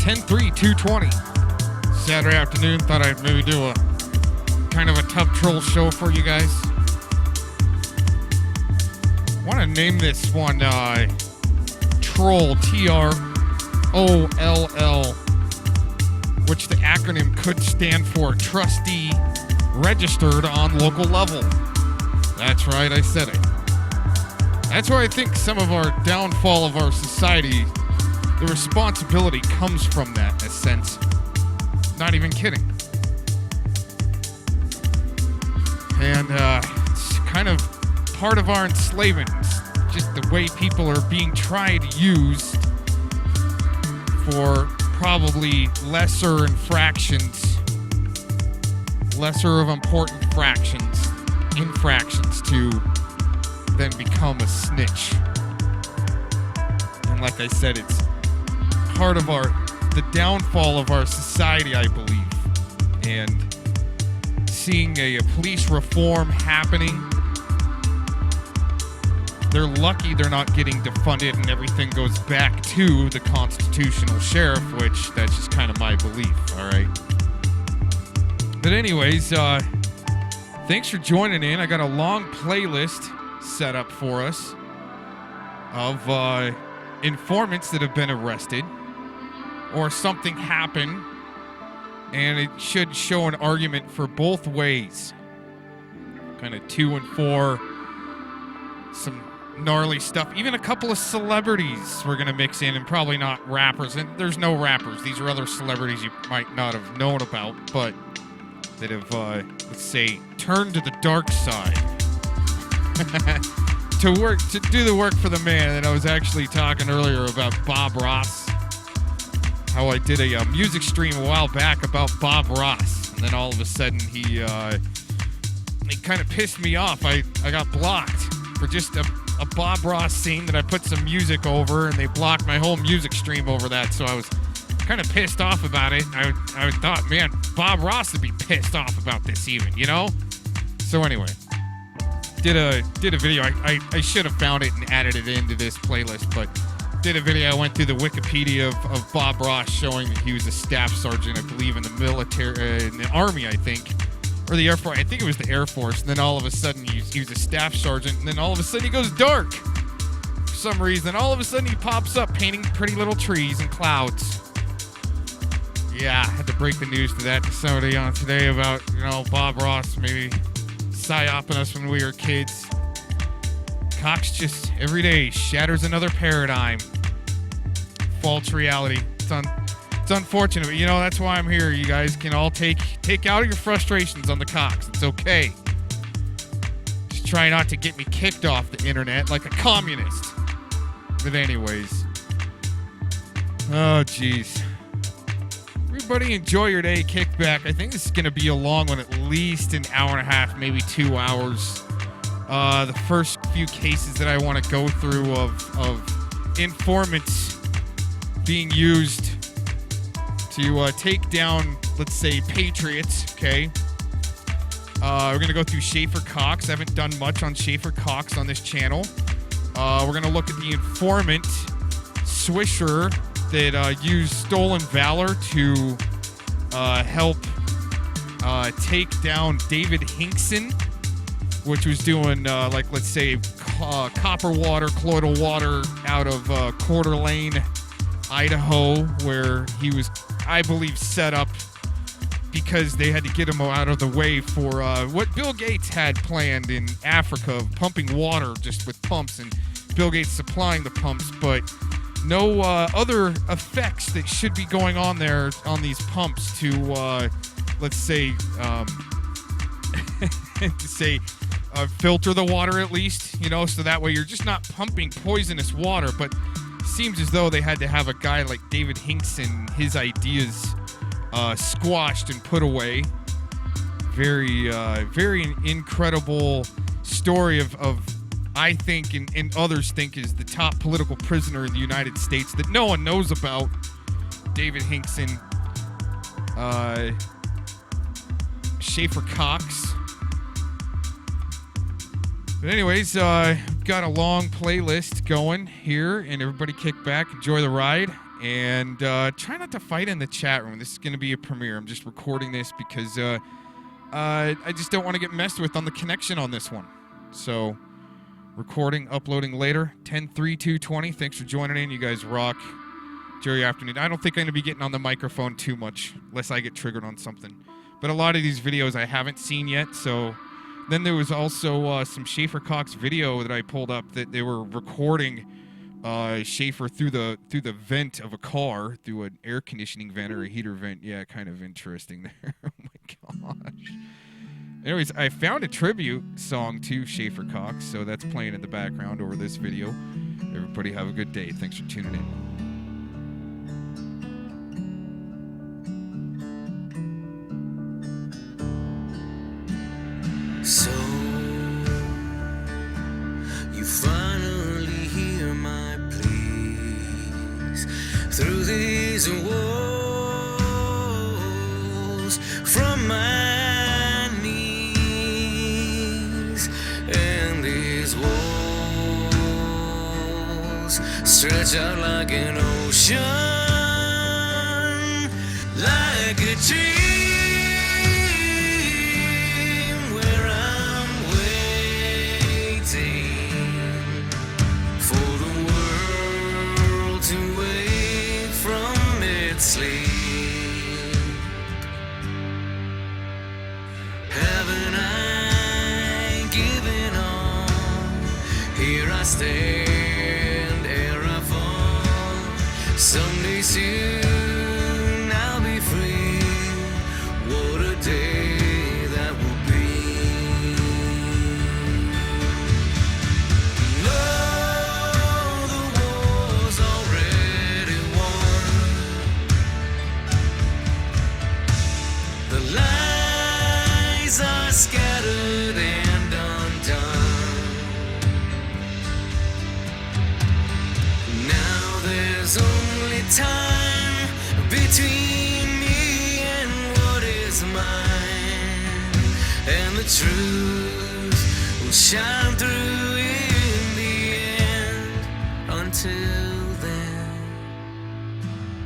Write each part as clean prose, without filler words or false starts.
10-3-220. Saturday afternoon. Thought I'd maybe do a kind of a tough troll show for you guys. Want to name this one Troll, T-R-O-L-L, which the acronym could stand for Trustee Registered on Local Level. That's right, I said it. That's where I think some of our downfall of our society, the responsibility comes from that, in a sense. Not even kidding. And it's kind of part of our enslavement. Just the way people are being tried, used for probably lesser infractions, lesser of important infractions to then become a snitch. And like I said, it's part of the downfall of our society, I believe. And seeing a police reform happening, they're lucky they're not getting defunded and everything goes back to the constitutional sheriff, which that's just kind of my belief, all right? But anyways, thanks for joining in. I got a long playlist set up for us of informants that have been arrested or something happened, and it should show an argument for both ways. Kind of 2 and 4, some gnarly stuff. Even a couple of celebrities we're going to mix in, and probably not rappers. And there's no rappers. These are other celebrities you might not have known about, but that have, let's say, turned to the dark side to do the work for the man. And I was actually talking earlier about Bob Ross, how I did a music stream a while back about Bob Ross, and then all of a sudden he kind of pissed me off. I got blocked for just a Bob Ross scene that I put some music over, and they blocked my whole music stream over that. So I was kind of pissed off about it. I thought, man, Bob Ross would be pissed off about this even, you know? So anyway, did a video. I should have found it and added it into this playlist, but did a video. I went through the Wikipedia of Bob Ross, showing that he was a staff sergeant, I believe, in the military, in the Army, I think, or the Air Force. I think it was the Air Force. And then all of a sudden he was a staff sergeant, and then all of a sudden he goes dark for some reason. All of a sudden he pops up painting pretty little trees and clouds. Yeah, I had to break the news to somebody on today about, Bob Ross maybe psyoping us when we were kids. Cox just every day shatters another paradigm. False reality. It's unfortunate, but that's why I'm here. You guys can all take out your frustrations on the Cox. It's okay. Just try not to get me kicked off the internet like a communist. But anyways. Oh, jeez. Everybody enjoy your day. Kick back. I think this is going to be a long one, at least an hour and a half, maybe 2 hours. The first few cases that I want to go through of informants being used to take down, let's say, patriots, okay? We're going to go through Schaefer Cox. I haven't done much on Schaefer Cox on this channel. We're going to look at the informant, Swisher, that used stolen valor to help take down David Hinkson, which was doing, let's say, copper water, colloidal water out of Coeur d'Alene, Idaho, where he was, I believe, set up because they had to get him out of the way for what Bill Gates had planned in Africa, pumping water just with pumps, and Bill Gates supplying the pumps, but no other effects that should be going on there on these pumps to, let's say, filter the water at least, so that way you're just not pumping poisonous water. But it seems as though they had to have a guy like David Hinkson, his ideas squashed and put away. Very, very incredible story of I think, and others think, is the top political prisoner in the United States that no one knows about. David Hinkson, Schaefer Cox. But anyways, got a long playlist going here, and everybody kick back, enjoy the ride, And try not to fight in the chat room. This is going to be a premiere. I'm just recording this because I just don't want to get messed with on the connection on this one. So, recording, uploading later. 10-3-2-20. Thanks for joining in. You guys rock. Enjoy your afternoon. I don't think I'm going to be getting on the microphone too much unless I get triggered on something. But a lot of these videos I haven't seen yet, so... Then there was also some Schaefer Cox video that I pulled up that they were recording Schaefer through the vent of a car, through an air conditioning vent or a heater vent. Yeah, kind of interesting there. Oh my gosh. Anyways, I found a tribute song to Schaefer Cox, so that's playing in the background over this video. Everybody have a good day. Thanks for tuning in. So, you finally hear my pleas through these walls from my knees, and these walls stretch out like an ocean, like a dream. Sleep. Haven't I given all? Here I stand, ere I fall. Someday soon I'll be free. What a day that will be. Oh, the war's already won. The lies are scattered and undone. Now there's only time between me and what is mine, and the truth will shine through in the end. Until then,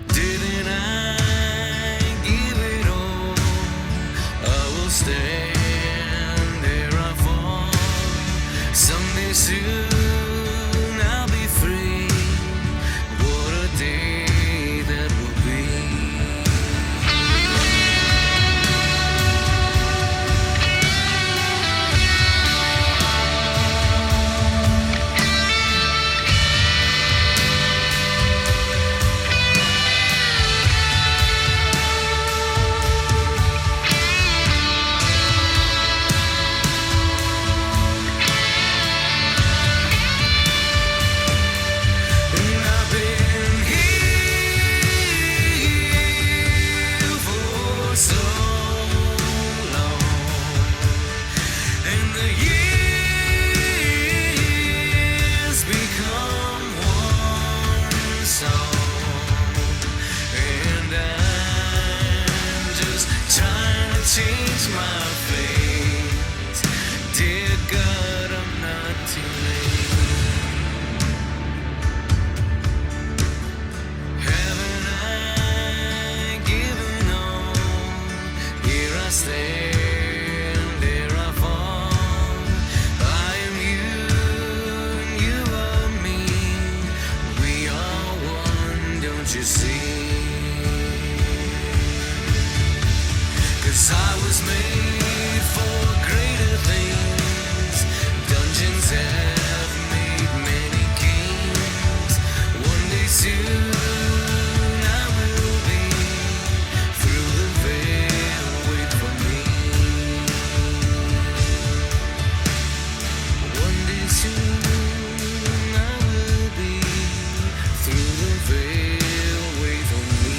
didn't I stand, there I fall. Someday soon I'll be free. What a day that will be. Change my fate, dear God, I'm not too late. Haven't I given all? Here I stand, there I fall. I am you, and you are me. We are one, don't you see? 'Cause I was made for greater things. Dungeons have made many kings. One day soon I will be through the veil. Wait for me. One day soon I will be through the veil. Wait for me.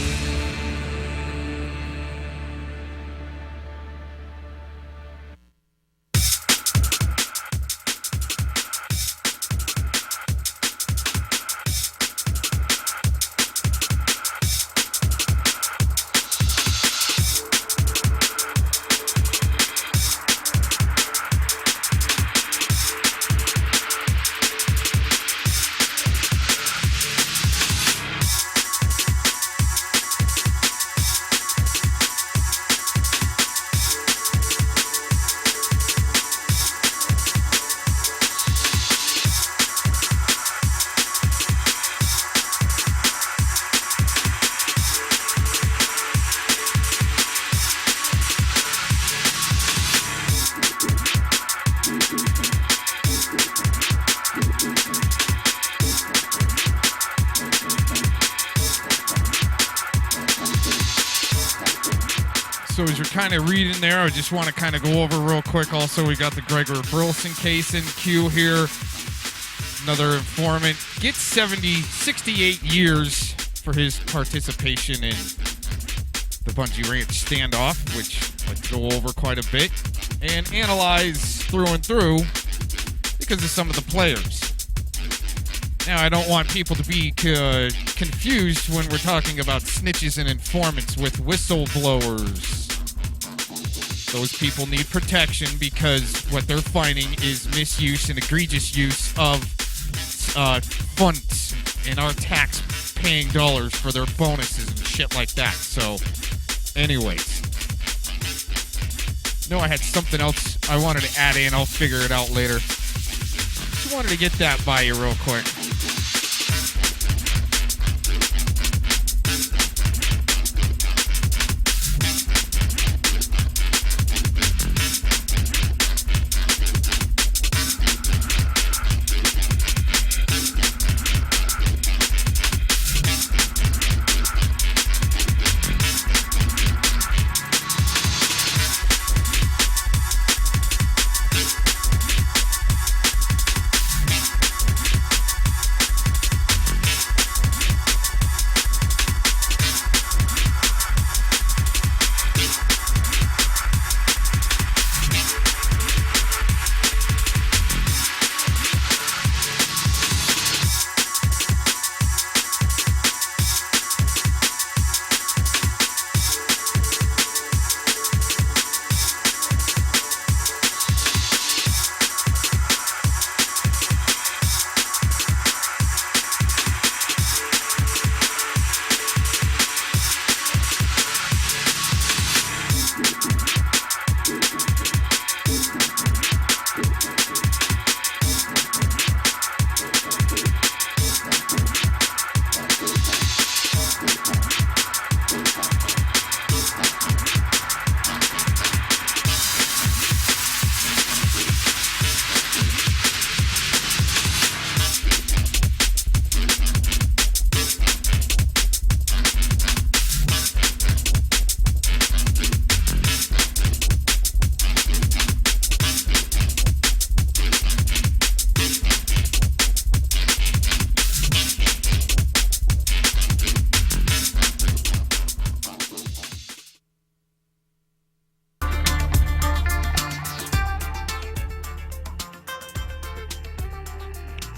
are kind of reading there, I just want to kind of go over real quick. Also, we got the Gregor Burleson case in queue here. Another informant gets 68 years for his participation in the Bungie Ranch standoff, which I'd go over quite a bit and analyze through and through because of some of the players. Now, I don't want people to be confused when we're talking about snitches and informants with whistleblowers. Those people need protection because what they're finding is misuse and egregious use of funds and our tax-paying dollars for their bonuses and shit like that. So, anyways. No, I had something else I wanted to add in. I'll figure it out later. Just wanted to get that by you real quick.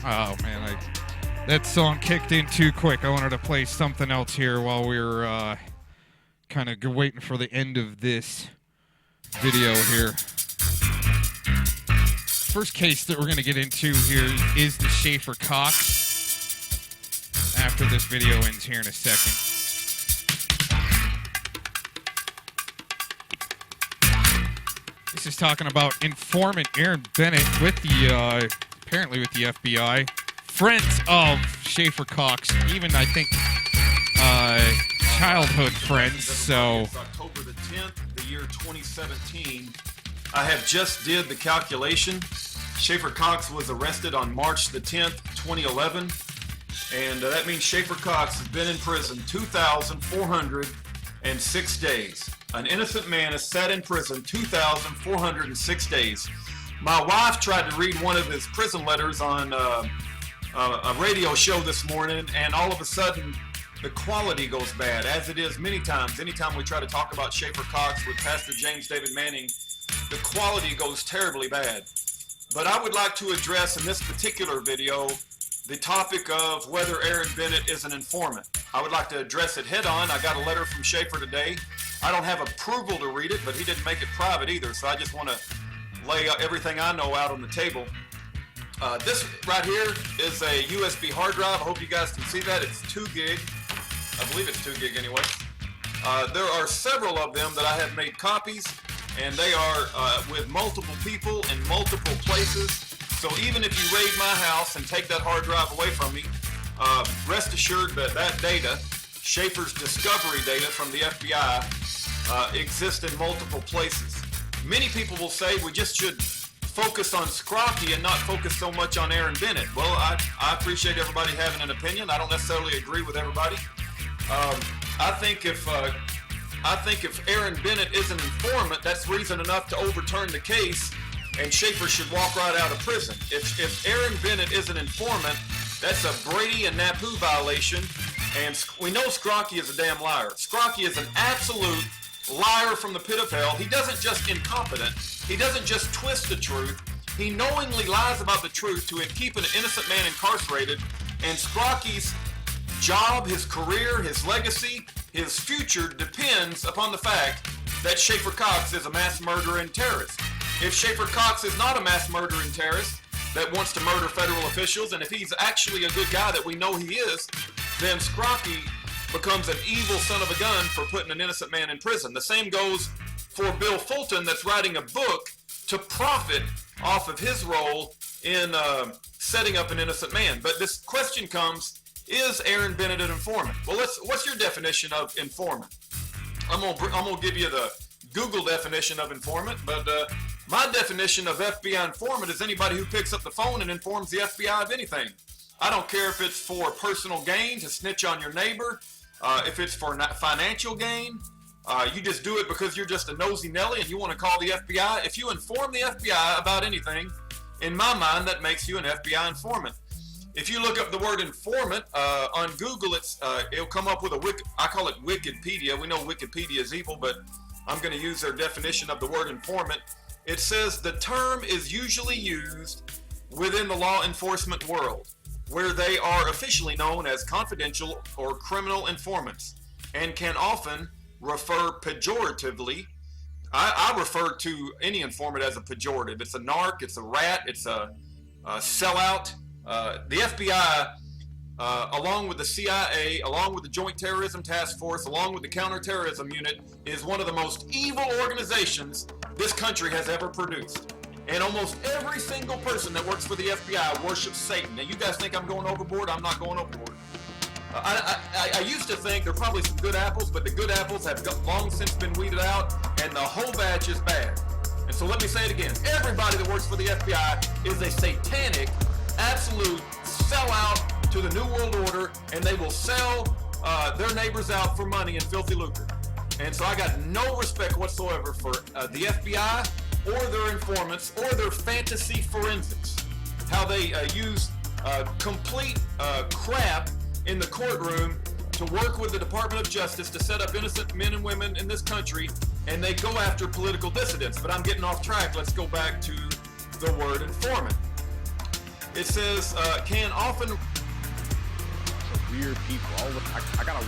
Oh, man, that song kicked in too quick. I wanted to play something else here while we were kind of waiting for the end of this video here. First case that we're going to get into here is the Schaefer Cox. After this video ends here in a second. This is talking about informant Aaron Bennett with the, apparently with the FBI. Friends of Schaefer Cox, even I think childhood friends, so. It's October the 10th, the year 2017. I have just did the calculation. Schaefer Cox was arrested on March the 10th, 2011. And that means Schaefer Cox has been in prison 2,406 days. An innocent man has sat in prison 2,406 days. My wife tried to read one of his prison letters on a radio show this morning, and all of a sudden the quality goes bad, as it is many times. Anytime we try to talk about Schaefer Cox with Pastor James David Manning, the quality goes terribly bad. But I would like to address in this particular video the topic of whether Aaron Bennett is an informant. I would like to address it head on. I got a letter from Schaefer today. I don't have approval to read it, but he didn't make it private either, so I just want to lay everything I know out on the table. This right here is a USB hard drive. I hope you guys can see that. It's 2 gig. I believe it's 2 gig anyway. There are several of them that I have made copies, and they are with multiple people in multiple places. So even if you raid my house and take that hard drive away from me, rest assured that that data, Schaefer's discovery data from the FBI, exists in multiple places. Many people will say we just should focus on Scrocky and not focus so much on Aaron Bennett. Well, I appreciate everybody having an opinion. I don't necessarily agree with everybody. I think if I think if Aaron Bennett is an informant, that's reason enough to overturn the case, and Schaefer should walk right out of prison. If Aaron Bennett is an informant, that's a Brady and Napu violation, and we know Scrocky is a damn liar. Scrocky is an absolute liar from the pit of hell. He doesn't just incompetent, he doesn't just twist the truth, he knowingly lies about the truth to keep an innocent man incarcerated, and Scrocky's job, his career, his legacy, his future depends upon the fact that Schaefer Cox is a mass murderer and terrorist. If Schaefer Cox is not a mass murderer and terrorist that wants to murder federal officials, and if he's actually a good guy that we know he is, then Scrocky becomes an evil son of a gun for putting an innocent man in prison. The same goes for Bill Fulton, that's writing a book to profit off of his role in setting up an innocent man. But this question comes, is Aaron Bennett an informant? Well, what's your definition of informant? I'm gonna give you the Google definition of informant, but my definition of FBI informant is anybody who picks up the phone and informs the FBI of anything. I don't care if it's for personal gain, to snitch on your neighbor, if it's for financial gain, you just do it because you're just a nosy Nelly and you want to call the FBI. If you inform the FBI about anything, in my mind, that makes you an FBI informant. If you look up the word informant on Google, it'll come up with I call it Wikipedia. We know Wikipedia is evil, but I'm going to use their definition of the word informant. It says the term is usually used within the law enforcement world, where they are officially known as confidential or criminal informants, and can often refer pejoratively. I refer to any informant as a pejorative. It's a narc, it's a rat, it's a sellout. The FBI, along with the CIA, along with the Joint Terrorism Task Force, along with the Counterterrorism Unit, is one of the most evil organizations this country has ever produced. And almost every single person that works for the FBI worships Satan. Now, you guys think I'm going overboard? I'm not going overboard. I used to think there are probably some good apples, but the good apples have long since been weeded out, and the whole batch is bad. And so let me say it again. Everybody that works for the FBI is a satanic, absolute sellout to the New World Order, and they will sell their neighbors out for money and filthy lucre. And so I got no respect whatsoever for the FBI or their informants or their fantasy forensics. How they use complete crap in the courtroom to work with the Department of Justice to set up innocent men and women in this country, and they go after political dissidents. But I'm getting off track. Let's go back to the word informant. It says can often. Weird people. I got a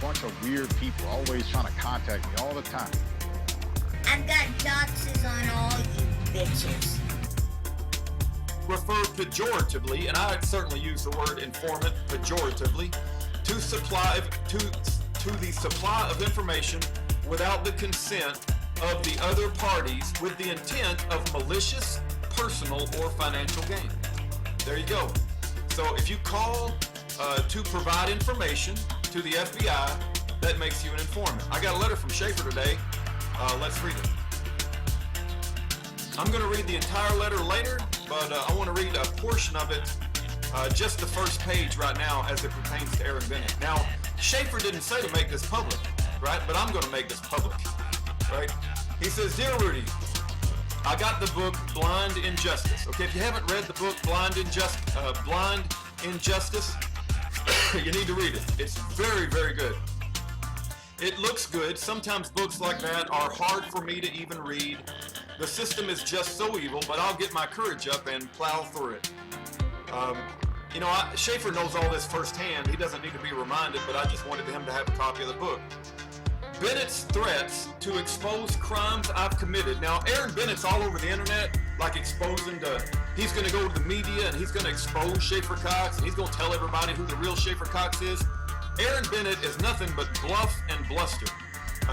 bunch of weird people always trying to contact me all the time. I've got doxes on all you bitches. Refer pejoratively, and I certainly use the word informant pejoratively, to the supply of information without the consent of the other parties with the intent of malicious, personal, or financial gain. There you go. So if you call to provide information to the FBI, that makes you an informant. I got a letter from Schaefer today. Let's read it. I'm going to read the entire letter later, but I want to read a portion of it, just the first page right now as it pertains to Aaron Bennett. Now, Schaefer didn't say to make this public, right? But I'm going to make this public, right? He says, Dear Rudy, I got the book Blind Injustice. Okay, if you haven't read the book Blind Injustice, you need to read it. It's very, very good. It looks good. Sometimes books like that are hard for me to even read. The system is just so evil, but I'll get my courage up and plow through it. Schaefer knows all this firsthand. He doesn't need to be reminded, but I just wanted him to have a copy of the book. Bennett's threats to expose crimes I've committed. Now, Aaron Bennett's all over the internet, like exposing he's going to go to the media and he's going to expose Schaefer Cox and he's going to tell everybody who the real Schaefer Cox is. Aaron Bennett is nothing but bluff and bluster.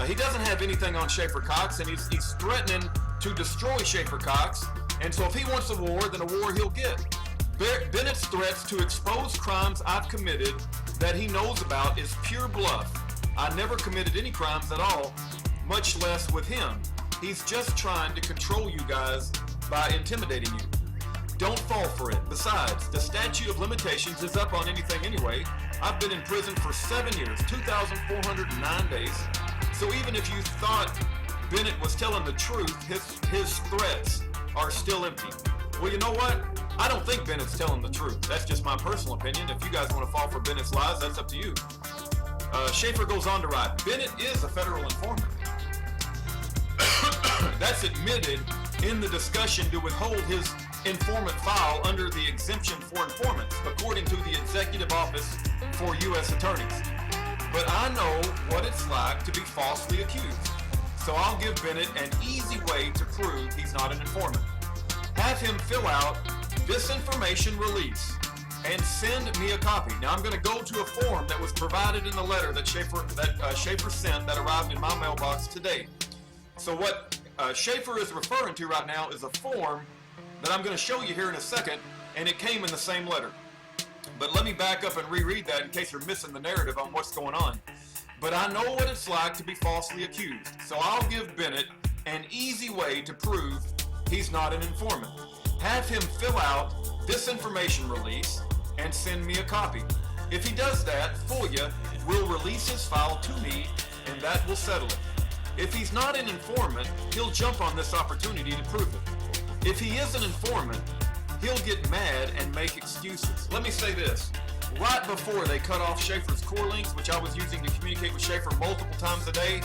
He doesn't have anything on Schaefer Cox, and he's threatening to destroy Schaefer Cox. And so if he wants a war, then a war he'll get. Bennett's threats to expose crimes I've committed that he knows about is pure bluff. I never committed any crimes at all, much less with him. He's just trying to control you guys by intimidating you. Don't fall for it. Besides, the statute of limitations is up on anything anyway. I've been in prison for 7 years, 2,409 days. So even if you thought Bennett was telling the truth, his threats are still empty. Well, you know what? I don't think Bennett's telling the truth. That's just my personal opinion. If you guys want to fall for Bennett's lies, that's up to you. Schaefer goes on to write, Bennett is a federal informant. That's admitted in the discussion to withhold his informant file under the exemption for informants, according to the Executive Office for U.S. Attorneys. But I know what it's like to be falsely accused. So I'll give Bennett an easy way to prove he's not an informant. Have him fill out disinformation release and send me a copy. Now I'm going to go to a form that was provided in the letter that Schaefer sent that arrived in my mailbox today. So what Schaefer is referring to right now is a form that I'm going to show you here in a second, and it came in the same letter. But let me back up and reread that in case you're missing the narrative on what's going on. But I know what it's like to be falsely accused, so I'll give Bennett an easy way to prove he's not an informant. Have him fill out this information release and send me a copy. If he does that, FOIA will release his file to me, and that will settle it. If he's not an informant, he'll jump on this opportunity to prove it. If he is an informant, he'll get mad and make excuses. Let me say this. Right before they cut off Schaefer's core links, which I was using to communicate with Schaefer multiple times a day,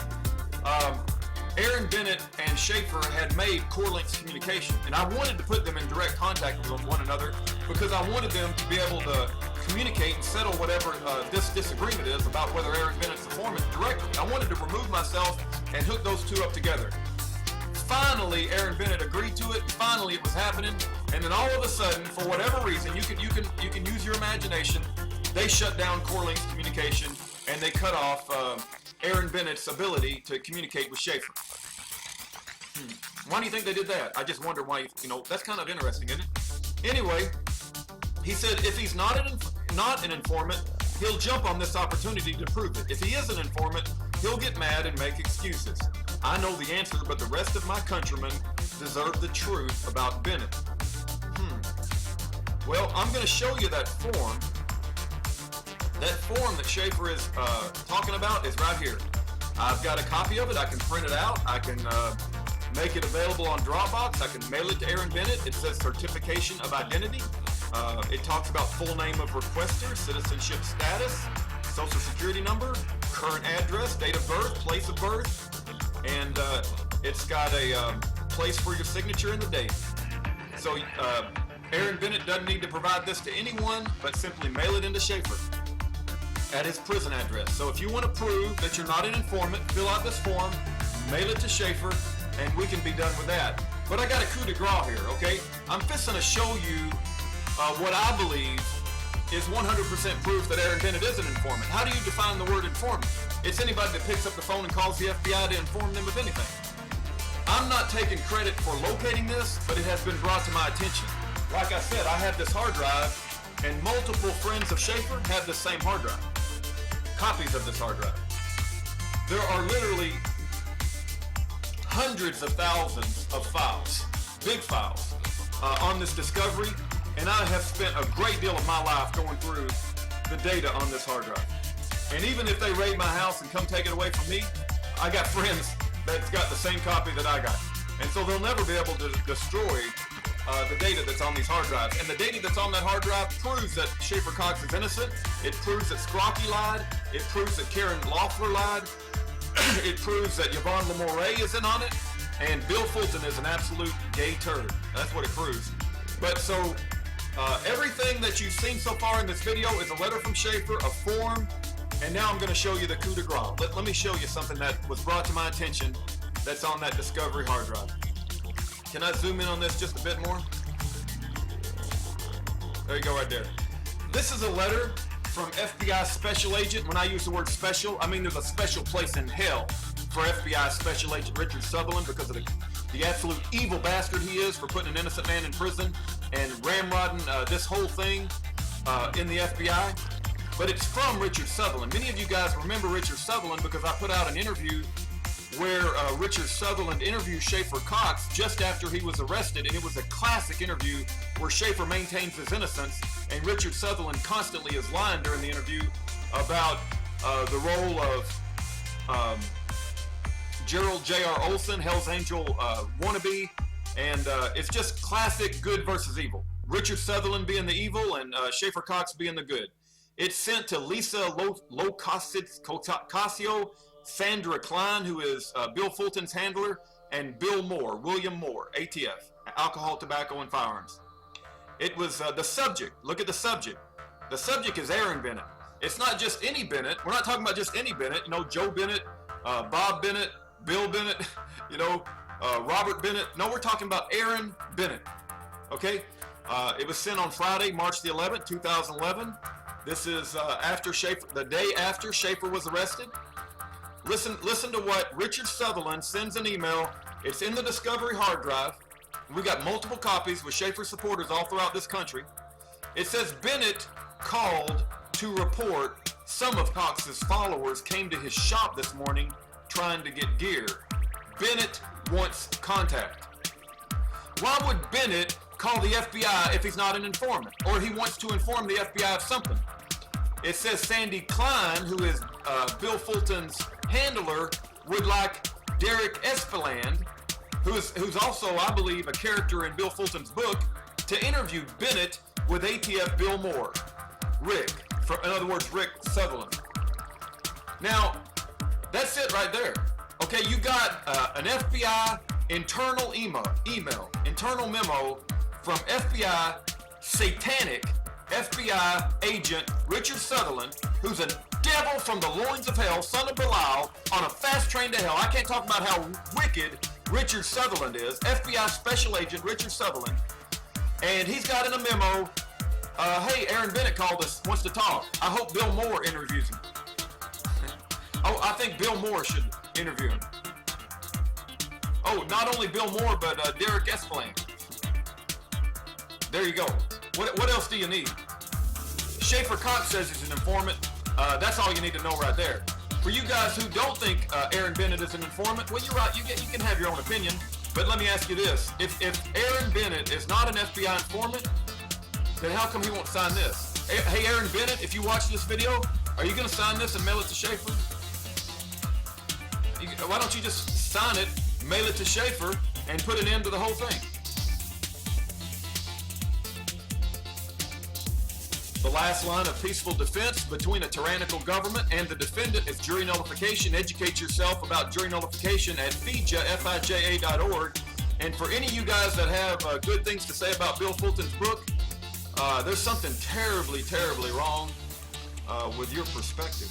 Aaron Bennett and Schaefer had made core links communication, and I wanted to put them in direct contact with one another because I wanted them to be able to communicate and settle whatever this disagreement is about whether Aaron Bennett's the foreman directly. I wanted to remove myself and hook those two up together. Finally, Aaron Bennett agreed to it. Finally, it was happening, and then all of a sudden, for whatever reason, you can use your imagination. They shut down core links communication, and they cut off Aaron Bennett's ability to communicate with Schaefer. Why do you think they did that? I just wonder why. That's kind of interesting, isn't it? Anyway, he said if he's not an informant, he'll jump on this opportunity to prove it. If he is an informant, he'll get mad and make excuses. I know the answer, but the rest of my countrymen deserve the truth about Bennett. Well, I'm going to show you that form. That form that Schaefer is talking about is right here. I've got a copy of it. I can print it out. I can make it available on Dropbox. I can mail it to Aaron Bennett. It says certification of identity. It talks about full name of requester, citizenship status, social security number, current address, date of birth, place of birth, and it's got a place for your signature and the date. So Aaron Bennett doesn't need to provide this to anyone, but simply mail it into Schaefer at his prison address. So if you want to prove that you're not an informant, fill out this form, mail it to Schaefer, and we can be done with that. But I got a coup de grace here, okay? I'm fixing to show you what I believe is 100% proof that Aaron Bennett is an informant. How do you define the word informant? It's anybody that picks up the phone and calls the FBI to inform them of anything. I'm not taking credit for locating this, but it has been brought to my attention. Like I said, I have this hard drive, and multiple friends of Schaefer have the same hard drive. Copies of this hard drive. There are literally hundreds of thousands of files, big files, on this discovery, and I have spent a great deal of my life going through the data on this hard drive. And even if they raid my house and come take it away from me, I got friends that's got the same copy that I got. And so they'll never be able to destroy the data that's on these hard drives. And the data that's on that hard drive proves that Schaefer Cox is innocent. It proves that Scrocky lied. It proves that Karen Loeffler lied. It proves that Yvonne Lamore is in on it. And Bill Fulton is an absolute gay turd. That's what it proves. But so everything that you've seen so far in this video is a letter from Schaefer, a form, and now I'm going to show you the coup de grace. Let me show you something that was brought to my attention that's on that Discovery hard drive. Can I zoom in on this just a bit more? There you go right there. This is a letter from FBI Special Agent. When I use the word special, I mean there's a special place in hell for FBI Special Agent Richard Sutherland because of the absolute evil bastard he is for putting an innocent man in prison and ramrodding this whole thing in the FBI. But it's from Richard Sutherland. Many of you guys remember Richard Sutherland because I put out an interview where Richard Sutherland interviewed Schaefer Cox just after he was arrested, and it was a classic interview where Schaefer maintains his innocence, and Richard Sutherland constantly is lying during the interview about the role of Gerald J.R. Olson, Hell's Angel wannabe, and it's just classic good versus evil. Richard Sutherland being the evil and Schaefer Cox being the good. It's sent to Lisa Locasio, Sandra Klein, who is Bill Fulton's handler, and Bill Moore, William Moore, ATF, Alcohol, Tobacco, and Firearms. It was the subject. Look at the subject. The subject is Aaron Bennett. It's not just any Bennett. We're not talking about just any Bennett. You know, Joe Bennett, Bob Bennett, Bill Bennett, you know, Robert Bennett. No, we're talking about Aaron Bennett. Okay? It was sent on Friday, March the 11th, 2011. This is after Schaefer, the day after Schaefer was arrested. Listen to what Richard Sutherland sends an email. It's in the Discovery hard drive. We got multiple copies with Schaefer supporters all throughout this country. It says Bennett called to report some of Cox's followers came to his shop this morning trying to get gear. Bennett wants contact. Why would Bennett call the FBI if he's not an informant, or he wants to inform the FBI of something? It says Sandy Klein, who is Bill Fulton's handler, would like Derek Espeland, who's also, I believe, a character in Bill Fulton's book, to interview Bennett with ATF Bill Moore, Rick, in other words, Rick Sutherland. Now, that's it right there. Okay, you got an FBI internal internal memo from FBI satanic FBI agent Richard Sutherland, who's a devil from the loins of hell, son of Belial, on a fast train to hell. I can't talk about how wicked Richard Sutherland is. FBI Special Agent Richard Sutherland. And he's got in a memo, hey, Aaron Bennett called us, wants to talk. I hope Bill Moore interviews him. Oh, I think Bill Moore should interview him. Oh, not only Bill Moore, but Derek Espeland. There you go. What else do you need? Schaefer Cox says he's an informant. That's all you need to know right there. For you guys who don't think Aaron Bennett is an informant, well, you're right. You can have your own opinion. But let me ask you this. If Aaron Bennett is not an FBI informant, then how come he won't sign this? Hey, Aaron Bennett, if you watch this video, are you going to sign this and mail it to Schaefer? Why don't you just sign it, mail it to Schaefer, and put an end to the whole thing? The last line of peaceful defense between a tyrannical government and the defendant is jury nullification. Educate yourself about jury nullification at fija.org. And for any of you guys that have good things to say about Bill Fulton's book, there's something terribly, terribly wrong with your perspective.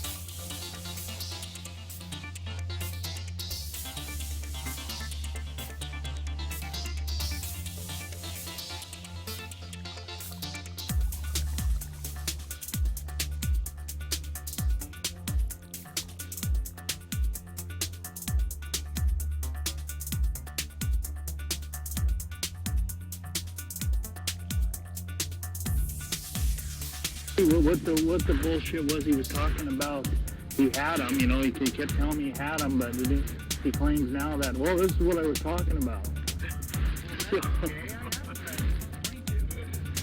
What the bullshit was he was talking about? He had him, you know. He kept telling me he had him, but he claims now that, well, this is what I was talking about.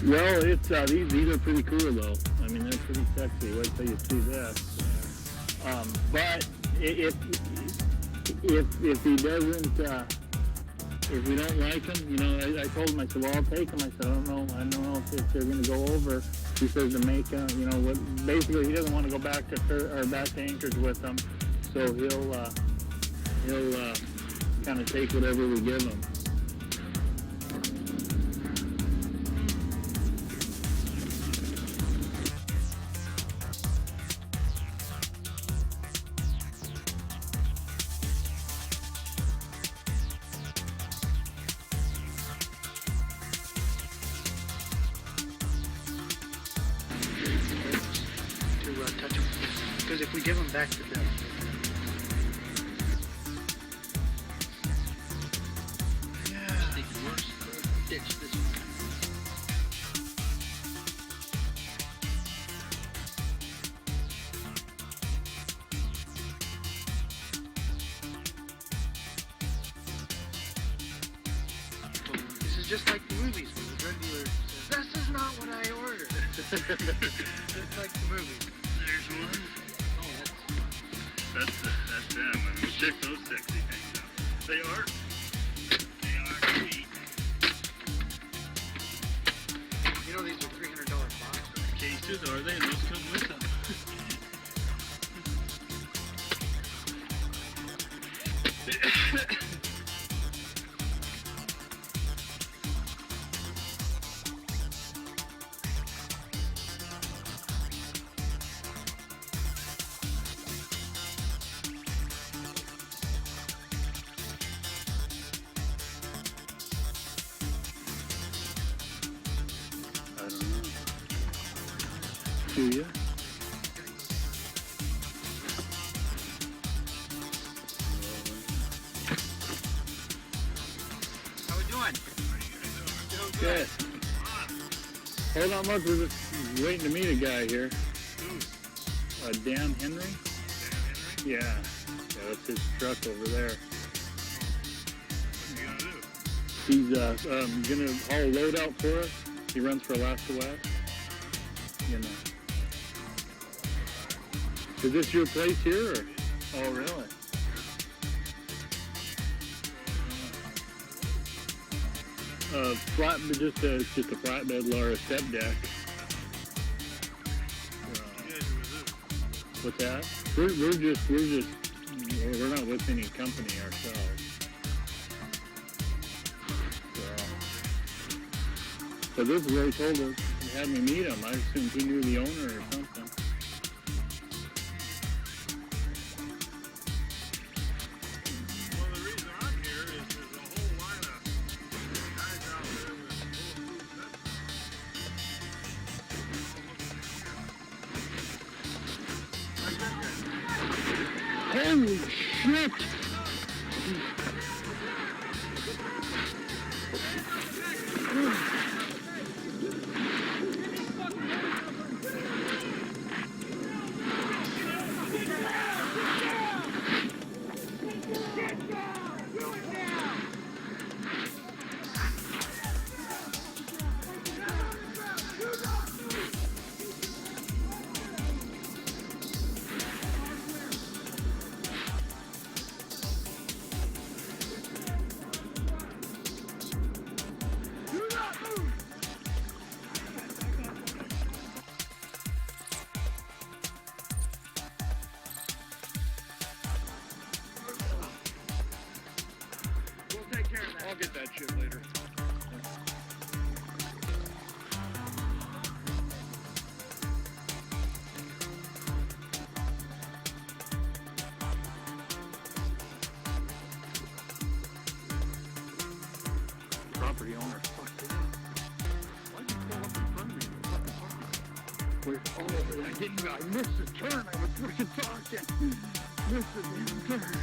Well, it's these are pretty cool though. I mean, they're pretty sexy. Wait till you see this. But if he doesn't, if we don't like him, you know, I told him, I said, well, I'll take him. I said, I don't know if they're going to go over. He says to make, you know, what basically he doesn't want to go back to Anchorage with them, so he'll kind of take whatever we give him. Because if we give them back to them, yeah, the worst ditch this one. This is just like the movies when the drug dealer says, "This is not what I ordered." Just like the movies. There's one. That's them. I mean, check those sexy things They are. They are sweet. You know these are $300 boxes. Cases, are they? Those come with them. I don't know. Do you? How we doing? Good. Hold on, look, we're just waiting to meet a guy here. Dan Henry? Yeah. Yeah, that's his truck over there. He's gonna haul a load out for us. He runs for Alaska West. You know. Is this your place here, or? Oh, really? Just a flatbed or a step deck. What's that? We're not with any company ourselves. So this is where he told us he had me meet him. I assumed he knew the owner or something. Well, the reason I'm here is there's a whole line of guys out there with Holy shit! I'll get that shit later. Property owner fucked it up. Why'd you pull up in front of me? I missed the turn. I was freaking talking. Missed the damn turn.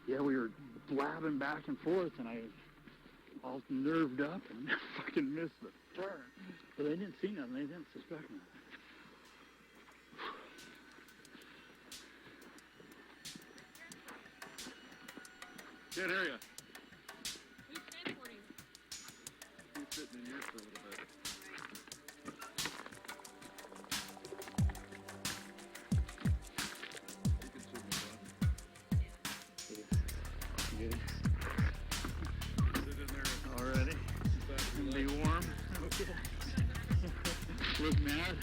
Yeah, we were blabbing back and forth, and I all nerved up and fucking missed the turn. But they didn't see nothing. They didn't suspect nothing. Can't hear you. Who's transporting? He's sitting in here for a little bit. Get it? Sit in there. Already? Be warm? Okay. Look mad?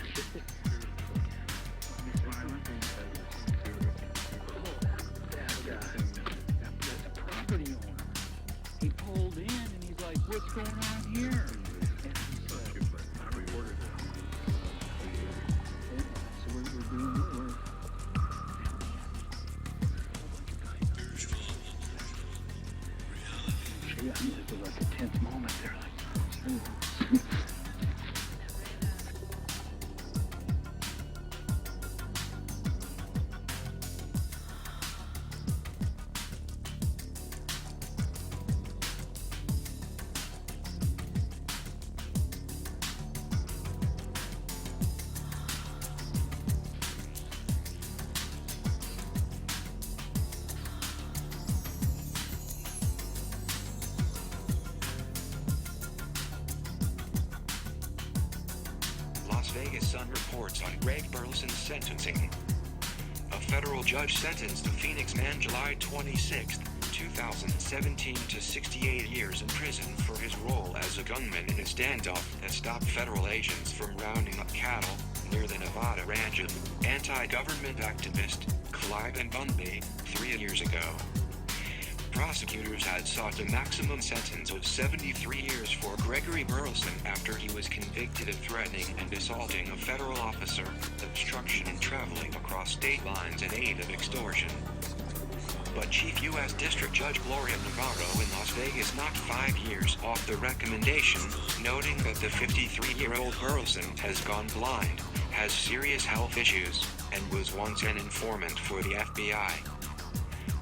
That's a property owner. He pulled in and he's like, what's going on here? And he said, so we're doing yeah, it was like a tense moment there. Like, Sun reports on Greg Burleson's sentencing. A federal judge sentenced the Phoenix man July 26, 2017 to 68 years in prison for his role as a gunman in a standoff that stopped federal agents from rounding up cattle near the Nevada ranch of anti-government activist Clive Bundy 3 years ago. Prosecutors had sought a maximum sentence of 73 years for Gregory Burleson after he was convicted of threatening and assaulting a federal officer, obstruction and traveling across state lines in aid of extortion. But Chief U.S. District Judge Gloria Navarro in Las Vegas knocked 5 years off the recommendation, noting that the 53-year-old Burleson has gone blind, has serious health issues, and was once an informant for the FBI.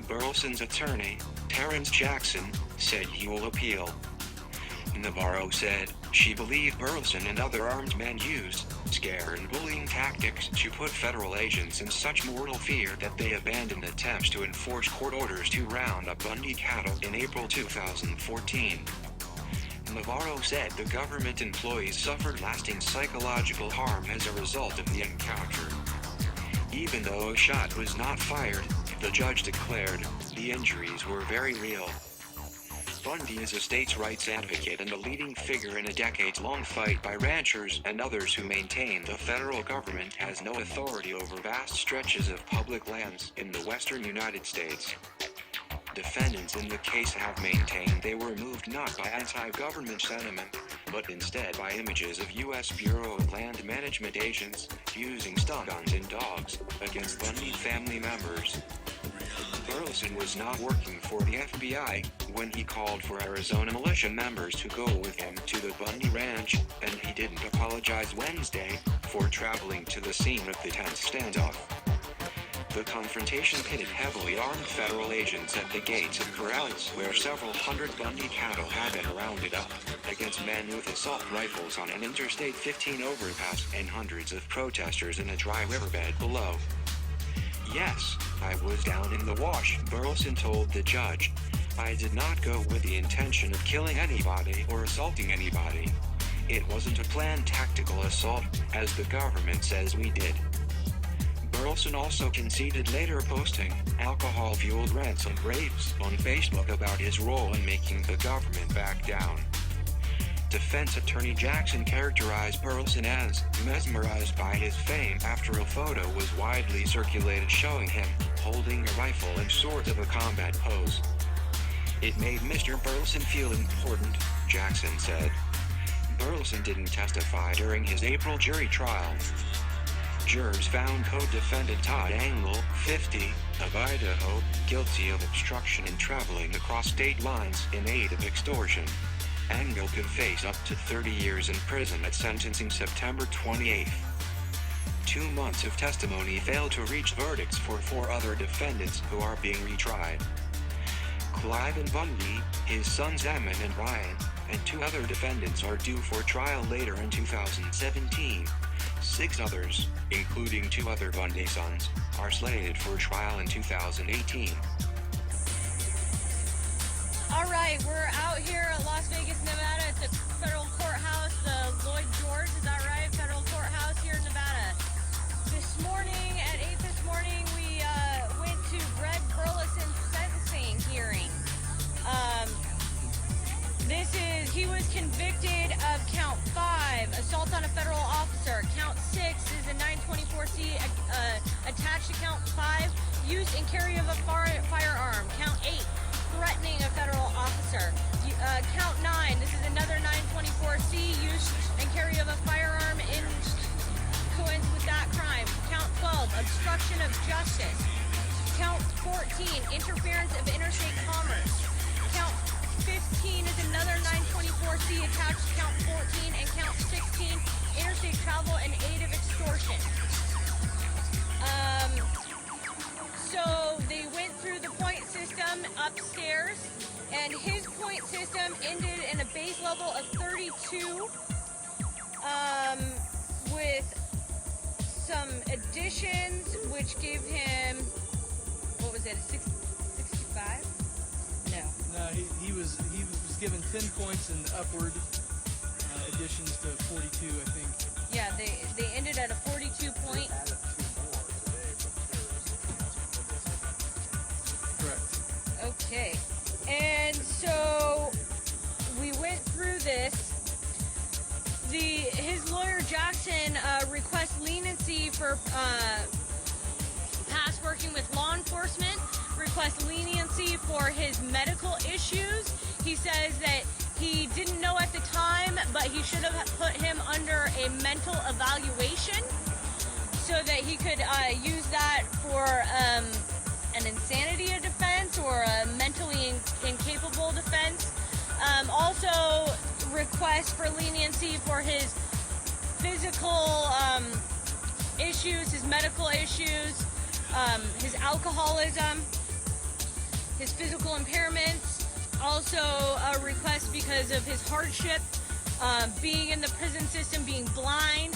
Burleson's attorney, Terrence Jackson, said he will appeal. Navarro said she believed Burleson and other armed men used scare and bullying tactics to put federal agents in such mortal fear that they abandoned attempts to enforce court orders to round up Bundy cattle in April 2014. Navarro said the government employees suffered lasting psychological harm as a result of the encounter. Even though a shot was not fired, the judge declared the injuries were very real. Bundy is a states' rights advocate and a leading figure in a decades-long fight by ranchers and others who maintain the federal government has no authority over vast stretches of public lands in the western United States. Defendants in the case have maintained they were moved not by anti-government sentiment, but instead by images of U.S. Bureau of Land Management agents using stun guns and dogs against Bundy family members. Burleson was not working for the FBI when he called for Arizona militia members to go with him to the Bundy Ranch, and he didn't apologize Wednesday for traveling to the scene of the tense standoff. The confrontation pitted heavily armed federal agents at the gates of corrals where several hundred Bundy cattle had been rounded up, against men with assault rifles on an Interstate 15 overpass and hundreds of protesters in a dry riverbed below. Yes, I was down in the wash, Burleson told the judge. I did not go with the intention of killing anybody or assaulting anybody. It wasn't a planned tactical assault, as the government says we did. Burleson also conceded, later posting alcohol-fueled rants and raves on Facebook about his role in making the government back down. Defense attorney Jackson characterized Burleson as mesmerized by his fame after a photo was widely circulated showing him holding a rifle in sort of a combat pose. It made Mr. Burleson feel important, Jackson said. Burleson didn't testify during his April jury trial. Jurors found co-defendant Todd Engel, 50, of Idaho, guilty of obstruction and traveling across state lines in aid of extortion. Engel could face up to 30 years in prison at sentencing September 28. 2 months of testimony failed to reach verdicts for 4 other defendants who are being retried. Clive and Bundy, his sons Emmett and Ryan, and 2 other defendants are due for trial later in 2017. 6 others, including 2 other Bundy sons, are slated for trial in 2018. All right, we're out here at Las Vegas, Nevada. It's a federal courthouse, the Lloyd George, is that right? Federal courthouse here in Nevada. This morning, at 8 this morning, we went to Greg Burleson's sentencing hearing. He was convicted of count 5, assault on a federal officer. Count 6 is a 924C attached to count 5, use and carry of a firearm. Count 8, threatening a federal officer. Count 9, this is another 924C, use and carry of a firearm in accordance with that crime. Count 12, obstruction of justice. Count 14, interference of interstate commerce. Count 15 is another 924C attached to count 14, and count 16, interstate travel and aid of extortion. So they went through the point system upstairs, and his point system ended in a base level of 32, with some additions, which give him, what was it, a 65? No. No, he was given 10 points and upward. additions to 42, I think. Yeah, they ended at a 42 point. Correct. Okay. And so we went through this. His lawyer Jackson requests leniency for past working with law enforcement, requests leniency for his medical issues. He says that he didn't know at the time, but he should have put him under a mental evaluation so that he could use that for an insanity defense or a mentally incapable defense. Also request for leniency for his physical issues, his medical issues, his alcoholism, his physical impairments. Also a request because of his hardship, being in the prison system, being blind.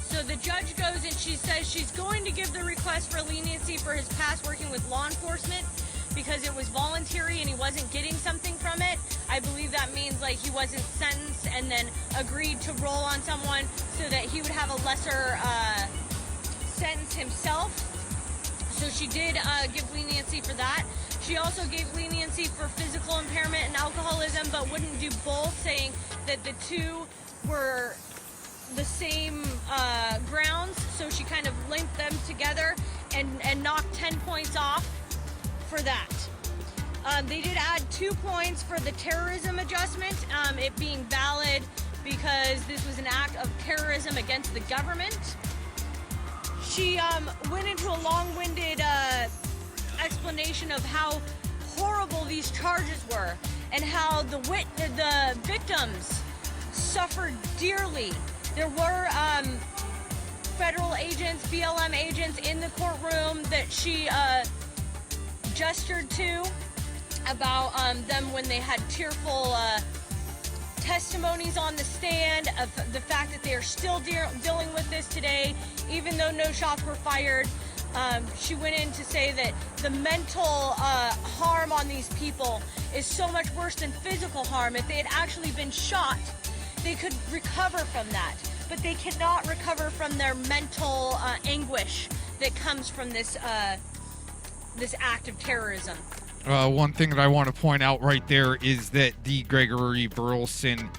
So the judge goes and she says she's going to give the request for leniency for his past working with law enforcement because it was voluntary and he wasn't getting something from it. I believe that means like he wasn't sentenced and then agreed to roll on someone so that he would have a lesser sentence himself. So she did give leniency for that. She also gave leniency for physical impairment and alcoholism, but wouldn't do both, saying that the two were the same grounds. So she kind of linked them together and knocked 10 points off for that. They did add 2 points for the terrorism adjustment, it being valid because this was an act of terrorism against the government. She went into a long-winded explanation of how horrible these charges were and how the victims suffered dearly. There were federal agents, BLM agents in the courtroom that she gestured to about them when they had tearful testimonies on the stand of the fact that they are still dealing with this today, even though no shots were fired. She went in to say that the mental harm on these people is so much worse than physical harm. If they had actually been shot, they could recover from that, but they cannot recover from their mental anguish that comes from this this act of terrorism. One thing that I want to point out right there is that the Gregory Burleson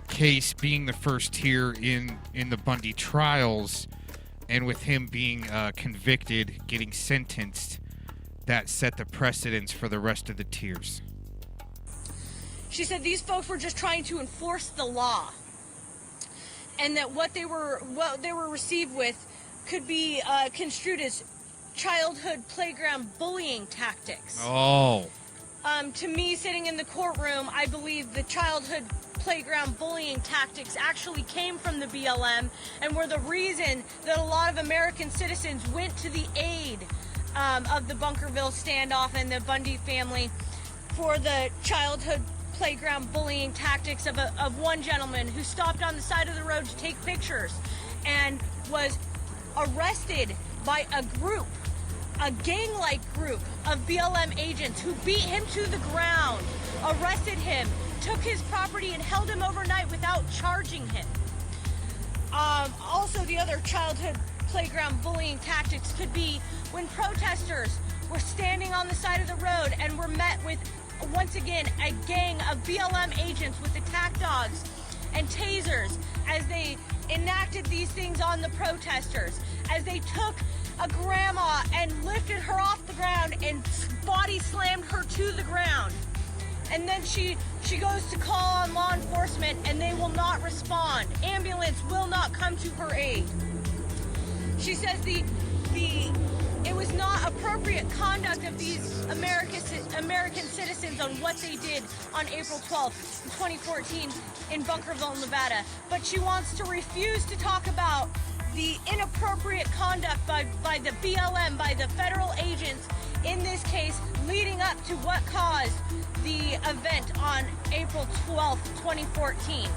case being the first here in the Bundy trials, and with him being convicted, getting sentenced, that set the precedence for the rest of the tiers. She said these folks were just trying to enforce the law, and that what they were received with could be construed as childhood playground bullying tactics. Oh. To me, sitting in the courtroom, I believe the childhood playground bullying tactics actually came from the BLM and were the reason that a lot of American citizens went to the aid of the Bunkerville standoff and the Bundy family for the childhood playground bullying tactics of one gentleman who stopped on the side of the road to take pictures and was arrested by a gang-like group of BLM agents who beat him to the ground, arrested him, took his property, and held him overnight without charging him. Also, the other childhood playground bullying tactics could be when protesters were standing on the side of the road and were met with, once again, a gang of BLM agents with attack dogs and tasers as they enacted these things on the protesters, as they took a grandma and lifted her off the ground and body slammed her to the ground. And then she goes to call on law enforcement and they will not respond. Ambulance will not come to her aid. She says it was not appropriate conduct of these American citizens on what they did on April 12th, 2014 in Bunkerville, Nevada. But she wants to refuse to talk about the inappropriate conduct by the BLM, by the federal agents in this case, leading up to what caused the event on April 12th, 2014.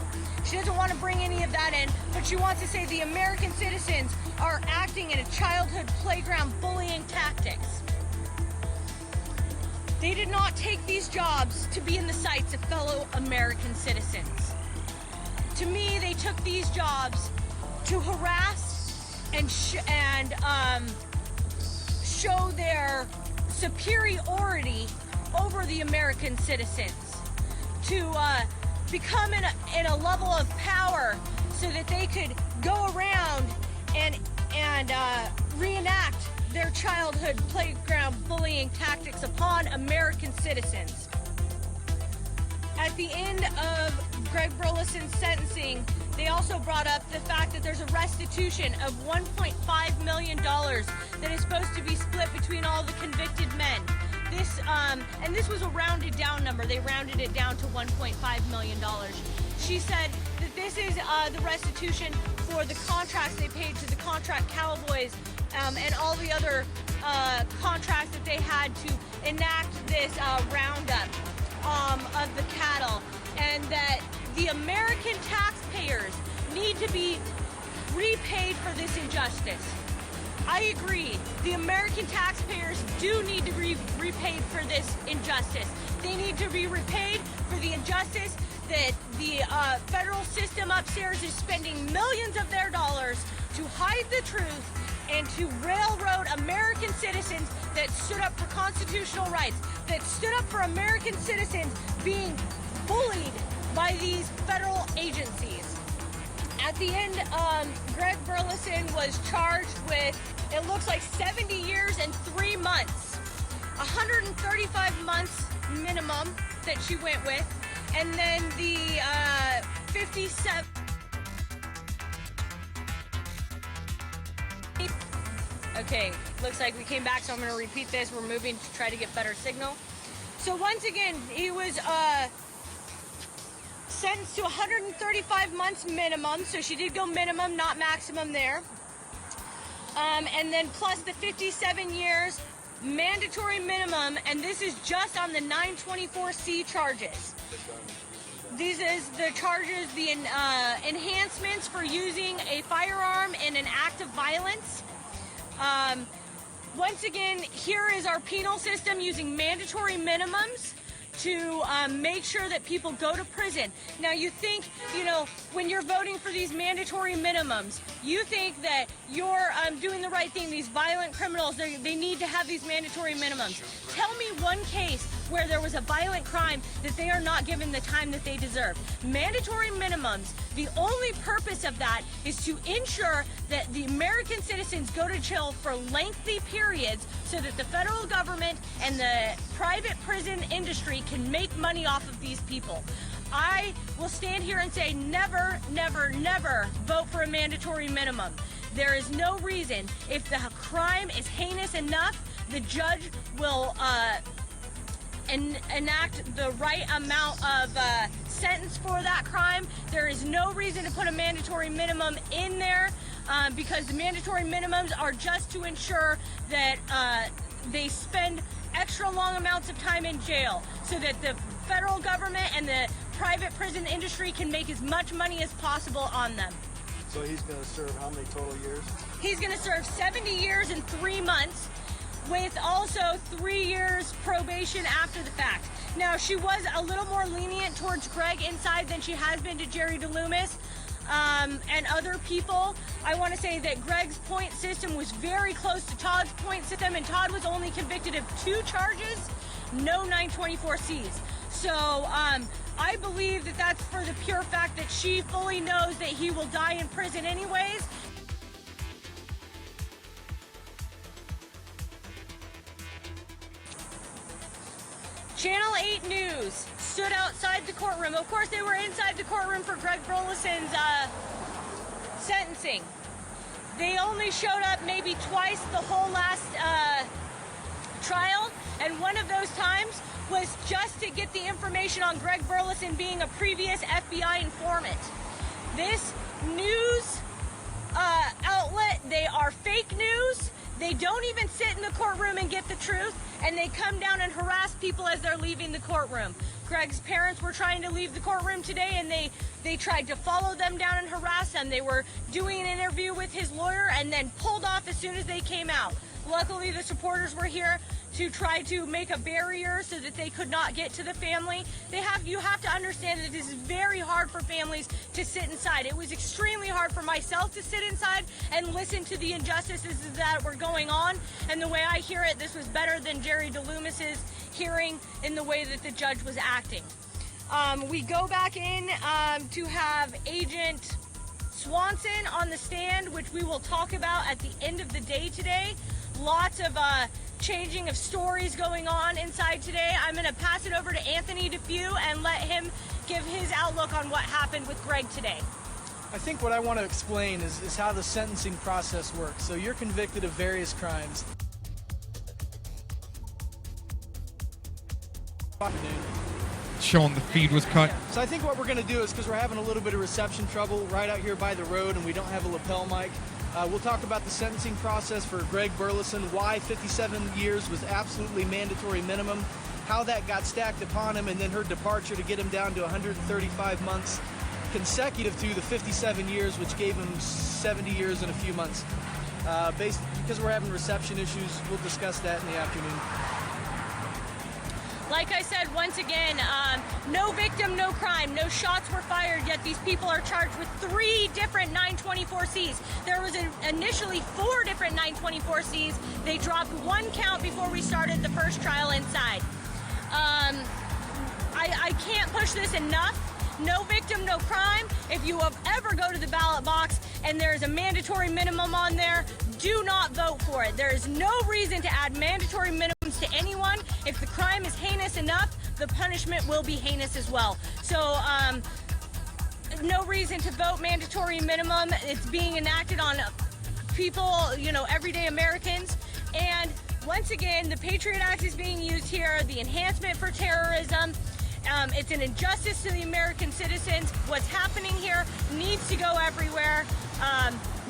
She doesn't want to bring any of that in, but she wants to say the American citizens are acting in a childhood playground bullying tactics. They did not take these jobs to be in the sights of fellow American citizens. To me, they took these jobs to harass and show their superiority over the American citizens, to become in a level of power so that they could go around and reenact their childhood playground bullying tactics upon American citizens. At the end of Greg Burleson's sentencing, they also brought up the fact that there's a restitution of $1.5 million that is supposed to be split between all the convicted men. This was a rounded down number. They rounded it down to $1.5 million. She said that this is the restitution for the contracts they paid to the contract cowboys and all the other contracts that they had to enact this roundup of the cattle, and that the American taxpayers need to be repaid for this injustice. I agree. The American taxpayers do need to be repaid for this injustice. They need to be repaid for the injustice that the federal system upstairs is spending millions of their dollars to hide the truth and to railroad American citizens that stood up for constitutional rights, that stood up for American citizens being bullied by these federal agencies. At the end, Greg Burleson was charged with, it looks like 70 years and 3 months, 135 months minimum that she went with, and then the 57. Okay, looks like we came back, so I'm going to repeat this. We're moving to try to get better signal. So once again, he was sentenced to 135 months minimum, so she did go minimum, not maximum there. And then plus the 57 years mandatory minimum, and this is just on the 924C charges. These is the charges, the enhancements for using a firearm in an act of violence. Once again, here is our penal system using mandatory minimums to make sure that people go to prison. Now you think, when you're voting for these mandatory minimums, you think that you're doing the right thing. These violent criminals, they need to have these mandatory minimums. Tell me one case where there was a violent crime that they are not given the time that they deserve. Mandatory minimums, the only purpose of that is to ensure that the American citizens go to jail for lengthy periods so that the federal government and the private prison industry can make money off of these people. I will stand here and say never, never, never vote for a mandatory minimum. There is no reason. If the crime is heinous enough, the judge will enact the right amount of sentence for that crime. There is no reason to put a mandatory minimum in there because the mandatory minimums are just to ensure that they spend extra long amounts of time in jail so that the federal government and the private prison industry can make as much money as possible on them. So he's going to serve how many total years? He's going to serve 70 years and 3 months with also 3 years probation after the fact. Now, she was a little more lenient towards Greg inside than she has been to Jerry DeLoomis and other people. I want to say that Greg's point system was very close to Todd's point system, and Todd was only convicted of 2 charges, no 924Cs. So I believe that that's for the pure fact that she fully knows that he will die in prison anyways. Channel 8 News stood outside the courtroom. Of course, they were inside the courtroom for Greg Burleson's sentencing. They only showed up maybe twice the whole last trial, and one of those times was just to get the information on Greg Burleson being a previous FBI informant. This news outlet, they are fake news. They don't even sit in the courtroom and get the truth, and they come down and harass people as they're leaving the courtroom. Greg's parents were trying to leave the courtroom today, and they tried to follow them down and harass them. They were doing an interview with his lawyer and then pulled off as soon as they came out. Luckily, the supporters were here to try to make a barrier so that they could not get to the family. You have to understand that this is very hard for families to sit inside. It was extremely hard for myself to sit inside and listen to the injustices that were going on. And the way I hear it, this was better than Jerry DeLoomis's hearing in the way that the judge was acting. We go back in to have Agent Swanson on the stand, which we will talk about at the end of the day today. Lots of changing of stories going on inside today. I'm going to pass it over to Anthony DeFew and let him give his outlook on what happened with Greg today. I think what I want to explain is how the sentencing process works. So you're convicted of various crimes. Showing the feed was cut. So I think what we're going to do is, because we're having a little bit of reception trouble right out here by the road and we don't have a lapel mic, we'll talk about the sentencing process for Greg Burleson, why 57 years was absolutely mandatory minimum, how that got stacked upon him, and then her departure to get him down to 135 months consecutive to the 57 years, which gave him 70 years and a few months. Because we're having reception issues, we'll discuss that in the afternoon. Like I said, once again, no victim, no crime, no shots were fired, yet these people are charged with 3 different 924Cs. There was initially 4 different 924Cs. They dropped 1 count before we started the first trial inside. I can't push this enough. No victim, no crime. If you ever go to the ballot box and there's a mandatory minimum on there, do not vote for it. There is no reason to add mandatory minimums to anyone. If the crime is heinous enough, the punishment will be heinous as well. So, no reason to vote mandatory minimum. It's being enacted on people, everyday Americans. And once again, the Patriot Act is being used here, the enhancement for terrorism. It's an injustice to the American citizens. What's happening here needs to go everywhere.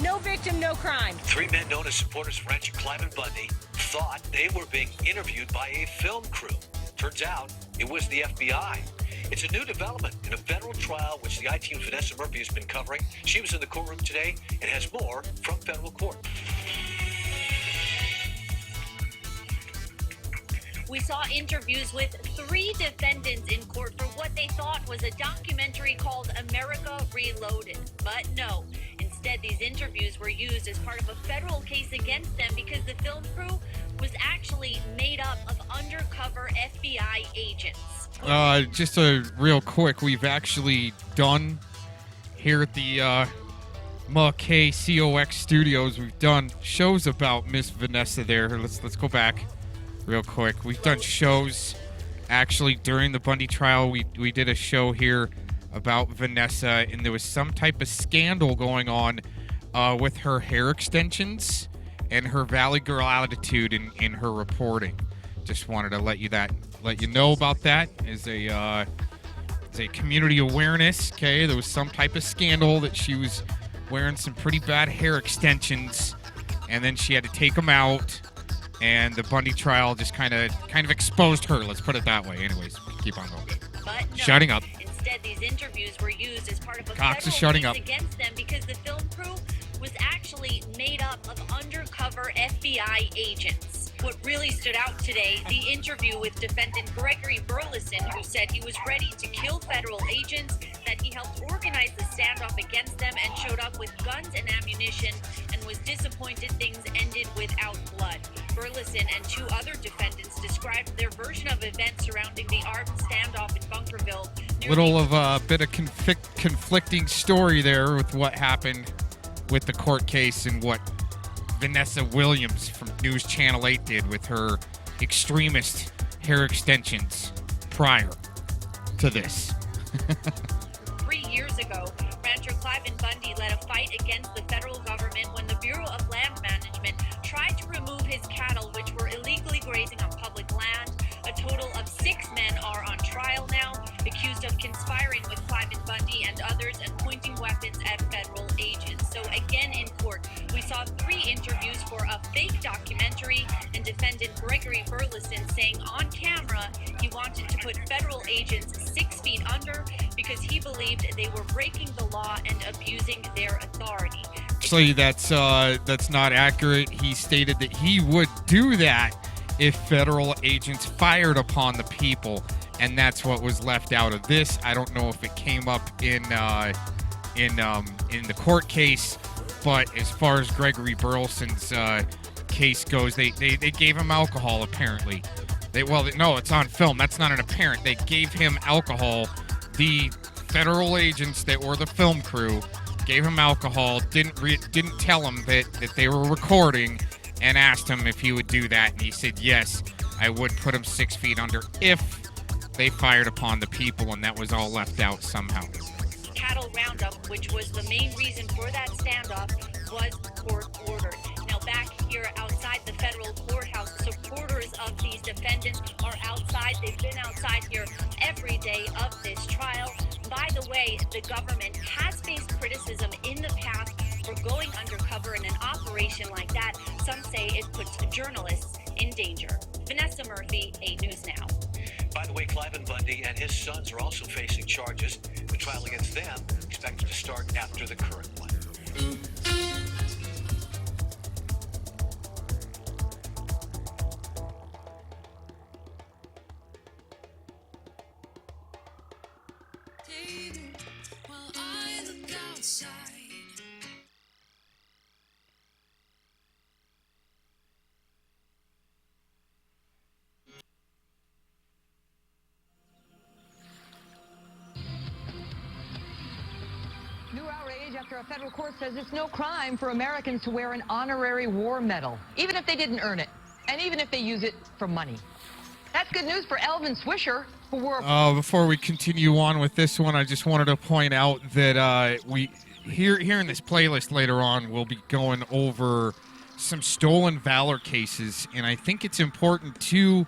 No victim, no crime. 3 men known as supporters of Rancher Clive Bundy thought they were being interviewed by a film crew. Turns out it was the FBI. It's a new development in a federal trial which the I-Team's Vanessa Murphy has been covering. She was in the courtroom today and has more from federal court. We saw interviews with 3 defendants in court for what they thought was a documentary called America Reloaded. But no, instead these interviews were used as part of a federal case against them because the film crew was actually made up of undercover FBI agents. Just a real quick, we've actually done here at the McKay COX Studios, we've done shows about Miss Vanessa there. Let's go back real quick. We've done shows actually during the Bundy trial. We did a show here about Vanessa, and there was some type of scandal going on with her hair extensions and her Valley Girl attitude in her reporting. Just wanted to let you know about that as a community awareness. Okay, there was some type of scandal that she was wearing some pretty bad hair extensions, and then she had to take them out. And the Bundy trial just kind of exposed her. Let's put it that way. Anyways, keep on going. But no, shutting up. Instead, these interviews were used as part of a Cox is federal shutting case up. against them because the film crew was actually made up of undercover FBI agents. What really stood out today, the interview with defendant Gregory Burleson, who said he was ready to kill federal agents, that he helped organize the standoff against them and showed up with guns and ammunition, and was disappointed things ended without blood. Burleson and 2 other defendants described their version of events surrounding the armed standoff in Bunkerville. Little of a bit of conflicting story there with what happened with the court case and what Vanessa Williams from News Channel 8 did with her extremist hair extensions prior to this. 3 years ago, Rancher Clive Bundy led a fight against the federal government when the Bureau of Land Management tried to remove his cattle, which were illegally grazing on public land. A total of 6 men are on trial now, accused of conspiring with Clive Bundy and others and pointing weapons at federal agents. So again in court, we saw 3 interviews for a fake documentary, and defendant Gregory Burleson saying on camera he wanted to put federal agents 6 feet under because he believed they were breaking the law and abusing their authority. Actually, that's not accurate. He stated that he would do that if federal agents fired upon the people, and that's what was left out of this. I don't know if it came up in the court case, but as far as Gregory Burleson's case goes, they gave him alcohol apparently. No, it's on film. That's not an apparent. They gave him alcohol. The federal agents that were the film crew gave him alcohol. Didn't tell him that they were recording, and asked him if he would do that, and he said yes, I would put him 6 feet under if they fired upon the people, and that was all left out somehow. Cattle roundup, which was the main reason for that standoff, was court-ordered. Now, back here outside the federal courthouse, supporters of these defendants are outside. They've been outside here every day of this trial. By the way, the government has faced criticism in the past for going undercover in an operation like that. Some say it puts journalists in danger. Vanessa Murphy, 8 News Now. By the way, Cliven Bundy and his sons are also facing charges. The trial against them expected to start after the current one. New outrage after a federal court says it's no crime for Americans to wear an honorary war medal, even if they didn't earn it, and even if they use it for money. That's good news for Elvin Swisher, who wore Before we continue on with this one, I just wanted to point out that we here in this playlist later on, we'll be going over some stolen valor cases, and I think it's important to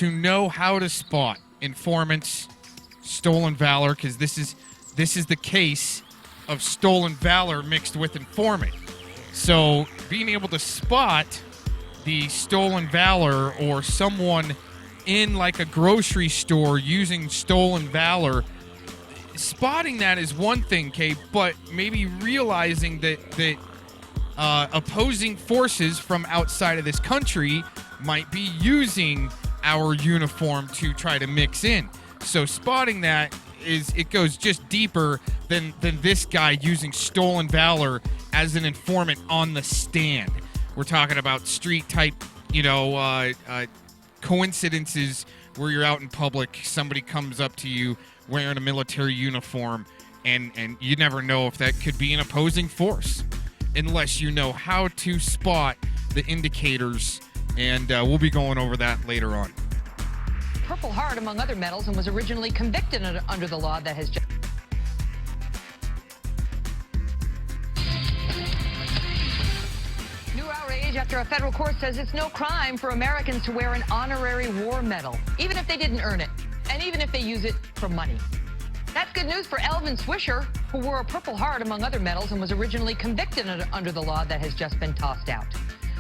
know how to spot informants, stolen valor, because this is the case of stolen valor mixed with informant. So being able to spot the stolen valor or someone in like a grocery store using stolen valor, spotting that is one thing, Kate, but maybe realizing that opposing forces from outside of this country might be using our uniform to try to mix in. So spotting that it goes just deeper than this guy using stolen valor as an informant on the stand. We're talking about street type, coincidences where you're out in public, somebody comes up to you wearing a military uniform, and you never know if that could be an opposing force unless you know how to spot the indicators, and we'll be going over that later on. Purple Heart, among other medals, and was originally convicted under the law that has just... New outrage after a federal court says it's no crime for Americans to wear an honorary war medal, even if they didn't earn it, and even if they use it for money. That's good news for Elvin Swisher, who wore a Purple Heart, among other medals, and was originally convicted under the law that has just been tossed out.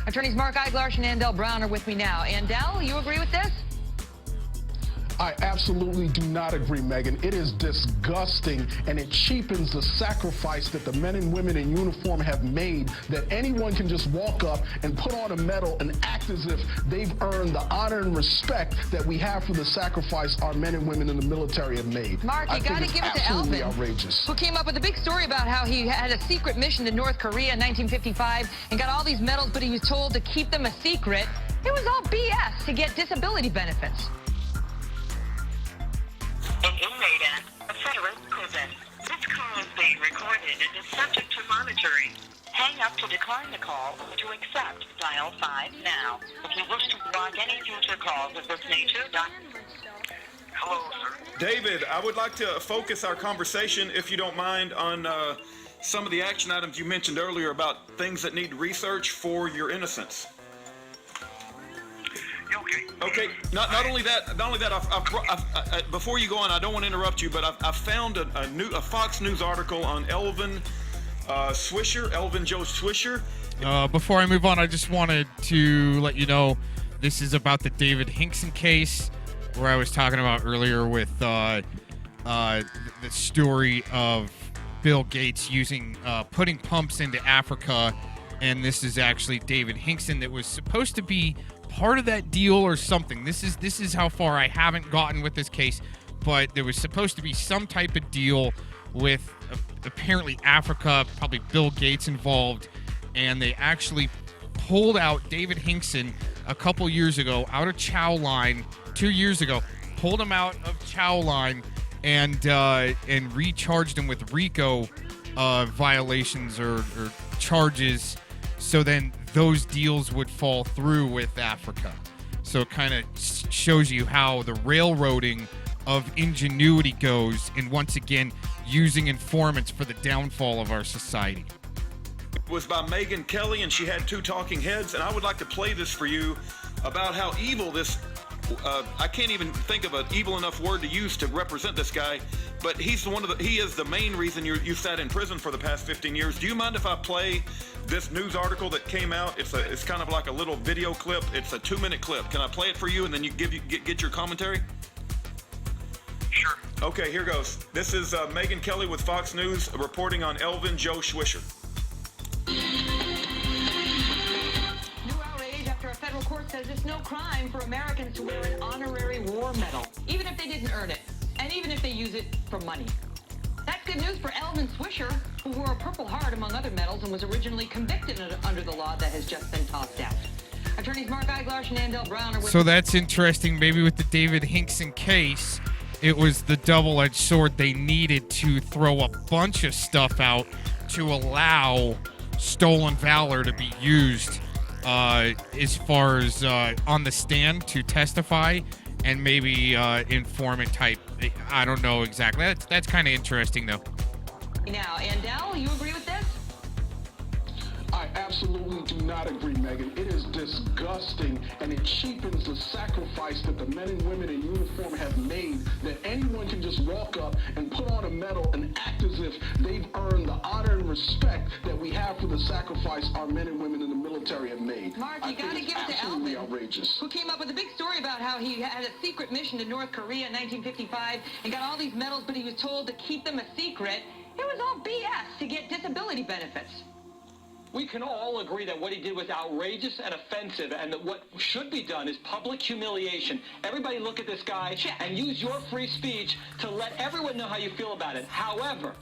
Attorneys Mark Eiglarsh and Andel Brown are with me now. Andel, you agree with this? I absolutely do not agree, Megan. It is disgusting, and it cheapens the sacrifice that the men and women in uniform have made, that anyone can just walk up and put on a medal and act as if they've earned the honor and respect that we have for the sacrifice our men and women in the military have made. Mark, you got to give it to Elvin, outrageous. Who came up with a big story about how he had a secret mission to North Korea in 1955 and got all these medals, but he was told to keep them a secret. It was all BS to get disability benefits. An inmate at a federal prison. This call is being recorded and is subject to monitoring. Hang up to decline the call or to accept. Dial 5 now. If you wish to block any future calls of this nature, Hello, sir. David, I would like to focus our conversation, if you don't mind, on some of the action items you mentioned earlier about things that need research for your innocence. Okay. Not only that. Before you go on, I don't want to interrupt you, but I found a Fox News article on Elvin Joe Swisher. Before I move on, I just wanted to let you know this is about the David Hinkson case, where I was talking about earlier with the story of Bill Gates putting pumps into Africa and this is actually David Hinkson that was supposed to be part of that deal or something. This is how far I haven't gotten with this case, but there was supposed to be some type of deal with apparently Africa, probably Bill Gates involved, and they actually pulled out David Hinkson a couple years ago out of Chow Line, 2 years ago, pulled him out of Chow Line and recharged him with RICO violations or charges, so then those deals would fall through with Africa. So it kind of shows you how the railroading of ingenuity goes, and once again, using informants for the downfall of our society. Was by Megyn Kelly, and she had 2 talking heads, and I would like to play this for you about how evil this, I can't even think of an evil enough word to use to represent this guy, but he is the main reason you sat in prison for the past 15 years. Do you mind if I play this news article that came out? It's kind of like a little video clip. It's a 2-minute clip. Can I play it for you, and then you get your commentary? Sure. Okay, here goes. This is Megyn Kelly with Fox News reporting on Elvin Joe Swisher. New outrage after a federal court says it's no crime for Americans to wear an honorary war medal, even if they didn't earn it, and even if they use it for money. That's good news for Elvin Swisher, who wore a Purple Heart among other medals and was originally convicted under the law that has just been tossed out. Attorneys Mark Eiglarsh and Andel Brown are with... So that's interesting. Maybe with the David Hinkson case, it was the double-edged sword they needed to throw a bunch of stuff out to allow stolen valor to be used as far as on the stand to testify, and maybe informant type. I don't know exactly. That's kind of interesting, though. Now, Andel, you agree with this? I absolutely do not agree, Megan. It is disgusting, and it cheapens the sacrifice that the men and women in uniform have made, that anyone can just walk up and put on a medal and act as if they've earned the honor and respect that we have for the sacrifice our men and women in the military have made. Mark, you got to give it to Elvin, outrageous. who came up with a big story about how he had a secret mission to North Korea in 1955 and got all these medals, but he was told to keep them a secret. It was all BS to get disability benefits. We can all agree that what he did was outrageous and offensive, and that what should be done is public humiliation. Everybody look at this guy and use your free speech to let everyone know how you feel about it. However,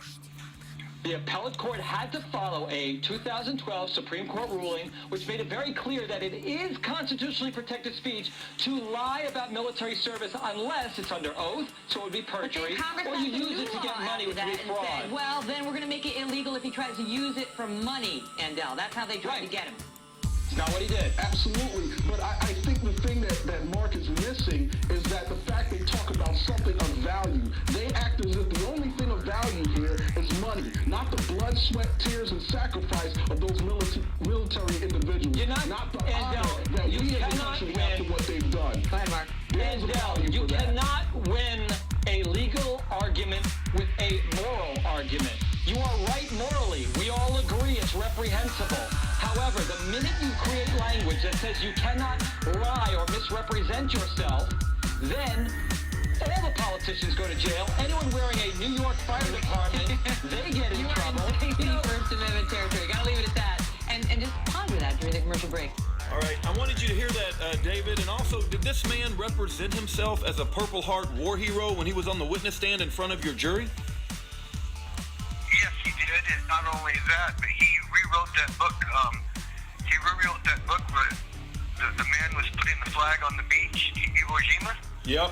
the appellate court had to follow a 2012 Supreme Court ruling which made it very clear that it is constitutionally protected speech to lie about military service unless it's under oath, so it would be perjury, or you use it to get money, which would be fraud. Well, then we're going to make it illegal if he tries to use it for money, Andel. That's how they tried to get him. It's not what he did. Absolutely. But I think the thing that Mark is missing is that the fact they talk about something of value, they act as if the only thing of value here is money, not the blood, sweat, tears, and sacrifice of those military individuals. You're not the honor that we as a country have to what they've done. Go ahead, Mark. Andel, you cannot win a legal argument with a moral argument. You are right morally. We all agree it's reprehensible. However, the minute you create language that says you cannot lie or misrepresent yourself, then all the politicians go to jail. Anyone wearing a New York Fire Department, they get in trouble. First Amendment territory. Gotta leave it at that. And just ponder that during the commercial break. All right, I wanted you to hear that, David. And also, did this man represent himself as a Purple Heart war hero when he was on the witness stand in front of your jury? Yes, he did, and not only that, but he rewrote that book. He rewrote that book where the man was putting the flag on the beach, Iwo Jima. Yep.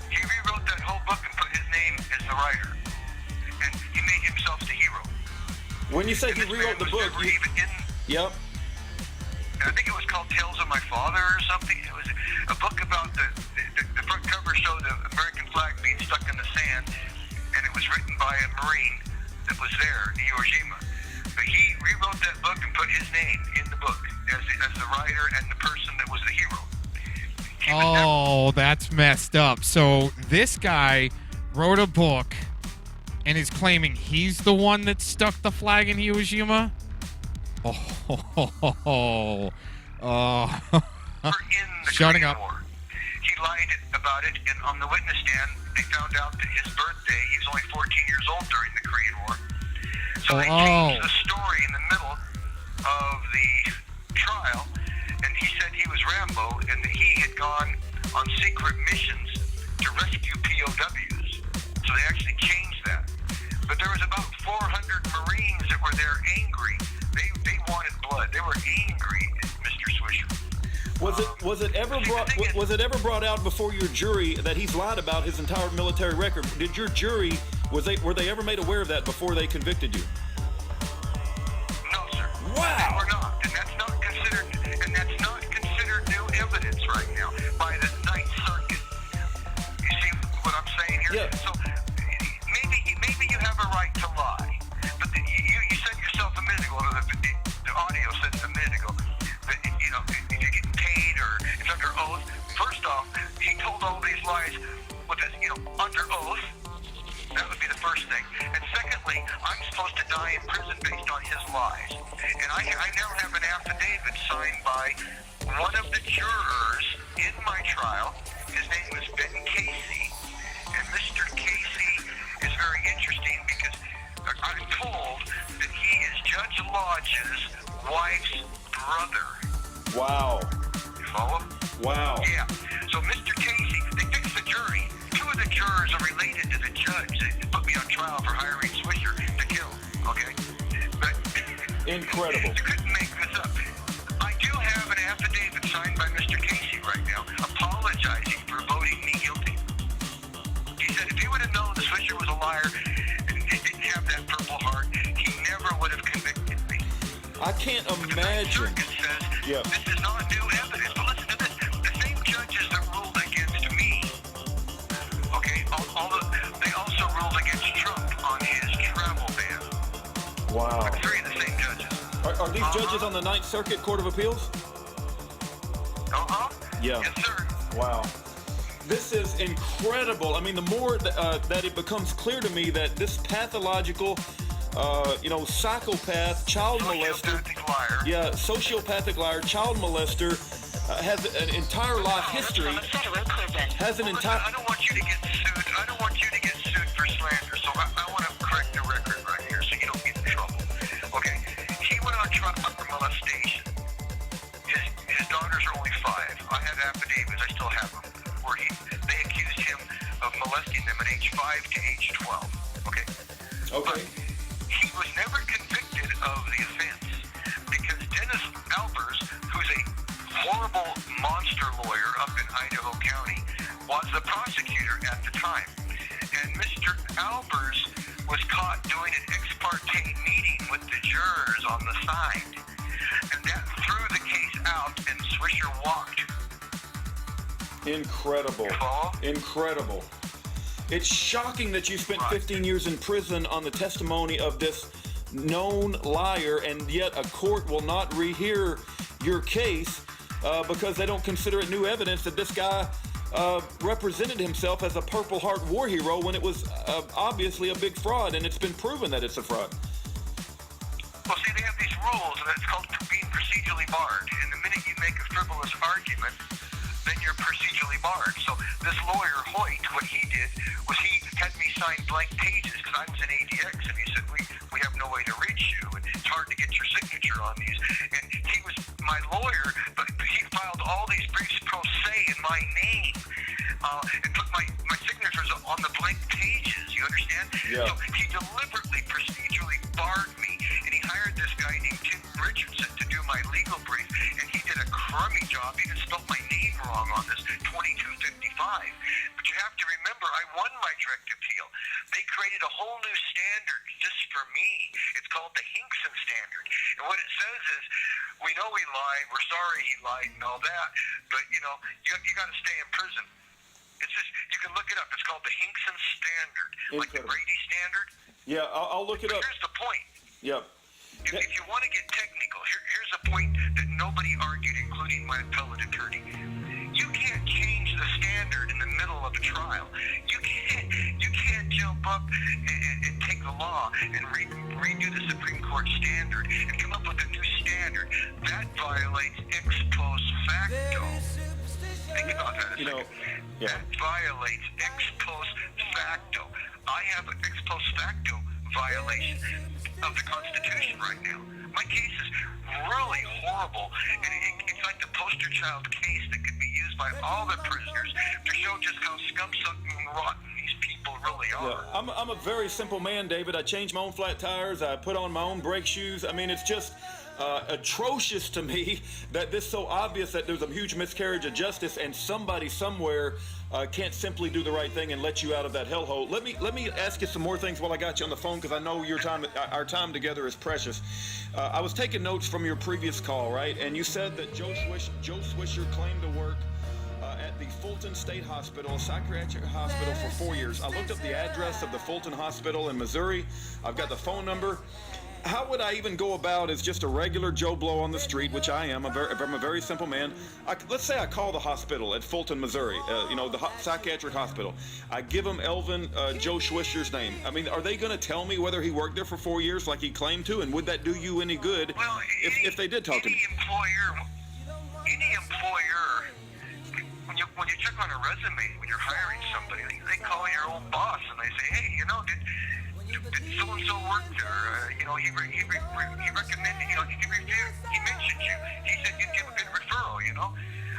He rewrote that whole book and put his name as the writer, and he made himself the hero. When you say he rewrote the book, yep. I think it was called Tales of My Father or something. It was a book about the front cover showed the American flag being stuck in the sand, and it was written by a Marine that was there in Iwo Jima. But he rewrote that book and put his name in the book as the writer and the person that was the hero. Oh, that's messed up. So this guy wrote a book and is claiming he's the one that stuck the flag in Iwo Jima? Shutting up. He lied about it, and on the witness stand, they found out that his birthday, he was only 14 years old during the Korean War. So they changed the story in the middle of the trial, and he said he was Rambo and that he had gone on secret missions to rescue POWs. So they actually changed that. But there was about 400 Marines that were there angry. They wanted blood. They were angry at Mr. Swisher. Was it ever brought out before your jury that he's lied about his entire military record? Did your jury were they ever made aware of that before they convicted you? No, sir. Wow. They were not, and that's not considered new evidence right now by the Ninth Circuit. You see what I'm saying here? Yeah. So maybe you have a right to lie, but you said yourself a minute ago. The audio said a minute ago that if you're getting paid or it's under oath. First off, he told all these lies with his, under oath. That would be the first thing. And secondly, I'm supposed to die in prison based on his lies. And I now have an affidavit signed by one of the jurors in my trial. His name was Ben Casey. And Mr. Casey is very interesting because I'm told that he is Judge Lodge's wife's brother. Wow. You follow? Wow. Yeah. So Mr. Casey, they fixed the jury. Two of the jurors are related to the judge that put me on trial for hiring Swisher to kill. Okay? But incredible. You couldn't make this up. I do have an affidavit signed by Mr. Casey right now apologizing for voting me guilty. He said if he would have known the Swisher was a liar and didn't have that Purple Heart, he never would have convicted me. I can't imagine. Yeah. This is not new evidence, but listen to this. The same judges that ruled against me, okay, they also ruled against Trump on his travel ban. Wow. Three of the same judges. Are these judges on the Ninth Circuit Court of Appeals? Yeah. Yes, sir. Wow. This is incredible. I mean, the more that it becomes clear to me that this pathological, psychopath, child molester, sociopathic liar, child molester, has an entire life history. Has an entire. I don't want you to get sued. I don't want you to get sued for slander. So I want to correct the record right here, so you don't get in trouble. Okay. He went on trial for molestation. His daughters are only 5. I have affidavits. I still have them. Where they accused him of molesting them at age 5 to age 12. Okay. Okay. But he was never convicted of the offense because Dennis Albers, who's a horrible monster lawyer up in Idaho County, was the prosecutor at the time. And Mr. Albers was caught doing an ex parte meeting with the jurors on the side. And that threw the case out and Swisher walked. Incredible. Incredible. It's shocking that you spent 15 years in prison on the testimony of this known liar, and yet a court will not rehear your case because they don't consider it new evidence that this guy represented himself as a Purple Heart war hero when it was obviously a big fraud, and it's been proven that it's a fraud. Well, see, they have these rules, and it's called being procedurally barred. And the minute you make a frivolous argument, then you're procedurally barred. So this lawyer, Hoyt, what he did was he had me sign blank pages because I was in ADX, and he said, we have no way to reach you, and it's hard to get your signature on these. And he was my lawyer, but he filed all these briefs pro se in my name and put my signatures on the blank pages, you understand? Yeah. So he deliberately procedurally barred me, and he hired this guy named Tim Richardson to do my legal brief, and he did a crummy job. He even spelled my name wrong on this 2255. But you have to remember, I won my direct appeal. They created a whole new standard just for me. It's called the Hinkson standard. And what it says is, we know he lied, we're sorry he lied and all that, but you got to stay in prison. It's just, you can look it up. It's called the Hinkson standard, like the Brady standard. Yeah, I'll look it up. Here's the point. Yep. If you want to get technical, here's a point that nobody argued, including my appellate attorney. You can't change the standard in the middle of a trial. You can't jump up and take the law and redo the Supreme Court standard and come up with a new standard. That violates ex post facto. Think about that a second. That violates ex post facto. I have an ex post facto violation of the Constitution right now. My case is really horrible, and it's like the poster child case that could be used by all the prisoners to show just how scum-sucking and rotten these people really are. Yeah, I'm a very simple man, David. I change my own flat tires. I put on my own brake shoes. I mean, it's just atrocious to me that this is so obvious that there's a huge miscarriage of justice and somebody somewhere can't simply do the right thing and let you out of that hellhole. Let me ask you some more things while I got you on the phone, because I know our time together is precious. I was taking notes from your previous call, right? And you said that Joe Swisher claimed to work at the Fulton State Hospital, a psychiatric hospital, for 4 years. I looked up the address of the Fulton Hospital in Missouri. I've got the phone number. How would I even go about as just a regular Joe Blow on the street, which I am? I'm a very simple man. Let's say I call the hospital at Fulton, Missouri, the psychiatric hospital. I give them Elvin Joe Swisher's name. I mean, are they going to tell me whether he worked there for 4 years like he claimed to? And would that do you any good if they did talk to me? Any employer, when you check on a resume, when you're hiring somebody, they call your old boss and they say, hey, did so-and-so work there? He recommended, he mentioned you. He said you'd give a good referral, I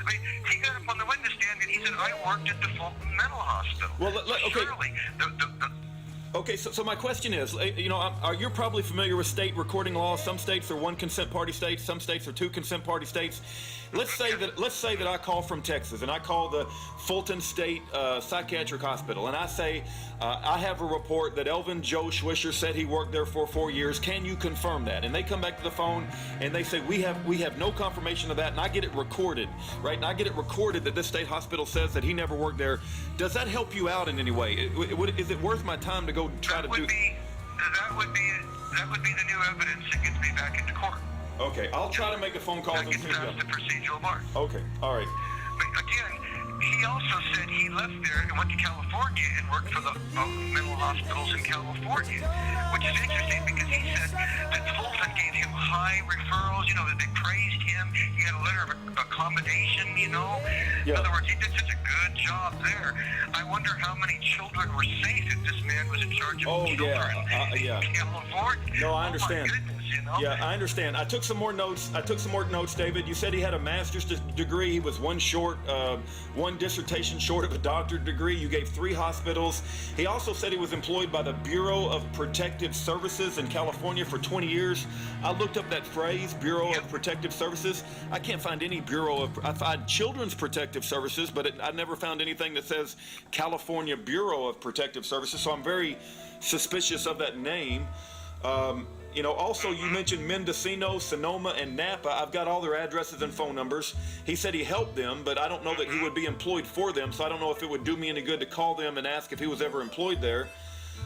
mean, he got up on the witness stand and he said, I worked at the Fulton Mental Hospital. Well, okay. Surely, Okay, so my question is, you're probably familiar with state recording laws. Some states are one consent party states. Some states are two consent party states. Let's say that I call from Texas and I call the Fulton State Psychiatric Hospital and I say I have a report that Elvin Joe Swisher said he worked there for 4 years. Can you confirm that? And they come back to the phone and they say we have no confirmation of that, and I get it recorded, right? And I get it recorded that this state hospital says that he never worked there. Does that help you out in any way? Is it worth my time to go try to do? That would be the new evidence that gets me back into court. Okay, I'll try to make a phone call. That gets past the procedural bar. Okay, all right. But again, he also said he left there and went to California and worked for the mental hospitals in California, which is interesting because he said that Fulton gave him high referrals, that they praised him. He had a letter of accommodation, Yeah. In other words, he did such a good job there. I wonder how many children were safe if this man was in charge of children in California. No, I understand. Oh, my goodness, Yeah, I understand. I took some more notes, David. You said he had a master's degree. He was one dissertation short of a doctorate degree. You gave 3 hospitals. He also said he was employed by the Bureau of Protective Services in California for 20 years. I looked up that phrase, Bureau of Protective Services. I can't find any I find Children's Protective Services, but I never found anything that says California Bureau of Protective Services, so I'm very suspicious of that name. Also, you mentioned Mendocino, Sonoma, and Napa. I've got all their addresses and phone numbers. He said he helped them, but I don't know that he would be employed for them, so I don't know if it would do me any good to call them and ask if he was ever employed there. If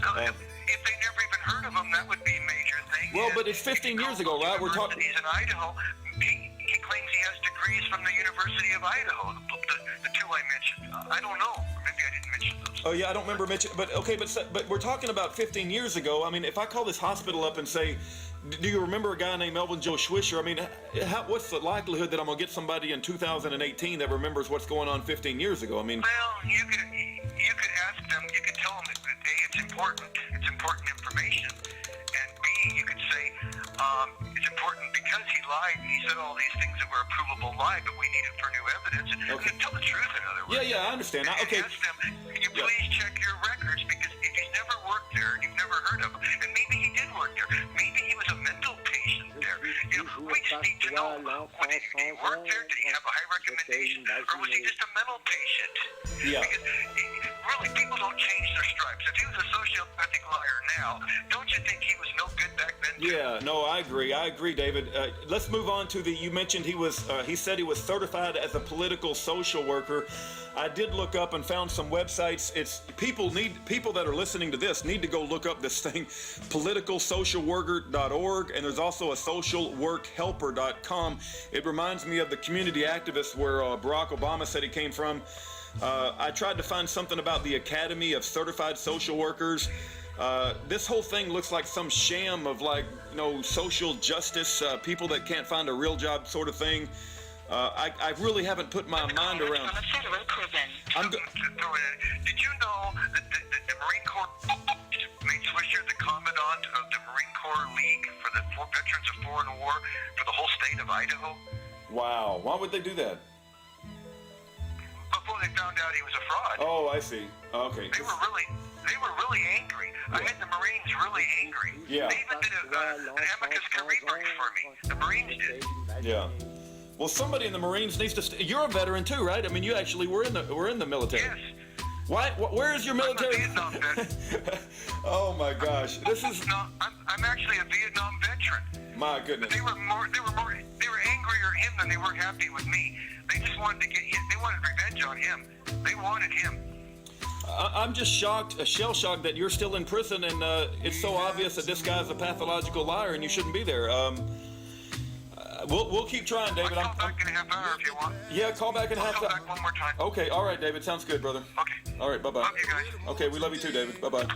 they never even heard of him, that would be a major thing. Well, but it's 15 years ago, right? We're talking. He's in Idaho. He claims he has degrees from the University of Idaho, the 2 I mentioned. I don't know. Maybe I didn't mention those. Oh, yeah, I don't remember mentioning. But okay, but we're talking about 15 years ago. I mean, if I call this hospital up and say, do you remember a guy named Elvin Joe Swisher? I mean, what's the likelihood that I'm going to get somebody in 2018 that remembers what's going on 15 years ago? I mean... Well, you could ask them, you could tell them that A, it's important information, and B, you could say, it's important because he lied and he said all these things that were a provable lie, but we need it for new evidence. And tell the truth, in other words. Yeah, I understand. Okay. Ask them, can you please check your records, because if he's never worked there and you've never heard of him, and maybe he did work there, maybe he was a mental patient there. We just need to know, did he work there? Did he have a high recommendation? Or was he just a mental patient? Yeah. Because really, people don't change their stripes. If he was a sociopathic liar now, don't you think he was no good back then? Yeah, no, I agree, David. Let's move on to you mentioned he said he was certified as a political social worker. I did look up and found some websites. People that are listening to this need to go look up this thing, politicalsocialworker.org, and there's also a socialworkhelper.com. It reminds me of the community activist where Barack Obama said he came from. I tried to find something about the Academy of Certified Social Workers. This whole thing looks like some sham of social justice, people that can't find a real job sort of thing. I really haven't put my mind around. From a federal prison. Did you know that the Marine Corps made Swisher the commandant of the Marine Corps League for the veterans of foreign war for the whole state of Idaho? Wow. Why would they do that? Before they found out he was a fraud. Oh, I see. Okay. They were really angry. I had the Marines really angry. Yeah. They even did an amicus curiae brief for me. The Marines did. Yeah. Well, somebody in the Marines needs to. You're a veteran too, right? I mean, you actually were in the military. Yes. Why? Where is your military? I'm a Vietnam veteran. Oh my gosh, this is. No, I'm actually a Vietnam veteran. My goodness. But they were angrier at him than they were happy with me. They just wanted to get him. They wanted revenge on him. They wanted him. I'm just shocked, shell shocked that you're still in prison, and it's so obvious that this guy's a pathological liar, and you shouldn't be there. We'll keep trying, David. I'll call back in a half hour if you want. Yeah, call back in a half hour. I'll call back one more time. Okay, all right, David. Sounds good, brother. Okay. All right, bye-bye. Love you guys. Okay, we love you too, David. Bye-bye.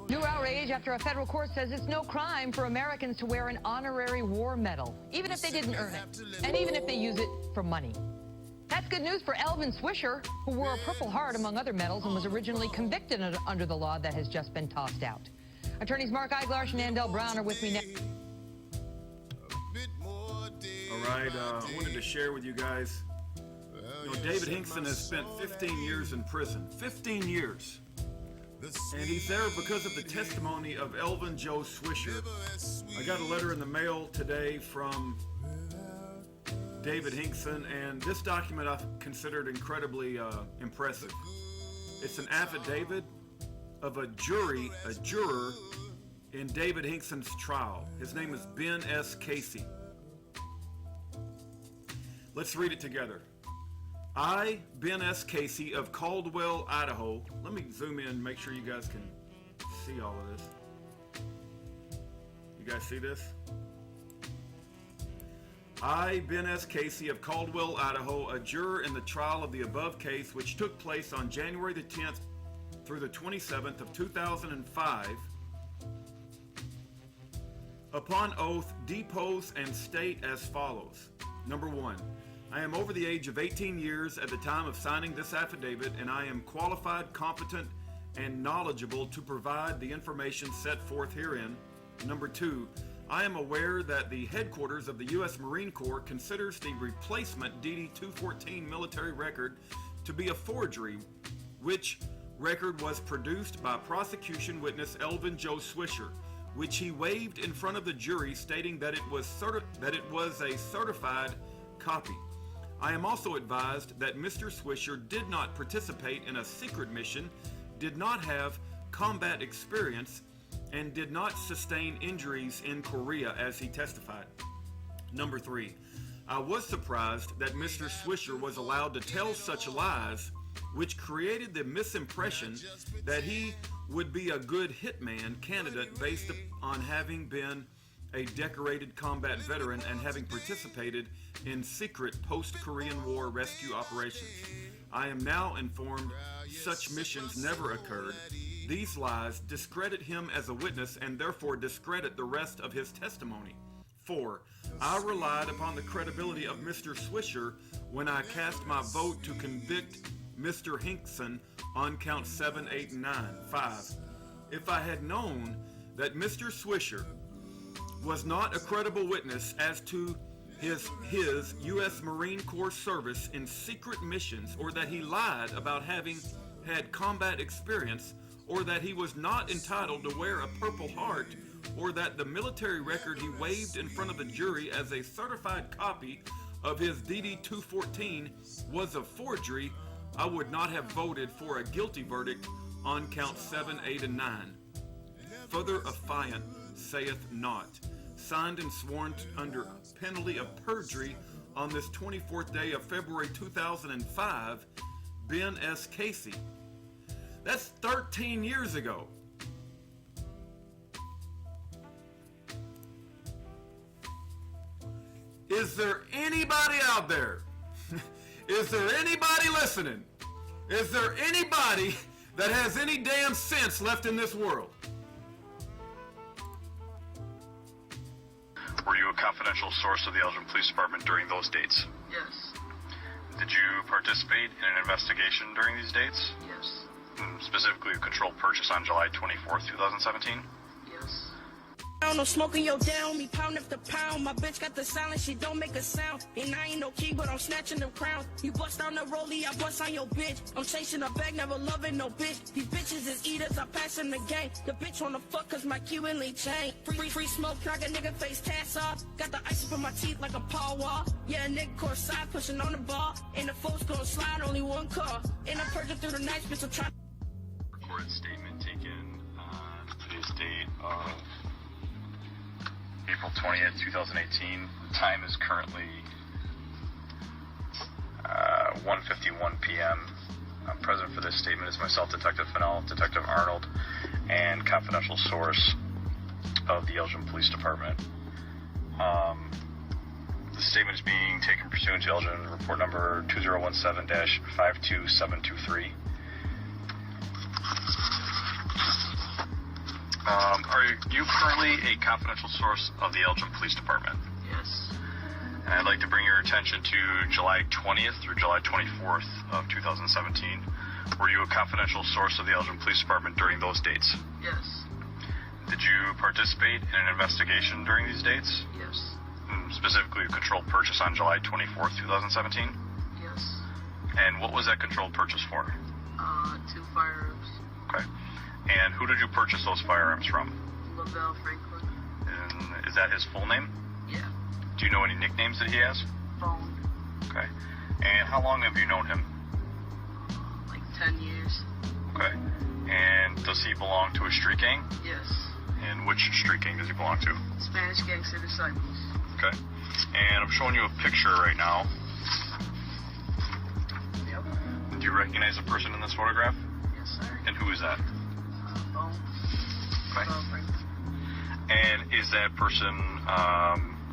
New outrage after a federal court says it's no crime for Americans to wear an honorary war medal, even if they didn't earn it, and even if they use it for money. That's good news for Elvin Swisher, who wore a Purple Heart among other medals and was originally convicted under the law that has just been tossed out. Attorneys Mark Eiglarsh and Andel Brown are with me now. All right, I wanted to share with you guys. David Hinkson has spent 15 years in prison. 15 years. And he's there because of the testimony of Elvin Joe Swisher. I got a letter in the mail today from David Hinkson, and this document I've considered incredibly impressive. It's an affidavit of a juror in David Hinkson's trial. His name is Ben S. Casey. Let's read it together. I, Ben S. Casey of Caldwell, Idaho. Let me zoom in and make sure you guys can see all of this. You guys see this? I, Ben S. Casey of Caldwell, Idaho, a juror in the trial of the above case, which took place on January the 10th through the 27th of 2005, upon oath, depose and state as follows. Number 1. I am over the age of 18 years at the time of signing this affidavit, and I am qualified, competent, and knowledgeable to provide the information set forth herein. Number 2, I am aware that the headquarters of the U.S. Marine Corps considers the replacement DD-214 military record to be a forgery, which record was produced by prosecution witness Elvin Joe Swisher, which he waived in front of the jury, stating that it was a certified copy. I am also advised that Mr. Swisher did not participate in a secret mission, did not have combat experience, and did not sustain injuries in Korea as he testified. Number 3, I was surprised that Mr. Swisher was allowed to tell such lies, which created the misimpression that he would be a good hitman candidate based on having been a decorated combat veteran and having participated in secret post-Korean War rescue operations. I am now informed such missions never occurred. These lies discredit him as a witness and therefore discredit the rest of his testimony. 4. I relied upon the credibility of Mr. Swisher when I cast my vote to convict Mr. Hinkson on counts 7, 8, and 9. 5. If I had known that Mr. Swisher was not a credible witness as to his U.S. Marine Corps service in secret missions, or that he lied about having had combat experience, or that he was not entitled to wear a Purple Heart, or that the military record he waived in front of the jury as a certified copy of his DD-214 was a forgery, I would not have voted for a guilty verdict on counts 7, 8, and 9. Further affiant saith not. Signed and sworn under penalty of perjury on this 24th day of February 2005, Ben S. Casey. That's 13 years ago. Is there anybody out there? Is there anybody listening? Is there anybody that has any damn sense left in this world? Were you a confidential source of the Elgin Police Department during those dates? Yes. Did you participate in an investigation during these dates? Yes. Specifically, a controlled purchase on July 24th, 2017? Yes. No smoking yo down, me pound after pound. My bitch got the silence, she don't make a sound. And I ain't no key, but I'm snatching them crowns. You bust on the rollie, I bust on your bitch. I'm chasing a bag, never loving no bitch. These bitches is eaters, I pass in the game. The bitch wanna fuck cause my Q and lead chain. Free smoke, knock a nigga face tats off. Got the ice up in my teeth like a paw wall. Yeah, a nigga course side pushing on the ball. And the folks gon' slide, only one car. And I'm purging through the night, bitch, I'm trying. Recorded statement taken on today's date of April 20th, 2018. The time is currently 1:51 p.m. Present for this statement is myself, Detective Fennell, Detective Arnold, and confidential source of the Elgin Police Department. The statement is being taken pursuant to Elgin Report Number 2017-52723. Are you currently a confidential source of the Elgin Police Department? Yes. And I'd like to bring your attention to July 20th through July 24th of 2017. Were you a confidential source of the Elgin Police Department during those dates? Yes. Did you participate in an investigation during these dates? Yes. Specifically, a controlled purchase on July 24th, 2017? Yes. And what was that controlled purchase for? 2 firearms. Okay. And who did you purchase those firearms from? Lavelle Franklin. And is that his full name? Yeah. Do you know any nicknames that he has? Bone. Okay. And how long have you known him? Like 10 years. Okay. And does he belong to a street gang? Yes. And which street gang does he belong to? Spanish Gangster Disciples. Okay. And I'm showing you a picture right now. Yep. Do you recognize the person in this photograph? Yes, sir. And who is that? Bone. Okay. And is that person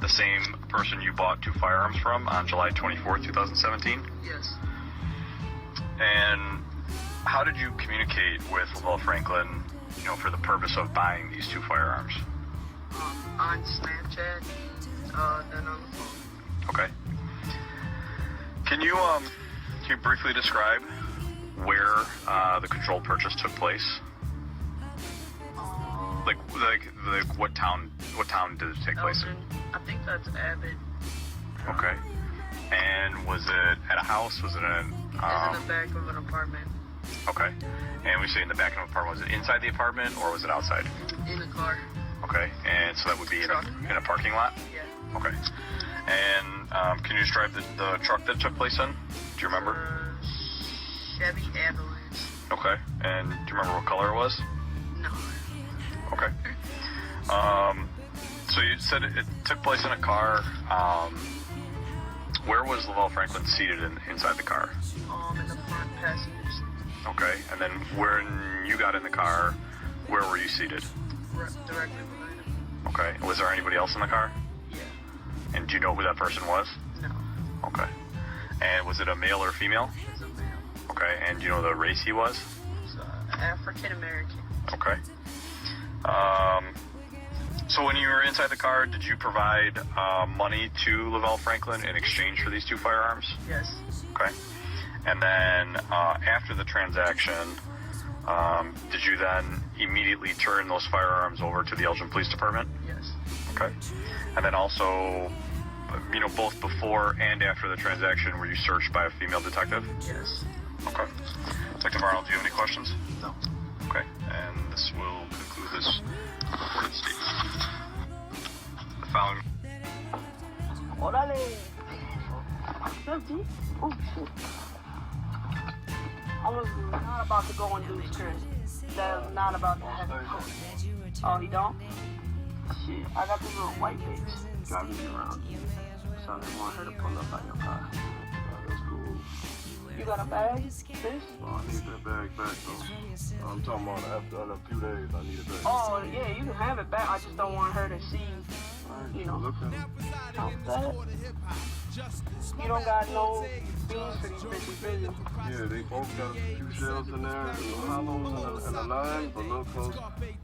the same person you bought 2 firearms from on July 24th, 2017? Yes. And how did you communicate with Lavelle Franklin, for the purpose of buying these 2 firearms? On Snapchat, then on the phone. Okay. Can you briefly describe where the controlled purchase took place? Like what town did it take place in? I think that's Abbott. Okay. And was it at a house? Was it at It's in the back of an apartment. Okay. And we say in the back of an apartment. Was it inside the apartment or was it outside? In the car. Okay. And so that would be in a parking lot? Yeah. Okay. And can you describe the truck that took place in? Do you remember? Chevy Avalanche. Okay. And do you remember what color it was? No. Okay. So you said it took place in a car. Where was Lavelle Franklin seated inside the car? In the front passengers. Okay. And then when you got in the car, where were you seated? Directly behind him. Okay. Was there anybody else in the car? Yeah. And do you know who that person was? No. Okay. And was it a male or female? It's a male. Okay. And do you know the race he was? It's African American. Okay. So when you were inside the car, did you provide money to Lavelle Franklin in exchange for these 2 firearms? Yes. Okay. And then after the transaction, did you then immediately turn those firearms over to the Elgin Police Department? Yes. Okay. And then also, both before and after the transaction, were you searched by a female detective? Yes. Okay. Detective Arnold, do you have any questions? No. Okay. And this will conclude this recorded statement. The following... Orale. Oh, shit. I was not about to go and do this trip. That was not about to happen. Oh, he don't? Shit, I got this little white bitch driving me around. So I didn't want her to pull up on your car. That's cool. You got a bag, bitch? Well, I need that bag back, though. I'm talking about after a few days, I need it back. Oh, yeah, you can have it back. I just don't want her to see, Look at it. how fat. You don't got no beans for these bitches, busy. Yeah, they both got a few shells in there, and the hollows and the line, but look close.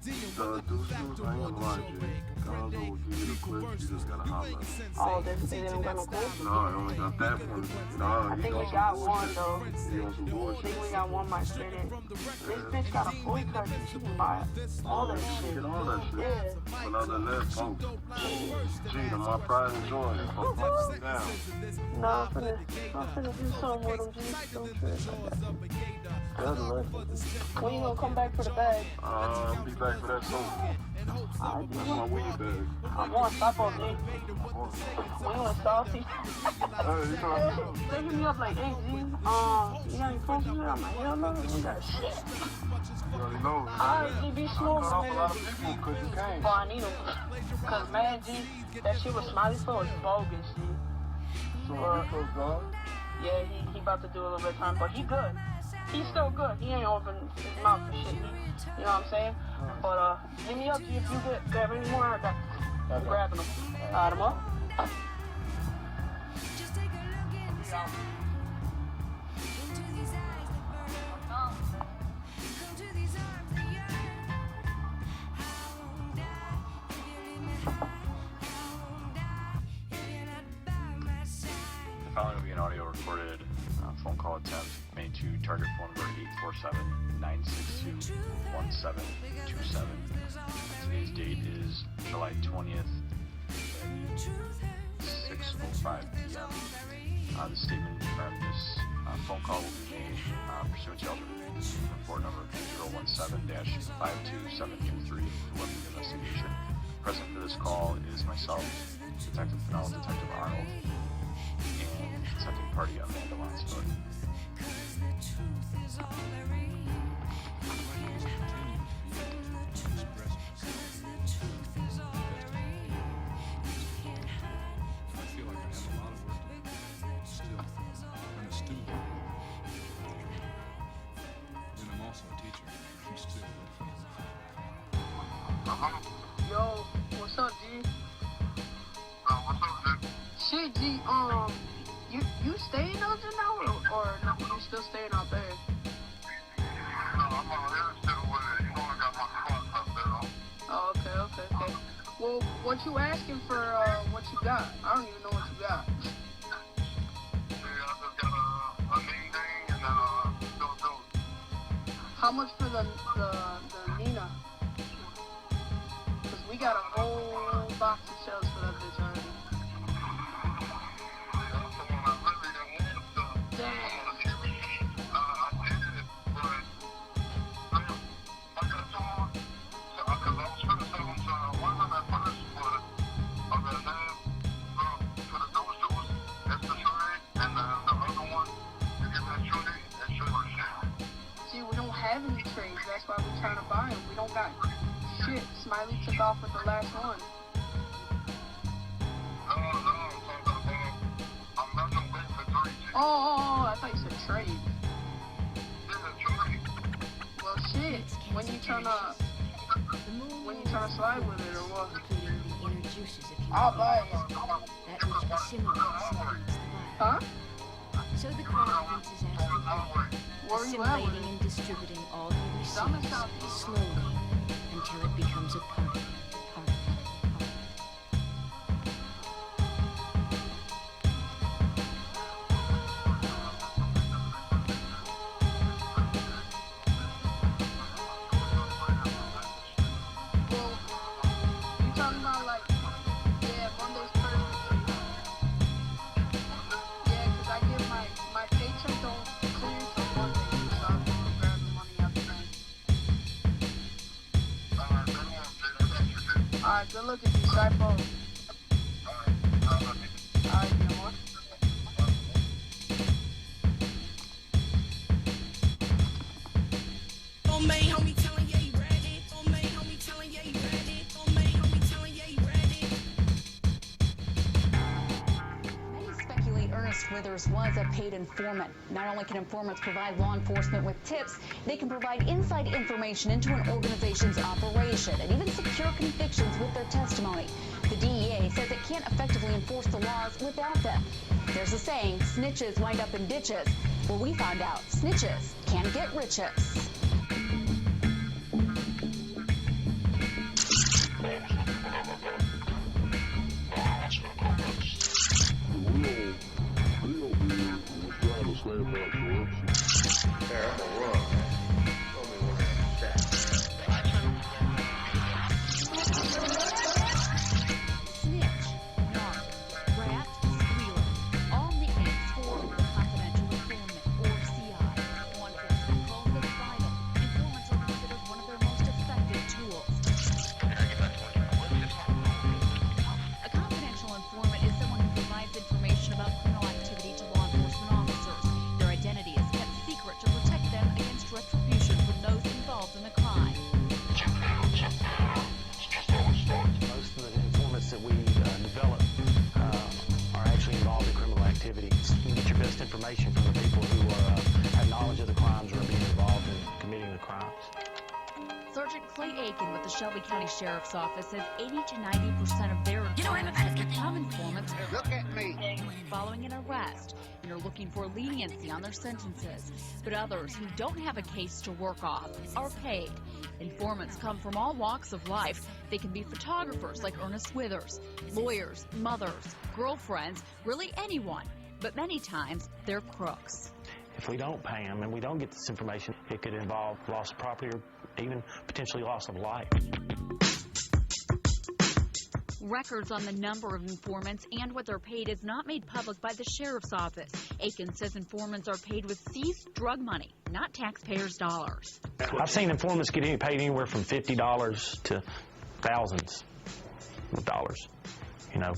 The deuce, I ain't gonna lie, Jay. I'll go give you the clip. You just gotta holler. Oh, they didn't got no clip? No, I only got that one. No, I think we got one though. He on some I bullshit. think we got one mic spit in. This bitch got a full cut. She can buy all that shit. Get all that shit. Yeah. But other than that, folks, gee, to my pride and joy. Fuck me down. No, I'm finna do something with them, G. Don't trip. Good luck. When you gonna come back for the bag? I'll be back for that soon. That's my weed bag. I'm on stop all day. We want salty. They hit me up like, hey, G, you got any phone for me? I'm like, hell no, we got shit. You already know. Alright, G, be smooth. I cut off a lot of people because you came. Well, I need them. Cause, man, G, that shit with Smiley Flow is bogus, G. So, RedCoat gone? Yeah, he about to do a little bit of time, but he good. He's still good. He ain't open his mouth for shit. You know what I'm saying? But hit me up if you grab any more. I got grabbing them. I'm up. The following will be an audio recorded phone call attempt made to target phone number 847-962-1727. Today's date is July 20th at 6:05 p.m. The statement from this phone call will be made pursuant to Elgin report number 017-52723 to work the investigation. Present for this call is myself, Detective Fennell, Detective Arnold, and second party Amanda Lonsford. Yo, what's up, G? What's up, Nick? Shit, G, you stay in Elgin now, or no, you still staying out there? No, I'm out here still with it. You know I got my spots out there, though. Oh, okay. Well, what you asking for, what you got? I don't even know what you got. Yeah, I just got a name thing and still do. How much for the Nina? Cause we got a whole box of shells for that bitch already. See, we don't have any trades. That's why we're trying to buy them. We don't got shit. Smiley took off with the last one. Oh, I thought you said trade. Well, shit. When you tryna slide with it or what? I'll buy it. Huh? So the crown prince is asked to Where you at with assimilating and distributing all he receives slowly until it becomes a part of him. You talking about like, yeah, Monday's perfect. Yeah, cause I get my paycheck don't clear till Monday, so I'll be able to grab the money after that. Alright, good looking, you Cypho. Alright, you know what? Oh, man, homie, telling yeah, you ready. Oh, man, homie, telling yeah, you ready. Oh, man, homie, telling yeah, you ready. Many speculate Ernest Withers was a paid informant. Not only can informants provide law enforcement with tips, they can provide inside information into an organization's operation and even secure convictions with their testimony. The DEA says it can't effectively enforce the laws without them. There's a saying, snitches wind up in ditches. Well, we found out snitches can get riches. information from the people who have knowledge of the crimes or are being involved in committing the crimes. Sergeant Clay Aiken with the Shelby County Sheriff's Office says 80 to 90% of their informants have become informants following an arrest and are looking for leniency on their sentences. But others who don't have a case to work off are paid. Informants come from all walks of life. They can be photographers like Ernest Withers, lawyers, mothers, girlfriends, really anyone. But many times they're crooks. If we don't pay them and we don't get this information, it could involve loss of property or even potentially loss of life. Records on the number of informants and what they're paid is not made public by the Sheriff's Office. Aiken says informants are paid with seized drug money, not taxpayers' dollars. I've seen informants get paid anywhere from $50 to thousands of dollars,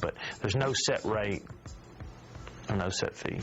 but there's no set rate. No set fee.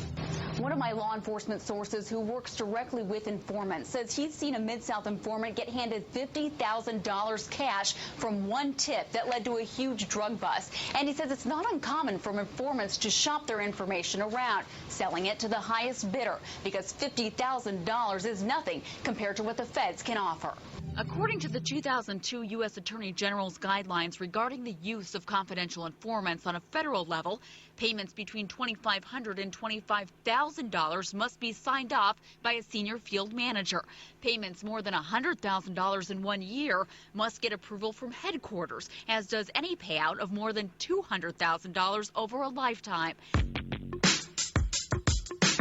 One of my law enforcement sources who works directly with informants says he's seen a Mid-South informant get handed $50,000 cash from one tip that led to a huge drug bust. And he says it's not uncommon for informants to shop their information around, selling it to the highest bidder, because $50,000 is nothing compared to what the feds can offer. According to the 2002 U.S. Attorney General's guidelines regarding the use of confidential informants on a federal level, payments between $2,500 and $25,000 must be signed off by a senior field manager. Payments more than $100,000 in 1 year must get approval from headquarters, as does any payout of more than $200,000 over a lifetime.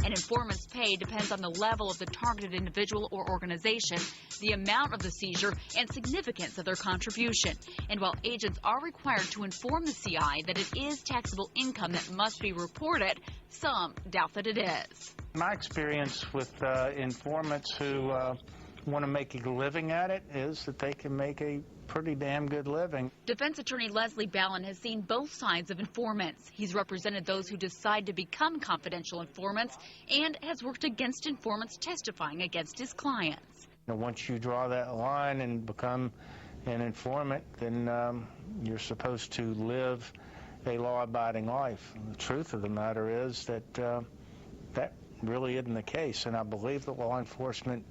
An informant's pay depends on the level of the targeted individual or organization, the amount of the seizure, and significance of their contribution. And while agents are required to inform the CI that it is taxable income that must be reported, some doubt that it is. My experience with informants who want to make a living at it is that they can make a pretty damn good living. Defense attorney Leslie Ballin has seen both sides of informants. He's represented those who decide to become confidential informants and has worked against informants testifying against his clients. Once you draw that line and become an informant, then you're supposed to live a law-abiding life. The truth of the matter is that that really isn't the case, and I believe that law enforcement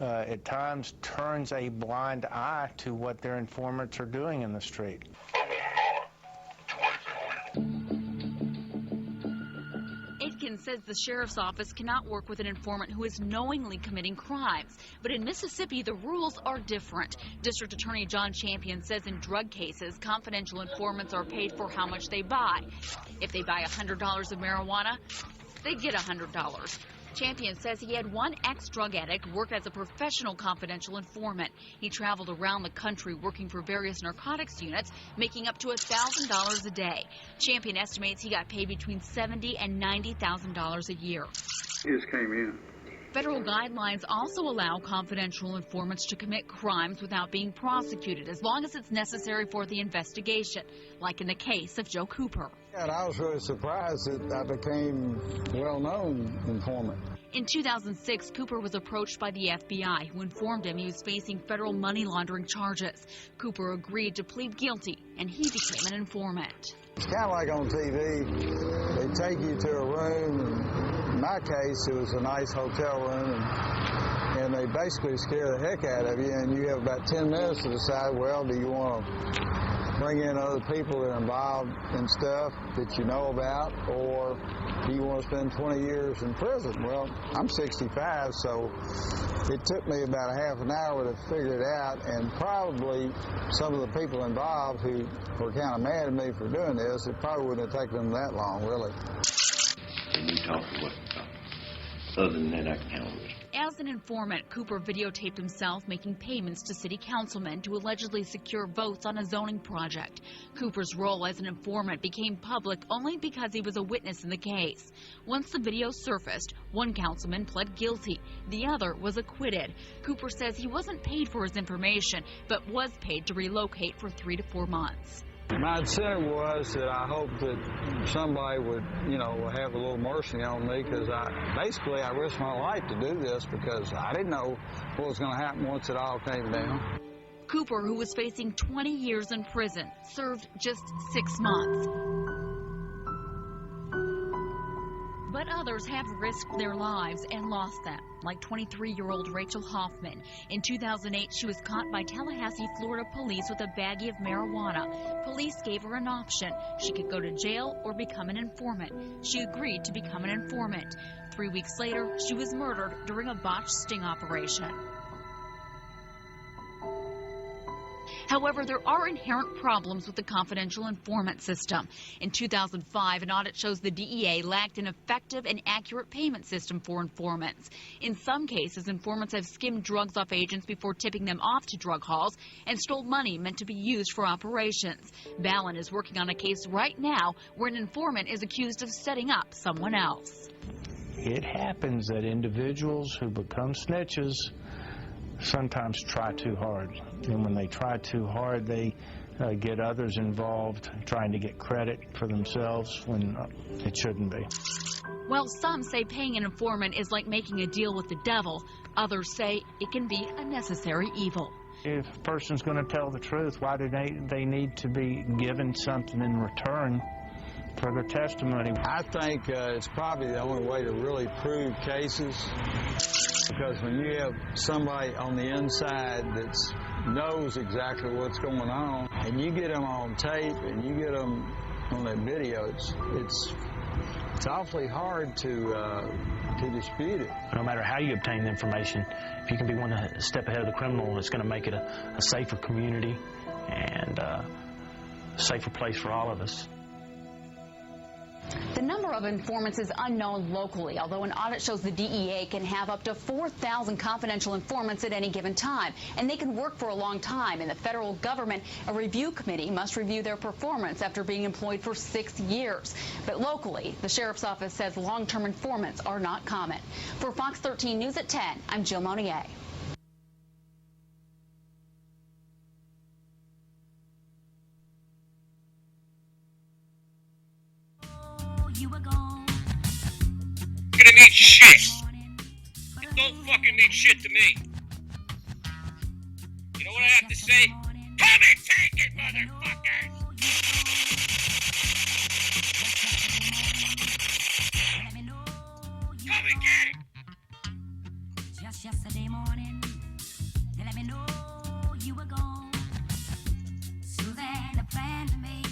at times turns a blind eye to what their informants are doing in the street. Aitken says the sheriff's office cannot work with an informant who is knowingly committing crimes. But in Mississippi, the rules are different. District Attorney John Champion says in drug cases, confidential informants are paid for how much they buy. If they buy $100 of marijuana, they get $100. Champion says he had one ex-drug addict work as a professional confidential informant. He traveled around the country working for various narcotics units, making up to $1,000 a day. Champion estimates he got paid between $70,000 and $90,000 a year. He just came in. Federal guidelines also allow confidential informants to commit crimes without being prosecuted, as long as it's necessary for the investigation, like in the case of Joe Cooper. And I was really surprised that I became a well-known informant. In 2006, Cooper was approached by the FBI, who informed him he was facing federal money laundering charges. Cooper agreed to plead guilty, and he became an informant. It's kind of like on TV. They take you to a room, and in my case, it was a nice hotel room, and they basically scare the heck out of you, and you have about 10 minutes to decide, well, do you want to bring in other people that are involved in stuff that you know about, or do you want to spend 20 years in prison? Well, I'm 65, so it took me about a half an hour to figure it out, and probably some of the people involved who were kind of mad at me for doing this, it probably wouldn't have taken them that long, really. And you talk to what? Other than that, I can handle this. As an informant, Cooper videotaped himself making payments to city councilmen to allegedly secure votes on a zoning project. Cooper's role as an informant became public only because he was a witness in the case. Once the video surfaced, one councilman pled guilty. The other was acquitted. Cooper says he wasn't paid for his information, but was paid to relocate for 3 to 4 months. My incentive was that I hoped that somebody would, have a little mercy on me, because I risked my life to do this because I didn't know what was going to happen once it all came down. Cooper, who was facing 20 years in prison, served just 6 months. But others have risked their lives and lost them, like 23-year-old Rachel Hoffman. In 2008, she was caught by Tallahassee, Florida police with a baggie of marijuana. Police gave her an option. She could go to jail or become an informant. She agreed to become an informant. 3 weeks later, she was murdered during a botched sting operation. However, there are inherent problems with the confidential informant system. In 2005, an audit shows the DEA lacked an effective and accurate payment system for informants. In some cases, informants have skimmed drugs off agents before tipping them off to drug hauls and stole money meant to be used for operations. Ballin is working on a case right now where an informant is accused of setting up someone else. It happens that individuals who become snitches sometimes try too hard. And when they try too hard, they get others involved, trying to get credit for themselves when it shouldn't be. While some say paying an informant is like making a deal with the devil, others say it can be a necessary evil. If a person's going to tell the truth, why do they need to be given something in return for their testimony? I think it's probably the only way to really prove cases. Because when you have somebody on the inside that knows exactly what's going on, and you get them on tape and you get them on that video, it's awfully hard to dispute it. No matter how you obtain the information, if you can be one step ahead of the criminal, it's going to make it a safer community and a safer place for all of us. The number of informants is unknown locally, although an audit shows the DEA can have up to 4,000 confidential informants at any given time, and they can work for a long time. In the federal government, a review committee must review their performance after being employed for 6 years. But locally, the sheriff's office says long-term informants are not common. For Fox 13 News at 10, I'm Jill Monier. Gonna mean shit. It don't fucking mean shit to me. You know what I have to say? Come and take it, motherfuckers! Come and get it! Just yesterday morning, they let me know you were gone. Suzanne, the plan to me,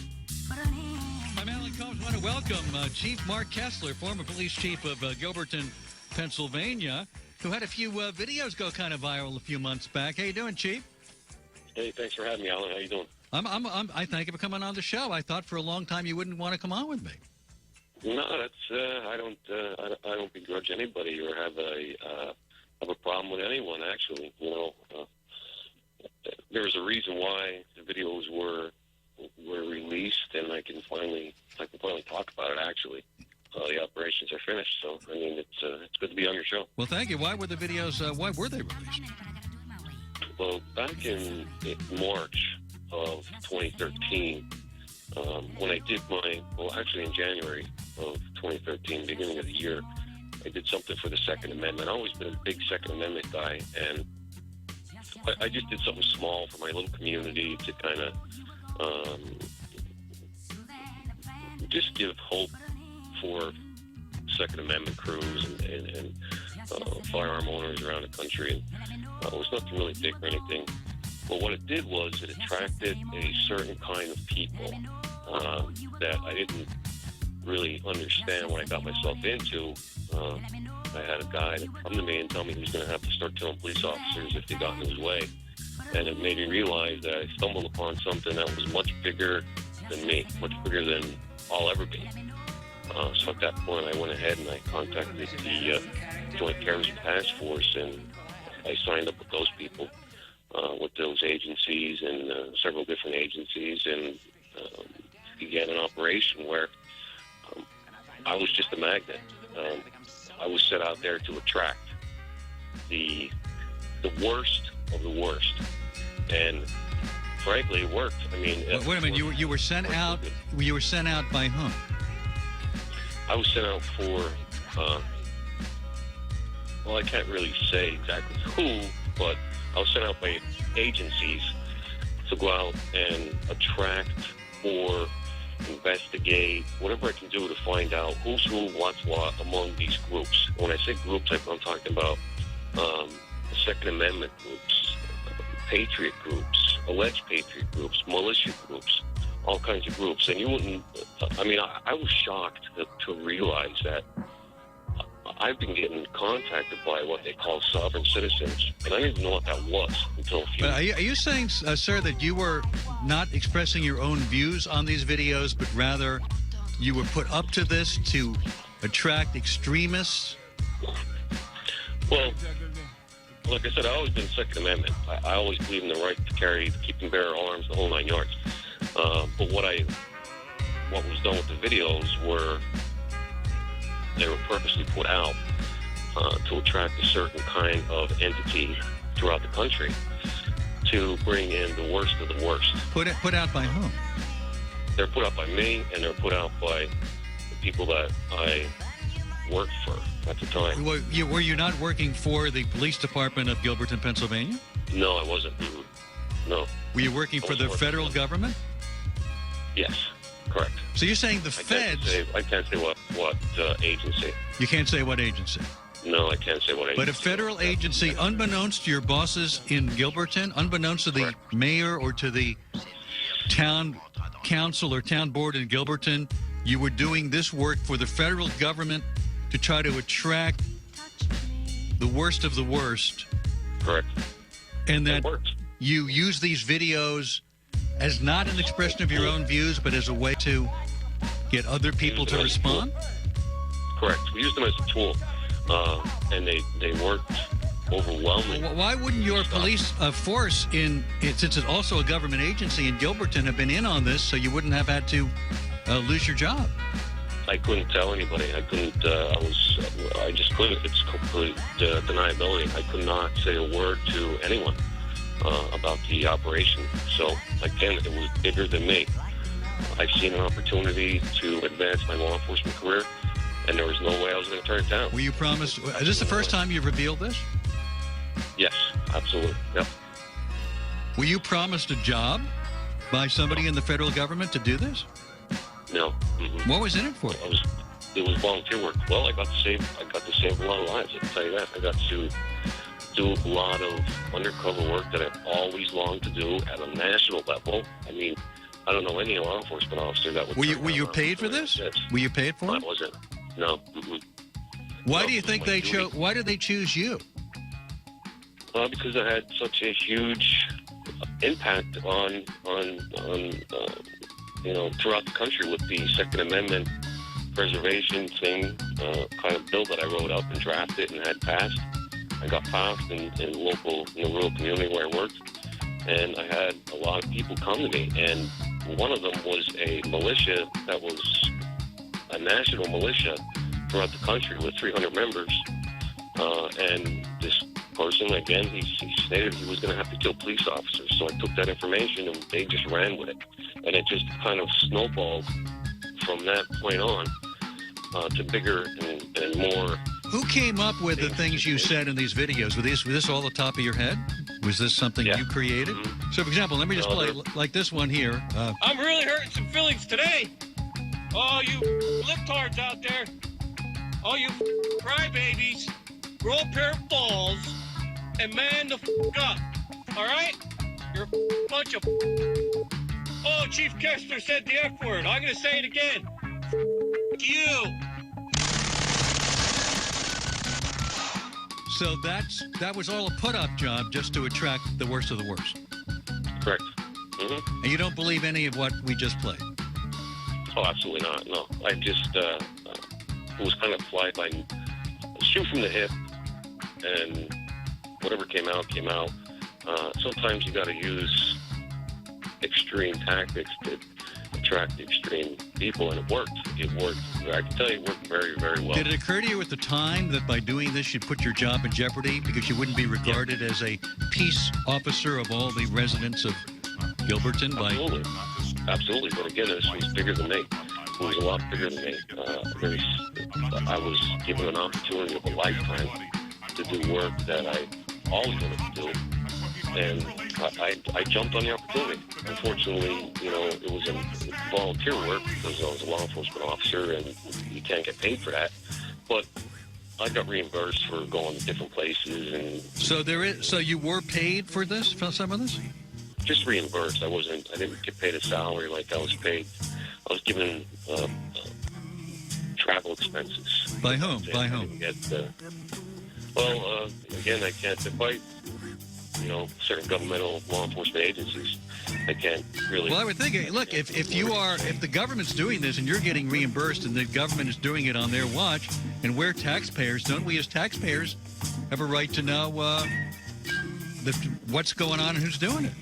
put her in. I'm Alan Combs. I want to welcome Chief Mark Kessler, former police chief of Gilberton, Pennsylvania, who had a few videos go kind of viral a few months back. How you doing, Chief? Hey, thanks for having me, Alan. How you doing? I thank you for coming on the show. I thought for a long time you wouldn't want to come on with me. No, that's I don't begrudge anybody or have a problem with anyone. Actually, you know, there's a reason why the videos were released, and I can finally talk about it. Actually, the operations are finished, so I mean it's good to be on your show. Well, thank you. Why were the videos? Why were they released? Well, back in March of 2013, when I did actually in January of 2013, beginning of the year, I did something for the Second Amendment. I've always been a big Second Amendment guy, and I just did something small for my little community to kind of just give hope for Second Amendment crews and firearm owners around the country. And it was nothing really big or anything. But what it did was it attracted a certain kind of people that I didn't really understand what I got myself into. I had a guy that come to me and tell me he was going to have to start killing police officers if they got in his way. And it made me realize that I stumbled upon something that was much bigger than me, much bigger than I'll ever be. So at that point, I went ahead and I contacted the Joint Terrorism Task Force, and I signed up with those people, with those agencies and several different agencies, and began an operation where I was just a magnet. I was set out there to attract the worst of the worst, and frankly, it worked. I mean, wait a minute. You were sent out. You were sent out by whom? I was sent out for. Well, I can't really say exactly who, but I was sent out by agencies to go out and attract or investigate, whatever I can do to find out who's who, what's what among these groups. When I say groups, I'm talking about Second Amendment groups, patriot groups, alleged patriot groups, militia groups, all kinds of groups. And you wouldn't, I was shocked to realize that I've been getting contacted by what they call sovereign citizens, and I didn't even know what that was until a few. But are you saying, sir, that you were not expressing your own views on these videos, but rather you were put up to this to attract extremists? Well, like I said, I've always been Second Amendment. I always believe in the right to keep and bear arms, the whole 9 yards. But what was done with the videos they were purposely put out to attract a certain kind of entity throughout the country to bring in the worst of the worst. Put out by whom? They're put out by me, and they're put out by the people that I worked for at the time. Were you not working for the police department of Gilberton, Pennsylvania? No, I wasn't. No. Were you working for the federal government? Yes, correct. So you're saying the feds... I can't say what agency. You can't say what agency? No, I can't say what agency. But a federal agency, unbeknownst to your bosses in Gilberton, unbeknownst to the mayor or to the town council or town board in Gilberton, you were doing this work for the federal government to try to attract the worst of the worst. Correct. And that you use these videos as not an expression of your own views, but as a way to get other people to respond? Correct. We used them as a tool, and they worked overwhelmingly. Well, why wouldn't your police force, since it's also a government agency in Gilberton, have been in on this so you wouldn't have had to lose your job? I couldn't tell anybody. I couldn't. I just couldn't. It's complete deniability. I could not say a word to anyone about the operation. So again, it was bigger than me. I've seen an opportunity to advance my law enforcement career, and there was no way I was going to turn it down. Were you promised? Is this the first time you've revealed this? Yes, absolutely. Yep. Were you promised a job by somebody in the federal government to do this? No. Mm-mm. What was in it for? It was volunteer work. Well, I got to save a lot of lives. I can tell you that. I got to do a lot of undercover work that I've always longed to do at a national level. I mean, I don't know any law enforcement officer that would. Were you paid for this? Were you paid for it? I wasn't. No. Mm-mm. Why do you think they chose? Why did they choose you? Because I had such a huge impact on throughout the country with the Second Amendment preservation thing, kind of bill that I wrote up and drafted and had passed. I got passed in the rural community where I worked, and I had a lot of people come to me, and one of them was a militia that was a national militia throughout the country with 300 members, and this person, again, he stated he was going to have to kill police officers. So I took that information and they just ran with it. And it just kind of snowballed from that point on to bigger and more. Who came up with the things you said in these videos? Was this all the top of your head? Was this something you created? Mm-hmm. So, for example, let me just play like this one here. I'm really hurting some feelings today. All you libtards out there, all you crybabies, grow a pair of balls and man the up, all right? You're a bunch of... Oh, Chief Kessler said the F word. I'm going to say it again. You. So that was all a put-up job just to attract the worst of the worst. Correct. Mm-hmm. And you don't believe any of what we just played? Oh, absolutely not. No, I just it was kind of fly by shoot from the hip, and whatever came out came out. Sometimes you got to use extreme tactics to attract extreme people, and it worked. It worked. I can tell you, it worked very, very well. Did it occur to you at the time that by doing this you'd put your job in jeopardy because you wouldn't be regarded as a peace officer of all the residents of Gilberton? Absolutely. But again, this was bigger than me. It was a lot bigger than me. I was given an opportunity of a lifetime to do work that I always wanted to do. and I jumped on the opportunity. Unfortunately, it was a volunteer work because I was a law enforcement officer, and you can't get paid for that. But I got reimbursed for going to different places, and So you were paid for this, for some of this? just reimbursed. I didn't get paid a salary like I was paid. I was given travel expenses. By whom? By whom? Again, I can't fight. Certain governmental law enforcement agencies, I can't really. Well, I would think, look, if the government's doing this and you're getting reimbursed and the government is doing it on their watch, and we're taxpayers, don't we as taxpayers have a right to know what's going on and who's doing it?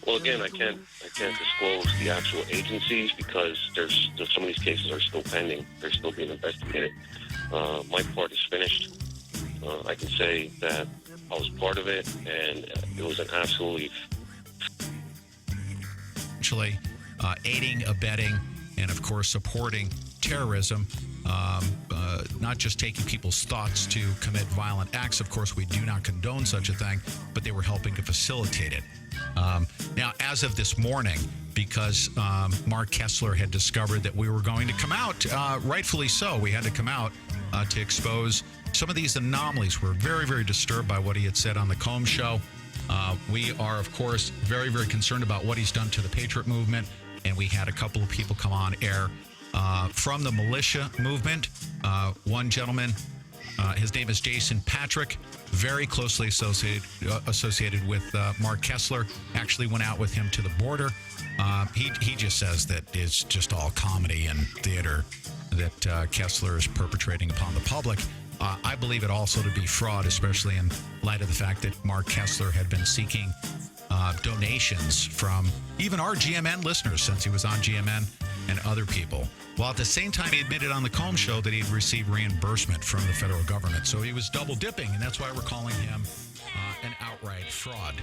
Well, again, I can't disclose the actual agencies because there's some of these cases are still pending. They're still being investigated. My part is finished. I can say that I was part of it, and it was an absolutely Actually, aiding, abetting, and of course supporting terrorism. Not just taking people's thoughts to commit violent acts. Of course, we do not condone such a thing, but they were helping to facilitate it. Now, as of this morning, because Mark Kessler had discovered that we were going to come out, rightfully so, we had to come out to expose some of these anomalies. We're very, very disturbed by what he had said on the Combs Show. We are, of course, very, very concerned about what he's done to the Patriot movement, and we had a couple of people come on air from the militia movement. One gentleman, his name is Jason Patrick, very closely associated with Mark Kessler, actually went out with him to the border. He just says that it's just all comedy and theater that Kessler is perpetrating upon the public. I believe it also to be fraud, especially in light of the fact that Mark Kessler had been seeking donations from even our GMN listeners since he was on GMN and other people. While at the same time, he admitted on the Combs Show that he'd received reimbursement from the federal government. So he was double dipping, and that's why we're calling him an outright fraud.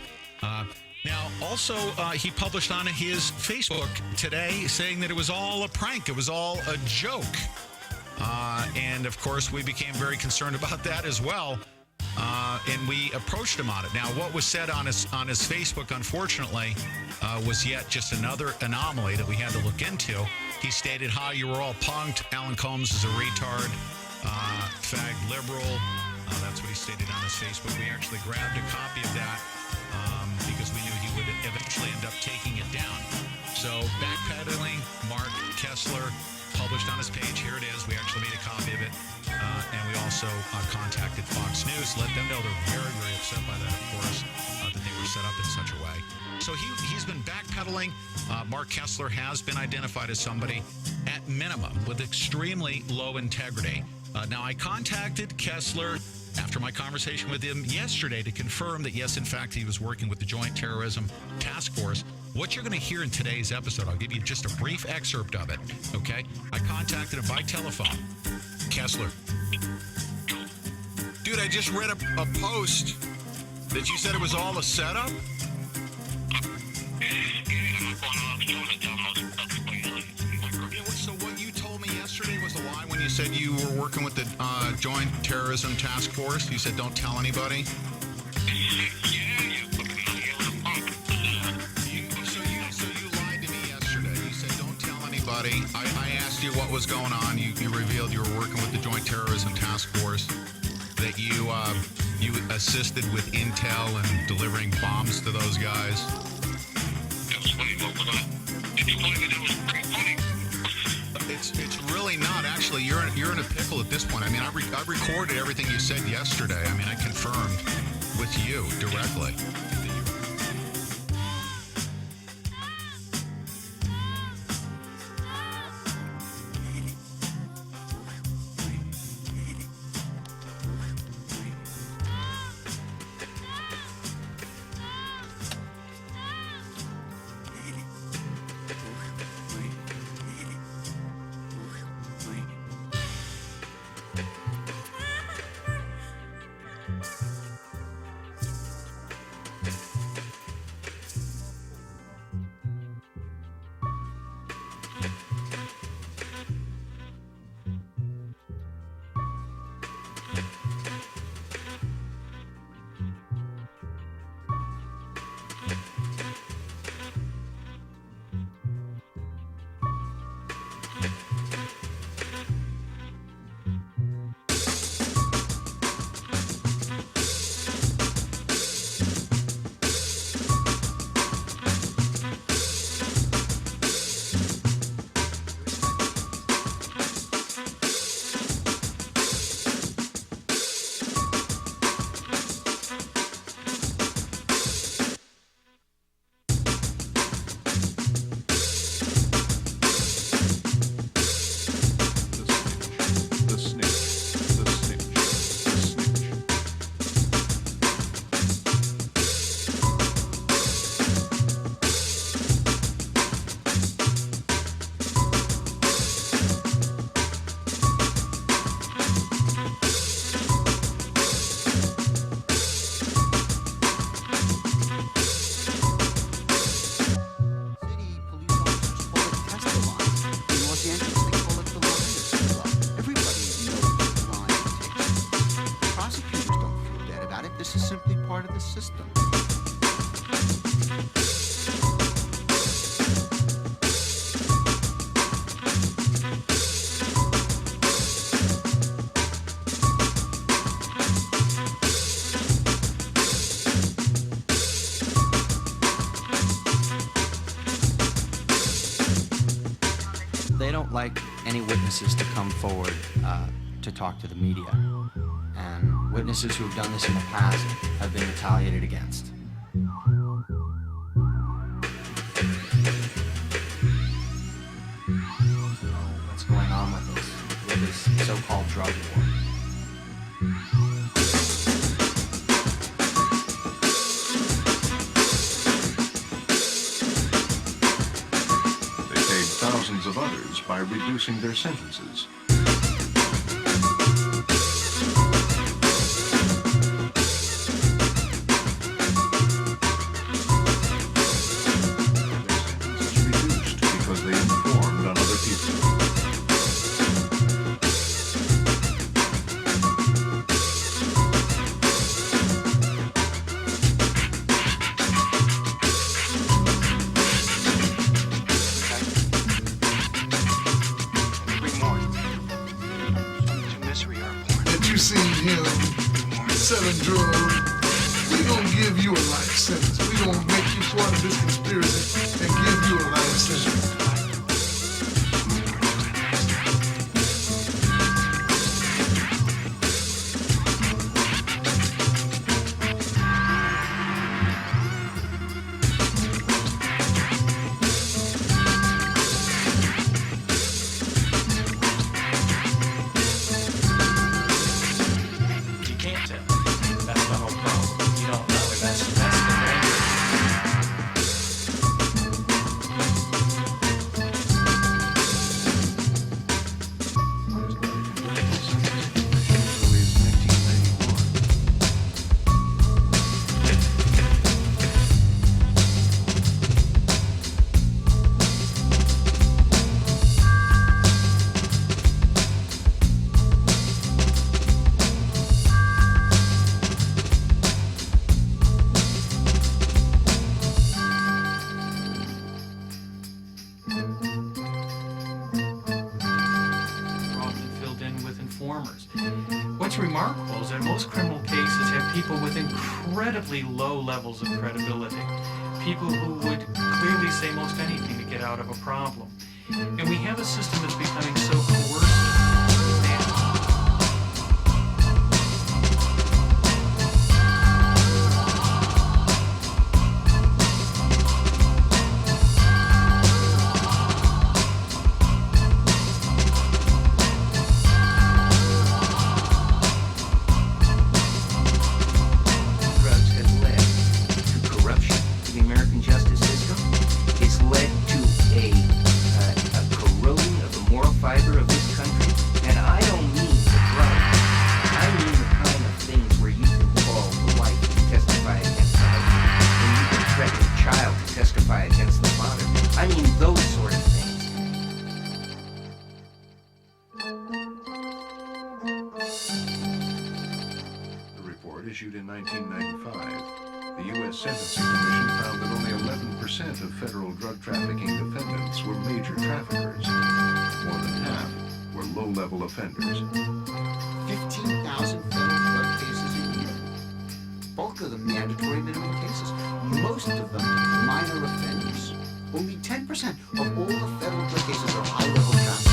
Now, also, he published on his Facebook today saying that it was all a prank. It was all a joke. And, of course, we became very concerned about that as well. And we approached him on it. Now, what was said on his Facebook, unfortunately, was yet just another anomaly that we had to look into. He stated how you were all punked. Alan Combs is a retard, fag liberal. That's what he stated on his Facebook. We actually grabbed a copy of that because we knew he would eventually end up taking it down. So backpedaling, Mark Kessler published on his page. Here it is. We actually made a copy of it. And we also contacted Fox News, let them know they're very, very upset by that, of course, that they were set up in such a way. So he's been backpedaling. Mark Kessler has been identified as somebody, at minimum, with extremely low integrity. Now, I contacted Kessler after my conversation with him yesterday to confirm that, yes, in fact, he was working with the Joint Terrorism Task Force. What you're going to hear in today's episode, I'll give you just a brief excerpt of it, okay? I contacted him by telephone. Kessler. Dude, I just read a post that you said it was all a setup. So what you told me yesterday was a lie when you said you were working with the Joint Terrorism Task Force. You said don't tell anybody. So you lied to me yesterday. You said don't tell anybody. I asked you what was going on. You revealed you were working with the Joint Terrorism Task Force. That you assisted with intel and delivering bombs to those guys. That was funny. What was that? Did you find that it was pretty funny? It's really not. Actually, you're in a pickle at this point. I mean, I recorded everything you said yesterday. I mean, I confirmed with you directly. they don't like any witnesses to come forward to talk to the media. And witnesses who have done this in the past have been retaliated against. What's going on with this so-called drug war? They paid thousands of others by reducing their sentences. What's remarkable is that most criminal cases have people with incredibly low levels of credibility, people who would clearly say most anything to get out of a problem. And we have a system that's becoming so coercive. Issued in 1995, the U.S. Sentencing Commission found that only 11% of federal drug trafficking defendants were major traffickers. More than half were low-level offenders. 15,000 federal drug cases a year. Bulk of them mandatory minimum cases. Most of them minor offenders. Only 10% of all the federal drug cases are high-level traffickers.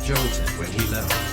jolted when he left.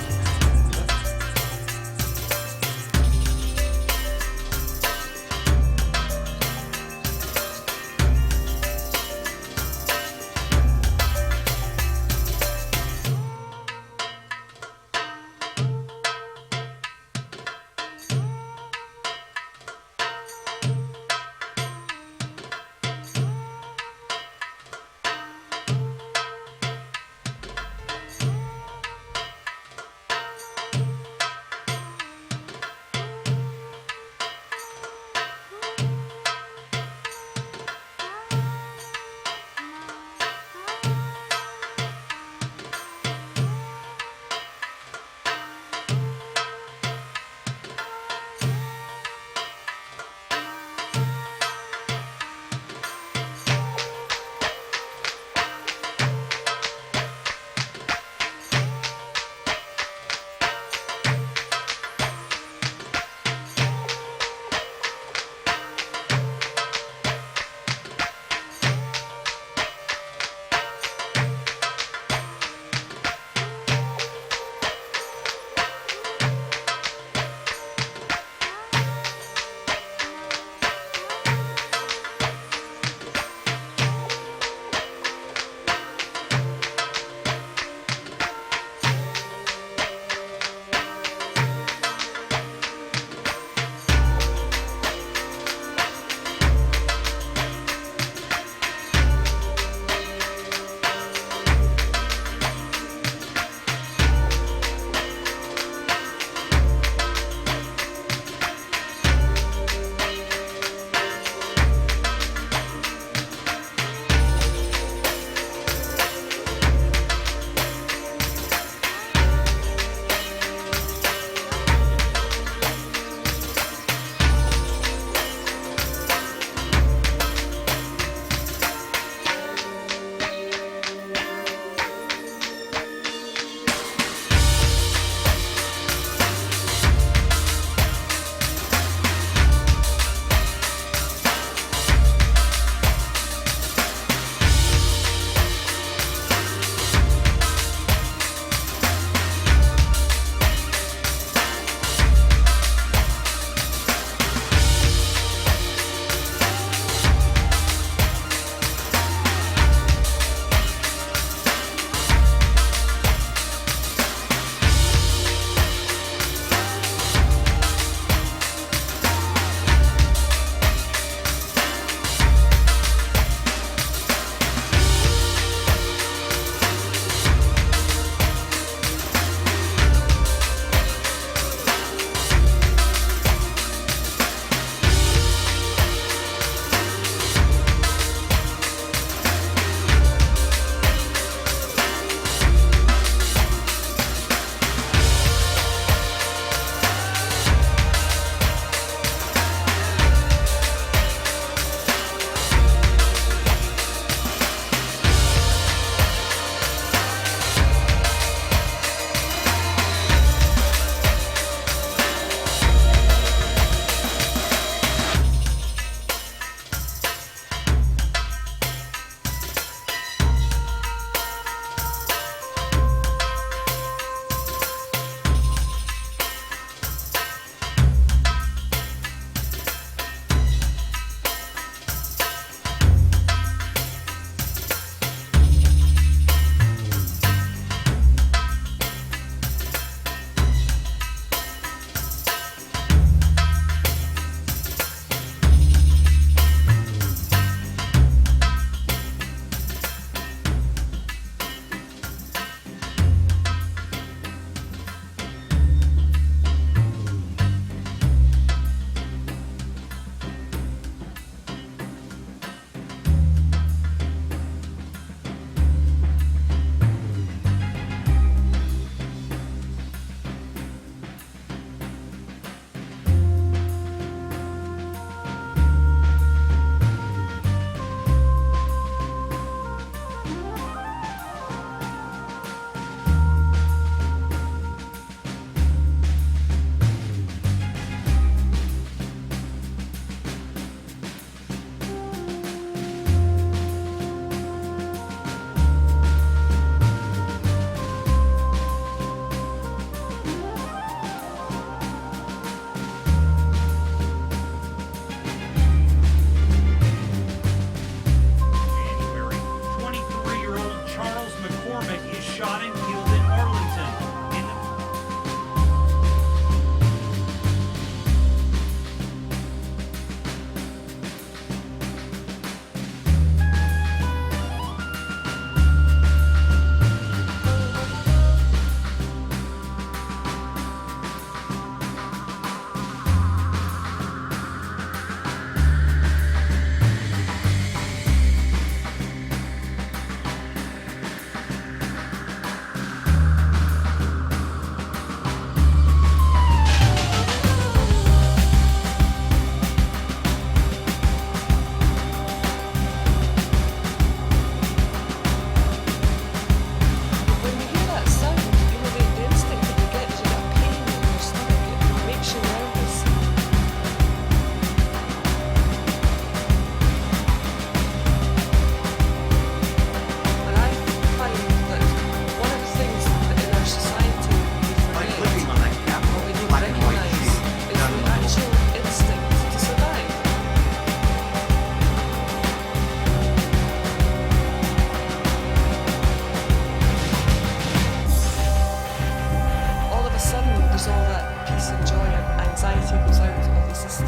so that peace and joy and anxiety goes out of the system.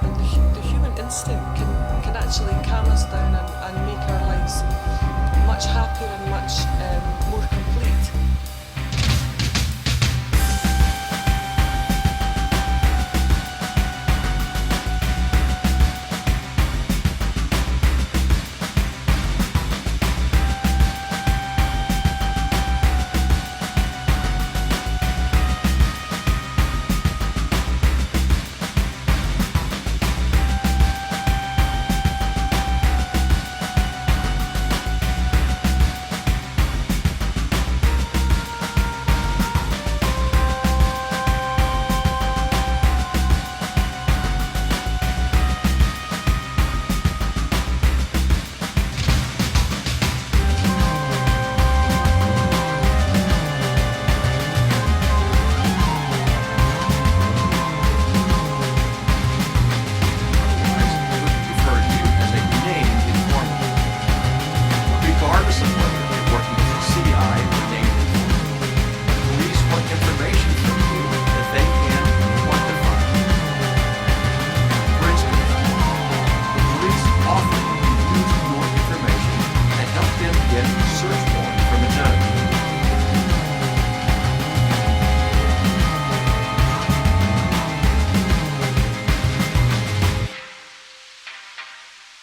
And the human instinct can actually calm us down and make our lives much happier and much more complete.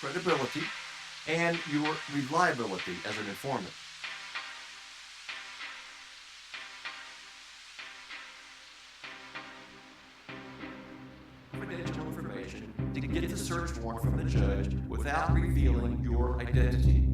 Credibility and your reliability as an informant. Confidential information to get the search warrant from the judge without revealing your identity.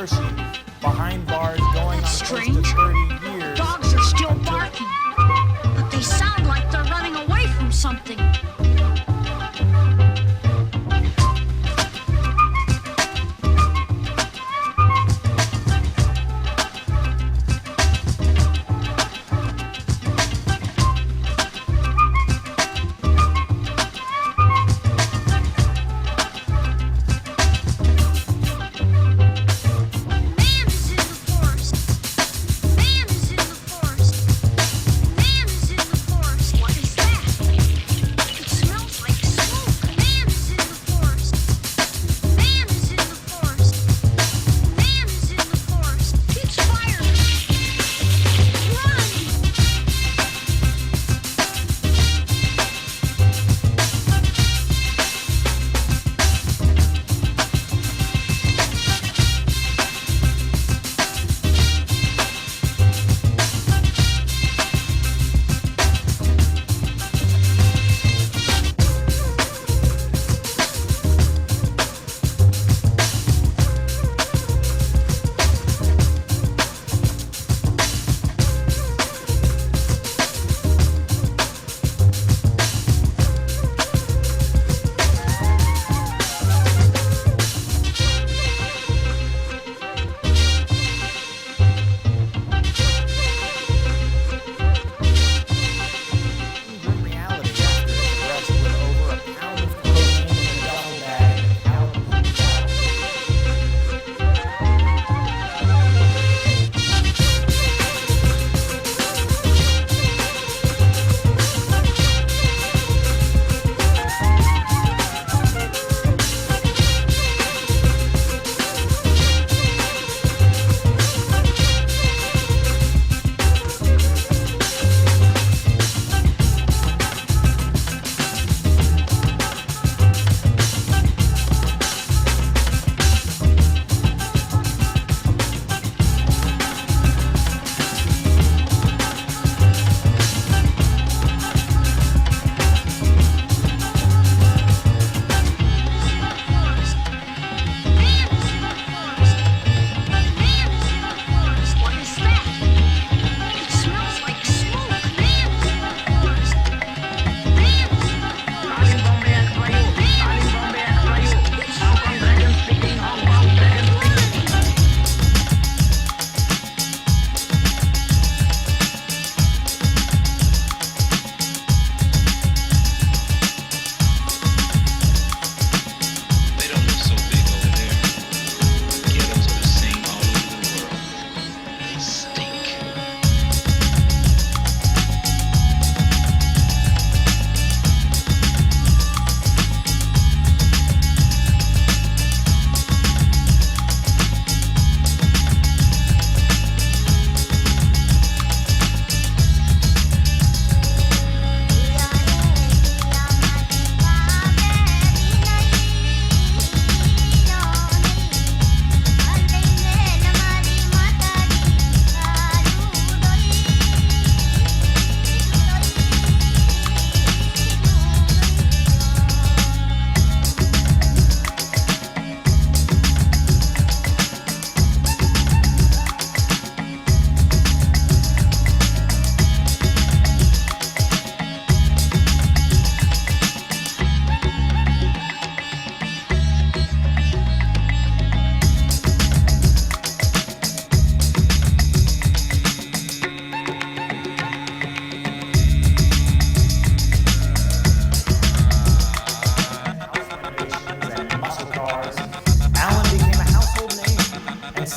Hershey behind bars going on close to 30 years. Dogs are still barking, but they sound like they're running away from something.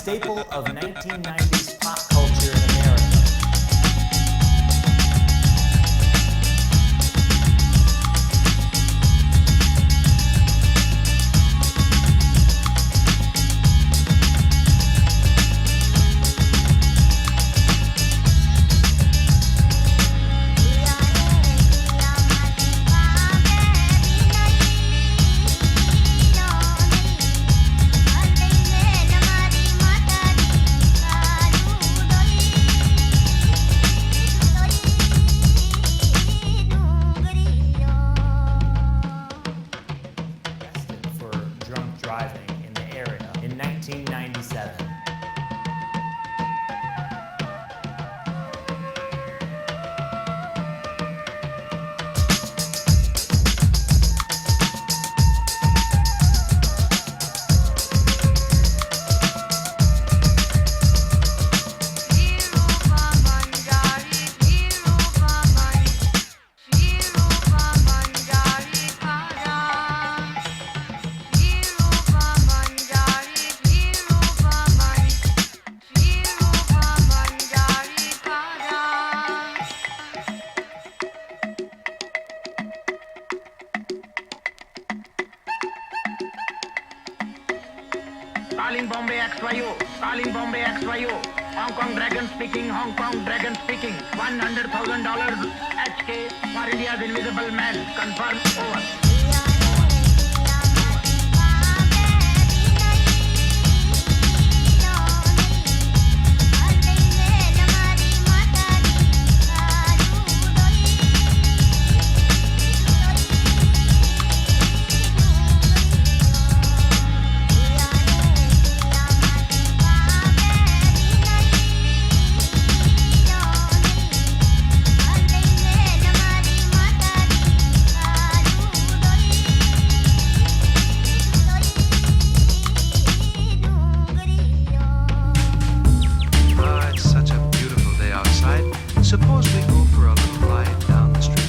staple of 1990s pop culture in America. Calling Bombay XYO. Calling Bombay XYO. Hong Kong Dragon speaking. Hong Kong Dragon speaking. $100,000 HK for India's invisible man. Confirm. Over. Suppose we go for a little ride down the street.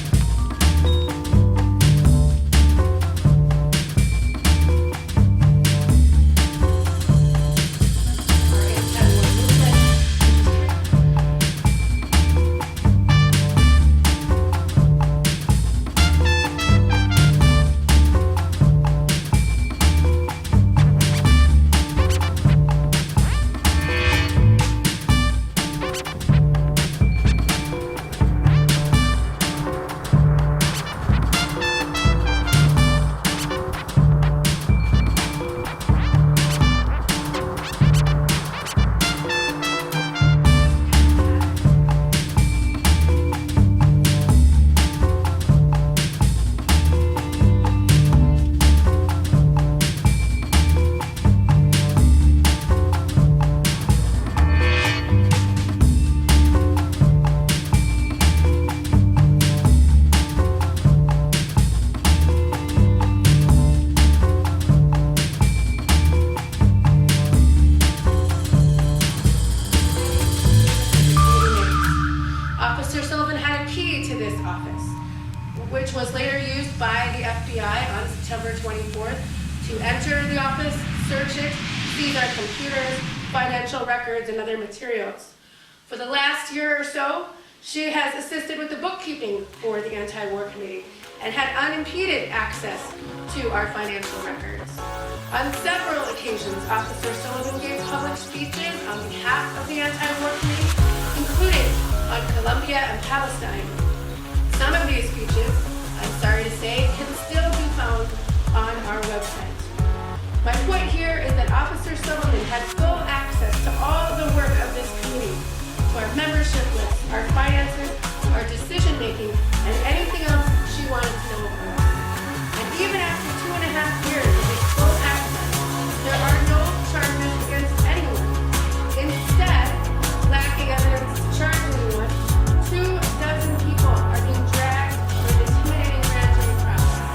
which was later used by the FBI on September 24th to enter the office, search it, seize our computers, financial records, and other materials. For the last year or so, she has assisted with the bookkeeping for the Anti-War Committee and had unimpeded access to our financial records. On several occasions, Officer Sullivan gave public speeches on behalf of the Anti-War Committee, including on Colombia and Palestine. Some of these speeches, I'm sorry to say, can still be found on our website. My point here is that Officer Sullivan had full access to all the work of this committee, to our membership lists, our finances, our decision-making, and anything else she wanted to know about. And even after 2.5 years of this full access, there are no charges against anyone. Instead, lacking evidence to charge anyone, 24 people are being dragged through the intimidating grand jury process.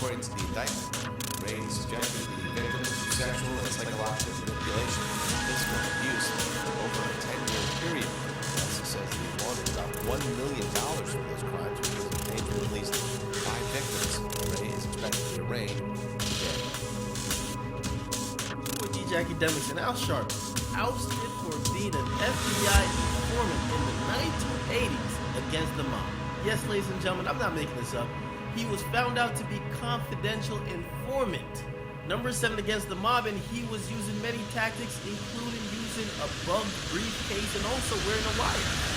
According to the indictment, Ray subjected the victims to sexual and psychological manipulation and physical abuse over a 10-year period. Also says he wanted about $1 million for those crimes, which was paid to at least 5 victims. Ray is expected to be arraigned today. With DJ Academics and Al Sharpton, ousted for being an FBI informant in the 1980s against the mob. Yes, ladies and gentlemen, I'm not making this up. He was found out to be confidential informant. Number 7 against the mob, and he was using many tactics, including using a bugged briefcase and also wearing a wire.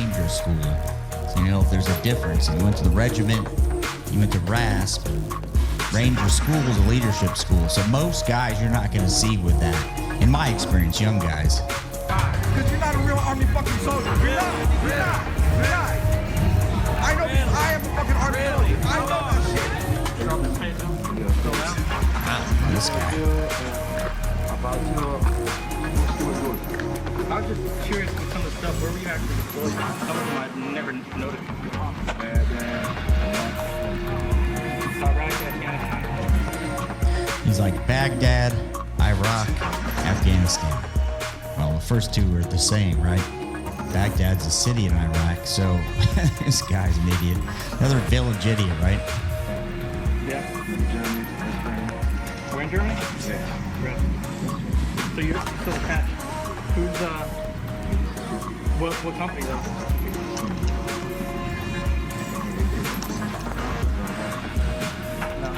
Ranger School. So, you know, if there's a difference, if you went to the regiment, you went to RASP, Ranger School is a leadership school. So most guys you're not going to see with that. In my experience, young guys. Because you're not a real Army fucking soldier. You're not. You're not. You're not. I know this. I am a fucking Army soldier. I know that shit. This guy. I was just curious with some of the stuff. Where were you actually deployed? Some of them I've never noticed. Iraq, Afghanistan. He's like Baghdad, Iraq, Afghanistan. Well, the first two are the same, right? Baghdad's a city in Iraq, so this guy's an idiot. Another village idiot, right? Yeah. We're in Germany? Yeah. Right. So you're still attached. Who's, what company though? No.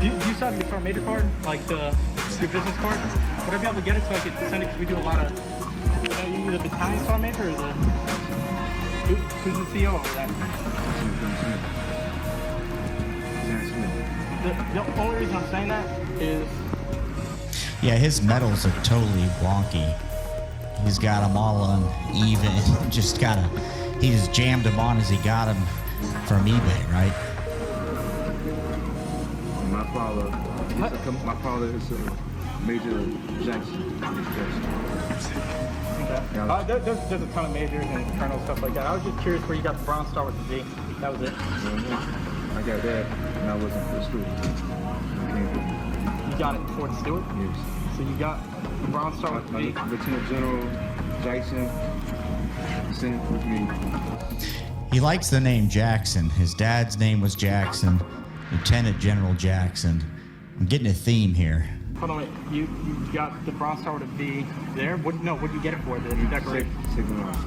Do you still have your Sergeant Major card? Like your business card? Would I be able to get it so I could send it? Because we do a lot of, you the battalion Sergeant Major or who's the CEO over that? The only reason I'm saying that is... Yeah, his medals are totally wonky. He's got them all uneven. He just jammed them on as he got them from eBay, right? My father is Major Jackson. Okay. There's a ton of majors and colonels, stuff like that. I was just curious where you got the Bronze Star with the V. That was it. I got that when I wasn't for Stewart. You got it before the Stewart? Yes. So you got the Bronze Star with the V? Lieutenant General Jackson sent it with me. He likes the name Jackson. His dad's name was Jackson. Lieutenant General Jackson. I'm getting a theme here. Hold on, wait. You got the Bronze Star with a V there? What did you get it for? The decoration? Saving lives.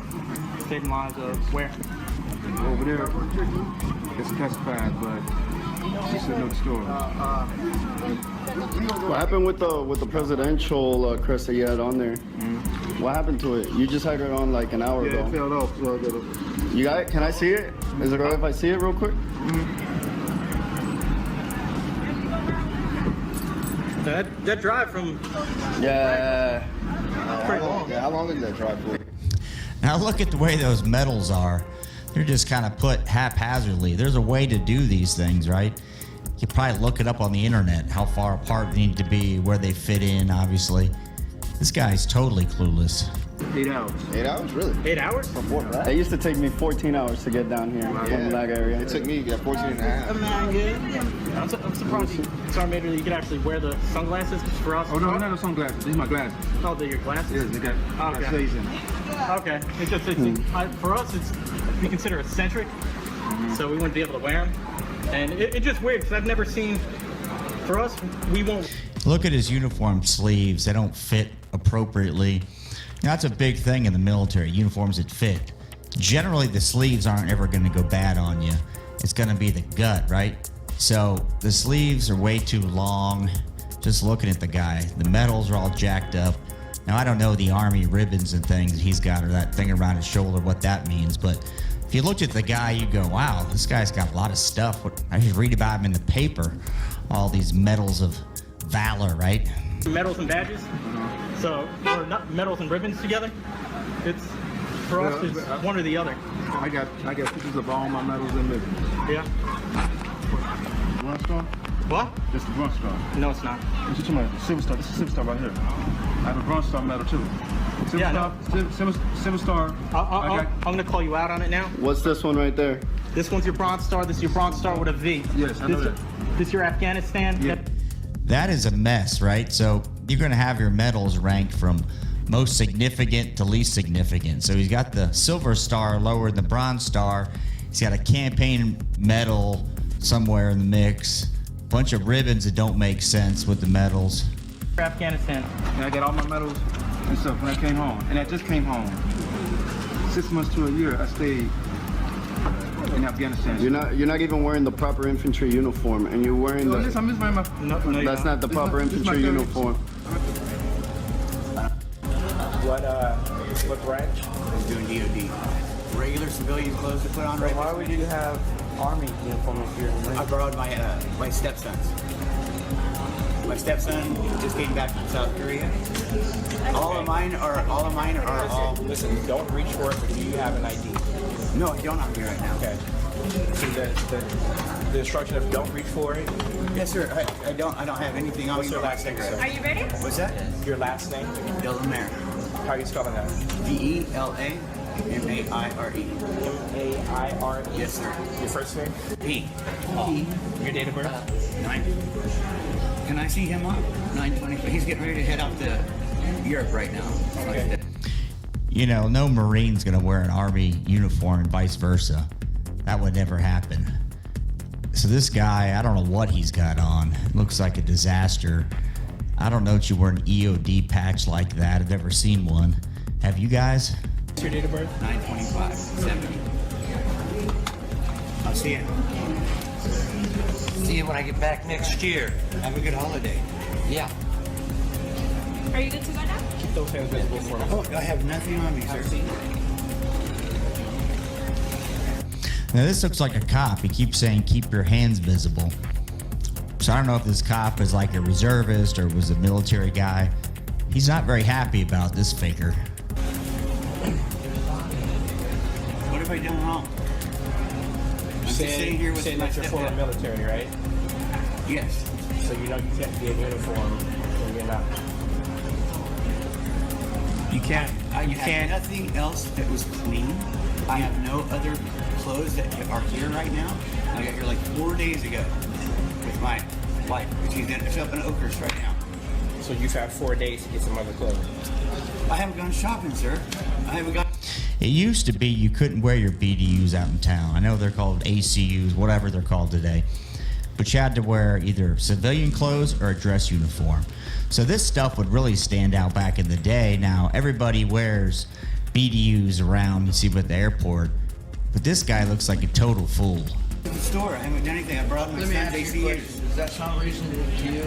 Saving lives of where? Over there. It's classified, but she said no story. What happened with the presidential crest that you had on there? Mm-hmm. What happened to it? You just had it on like an hour ago. Yeah, it fell off, so I got it. You got it? Can I see it? Is it alright if I see it real quick? Mm-hmm. That drive from... Yeah. Pretty long. Yeah, how long did that drive for? Now look at the way those medals are. They're just kind of put haphazardly. There's a way to do these things, right? You could probably look it up on the internet, how far apart they need to be, where they fit in, obviously. This guy's totally clueless. 8 hours. 8 hours? Really? 8 hours? From Fort Bragg? It used to take me 14 hours to get down here from that area. It took me 14 and a half. I'm surprised Sergeant Major, you could actually wear the sunglasses for us. Oh, no, not the sunglasses. These are my glasses. Oh, they're your glasses? Yes, they got shades in it. Okay. It's just, for us, we consider eccentric, so we wouldn't be able to wear them. And it's just weird, because I've never seen, for us, we won't. Look at his uniform sleeves. They don't fit appropriately. Now, that's a big thing in the military, uniforms that fit. Generally, the sleeves aren't ever going to go bad on you. It's going to be the gut, right? So the sleeves are way too long. Just looking at the guy. The medals are all jacked up. Now, I don't know the Army ribbons and things that he's got or that thing around his shoulder, what that means. But if you looked at the guy, you go, wow, this guy's got a lot of stuff. I just read about him in the paper. All these medals of valor, right? Medals and badges. So, or not medals and ribbons together. It's for us. It's one or the other. I got pictures of all my medals and ribbons. Yeah. Bronze Star? What? This is the Bronze Star. No, it's not. This is the Silver Star. This is the Silver Star right here. I have a Bronze Star medal too. Silver Star. I'm gonna call you out on it now. What's this one right there? This one's your Bronze Star. This is your Bronze Star with a V. Yes, I know that. This your Afghanistan. Yeah. That is a mess, right? So you're going to have your medals ranked from most significant to least significant. So he's got the Silver Star lower than the Bronze Star. He's got a campaign medal somewhere in the mix. Bunch of ribbons that don't make sense with the medals. Afghanistan. And I got all my medals and stuff when I came home. And I just came home. 6 months to a year, I stayed in Afghanistan. You're not even wearing the proper infantry uniform, and you're wearing I'm just wearing my. No, that's not the proper infantry uniform. What What branch? I'm doing DOD. Regular civilian clothes to put on right now. Why would you have Army uniform up here? I borrowed my stepson's. My stepson just came back from South Korea. All of mine are all. Listen, don't reach for it, but do you have an ID? No, I don't have it right now. Okay. See the instruction of don't reach for it? Yes, sir. I don't have anything on me. What's your last name, sir? Are you ready? What's that? Your last name? Delamere. How are you spelling that? DELAMAIRE. MAIRE. Yes, sir. Your first name? P. Your date of birth? 9. Can I see him up? 9:20. He's getting ready to head up to Europe right now. Okay. You know, no Marine's going to wear an Army uniform and vice versa. That would never happen. So this guy, I don't know what he's got on. It looks like a disaster. I don't know if you wear an EOD patch like that. I've never seen one. Have you guys? What's your date of birth? 9/25/70. I'll see you. See you when I get back next year. Have a good holiday. Yeah. Are you good to go now? Keep those hands visible for me. Oh, I have nothing on me, sir. Now this looks like a cop. He keeps saying keep your hands visible. So I don't know if this cop is like a reservist or was a military guy. He's not very happy about this figure. What have I done wrong? I'm just sitting here with my that you're former military, right? Yes. So you know you can't be in uniform when you're not. You can't. You can't. Nothing else that was clean. I have no other clothes that are here right now. I got here like 4 days ago with my wife. She's up in Oakhurst right now. So you've had 4 days to get some other clothes. I haven't gone shopping, sir. I haven't gone. It used to be you couldn't wear your BDUs out in town. I know they're called ACUs, whatever they're called today. But you had to wear either civilian clothes or a dress uniform. So this stuff would really stand out back in the day. Now everybody wears BDUs around, you see, at the airport. But this guy looks like a total fool. To the store. I haven't done anything. I brought my son's ACUs. Does that sound reasonable to you?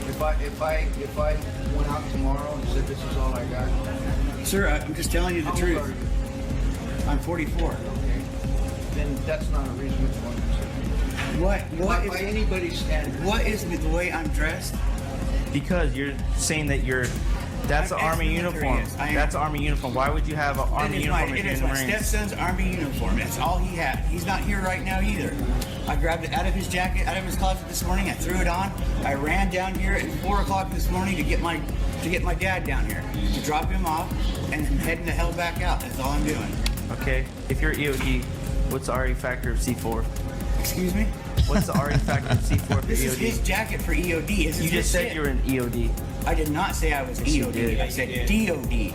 If I went out tomorrow and said this is all I got? Sir, I'm just telling you the truth. I'm 44. Then that's not a reasonable one. What by anybody's standard? What is the way I'm dressed? Because you're saying that that's an Army uniform. That's an Army uniform. Why would you have an Army uniform if you're in the Marines? It is my stepson's Army uniform. That's all he had. He's not here right now either. I grabbed it out of his jacket, out of his closet this morning. I threw it on. I ran down here at 4 o'clock this morning to get my dad down here to drop him off, and I'm heading the hell back out. That's all I'm doing. Okay. If you're EOD, what's the RE factor of C4? Excuse me? What's the RE factor of C4 for This EOD? is his jacket for EOD. You just said you were an EOD. I did not say I was EOD. I said DOD.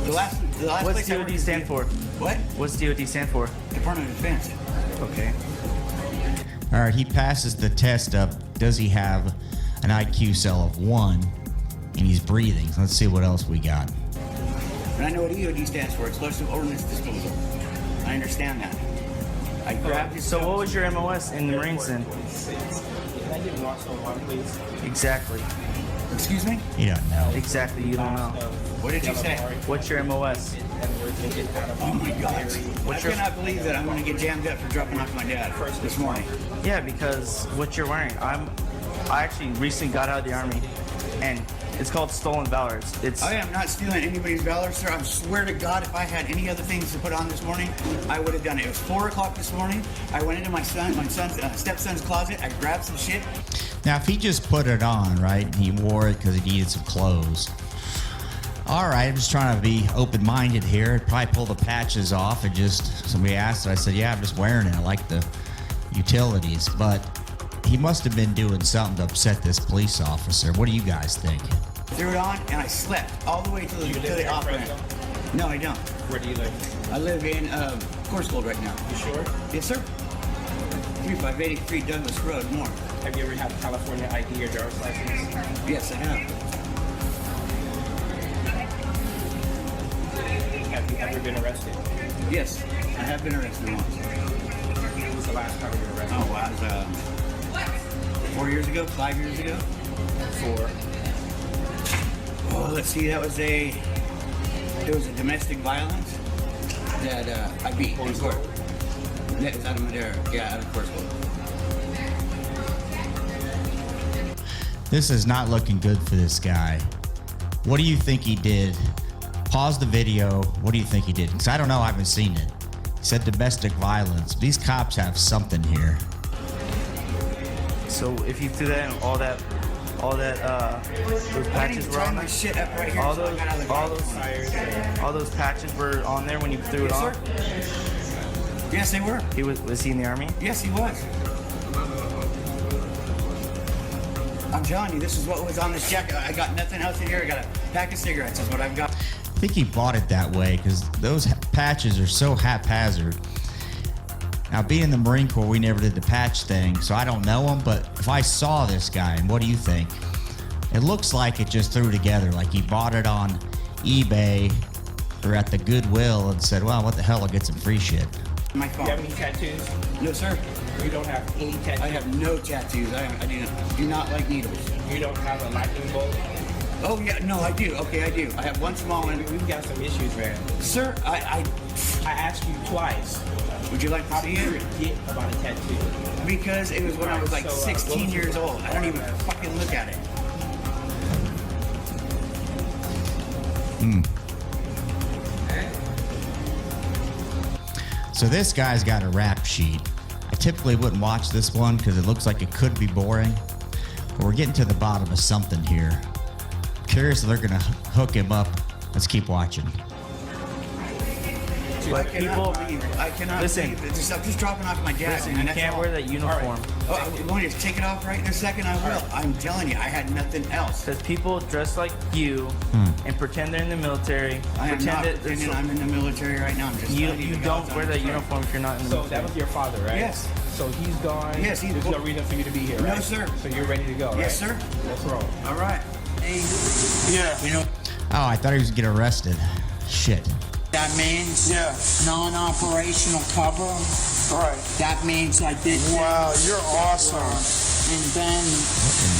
The last What's place I worked DOD stand for? What? What's DOD stand for? Department of Defense. Okay. All right, he passes the test up. Does he have an IQ cell of 1? And he's breathing. So let's see what else we got. And I know what EOD stands for, Explosive Ordnance Disposal. I understand that. I grabbed his So what was your MOS in the Marines then? Exactly. Excuse me? You don't know. Exactly, you don't know. What did you say? What's your MOS? Oh my God. I cannot believe that I'm going to get jammed up for dropping off my dad this morning. Yeah, because what you're wearing, I actually recently got out of the Army, and it's called stolen valor. I am not stealing anybody's valor, sir. I swear to God, if I had any other things to put on this morning, I would have done it. It was 4 o'clock this morning. I went into my son's stepson's closet. I grabbed some shit. Now, if he just put it on, right, he wore it because he needed some clothes. All right, I'm just trying to be open-minded here. I'd probably pull the patches off and just, somebody asked, I said, yeah, I'm just wearing it. I like the utilities. But he must have been doing something to upset this police officer. What do you guys think? Threw it on, and I slept all the way to the off-ramp. No, I don't. Where do you live? I live in Corsgold right now. You sure? Yes, sir. 3583 Douglas Road, Moore. Have you ever had a California ID or driver's license? Yes, I have. Have you ever been arrested? Yes, I have been arrested once. When was the last time you were arrested? Oh, wow. It was 4 years ago, 5 years ago. 4. Oh, let's see, that was a It was a domestic violence that I beat in court. Yeah, it was out of Madera. Yeah, out of course. This is not looking good for this guy. What do you think he did? Pause the video. What do you think he did? Because I don't know. I haven't seen it. He said domestic violence. These cops have something here. So if you threw that and all that those patches were on there. Shit up right here, all so I got out of the all those patches were on there when you threw it on. Yes, they were. Was he in the army? Yes, he was. I'm telling you, this is what was on this jacket. I got nothing else in here. I got a pack of cigarettes. Is what I've got. I think he bought it that way because those patches are so haphazard. Now, being in the Marine Corps, we never did the patch thing, so I don't know him, but if I saw this guy, and what do you think? It looks like it just threw together, like he bought it on eBay or at the Goodwill and said, well, what the hell, I'll get some free shit. My phone. Do you have any tattoos? No, sir. You don't have any tattoos? I have no tattoos. I do not like needles. You don't have a lightning bolt? Oh, yeah, no, I do. Okay, I do. I have one small one. We've got some issues, man. Sir, I asked you twice. Would you like to see it? Forget about a tattoo. Because it was when I was like 16 years old. I don't even fucking look at it. So this guy's got a rap sheet. I typically wouldn't watch this one because it looks like it could be boring, but we're getting to the bottom of something here. Curious if they're gonna hook him up. Let's keep watching. But people, I cannot listen. I'm just dropping off my jacket. Listen, you can't wear that uniform. Oh, you want me to take it off right in a second? I will. I'm telling you, I had nothing else. Because people dress like you and pretend they're in the military. I am not pretending I'm in the military right now. I'm just you don't wear that uniform if you're not in the military. So that was your father, right? Yes. So he's gone. Yes, he's There's no reason for you to be here, right? No, sir. So you're ready to go, right? Yes, sir. Let's roll. All right. Yeah. You know. Oh, I thought he was gonna get arrested. Shit. That means non-operational cover. Right. That means I did. Wow, you're awesome. And then,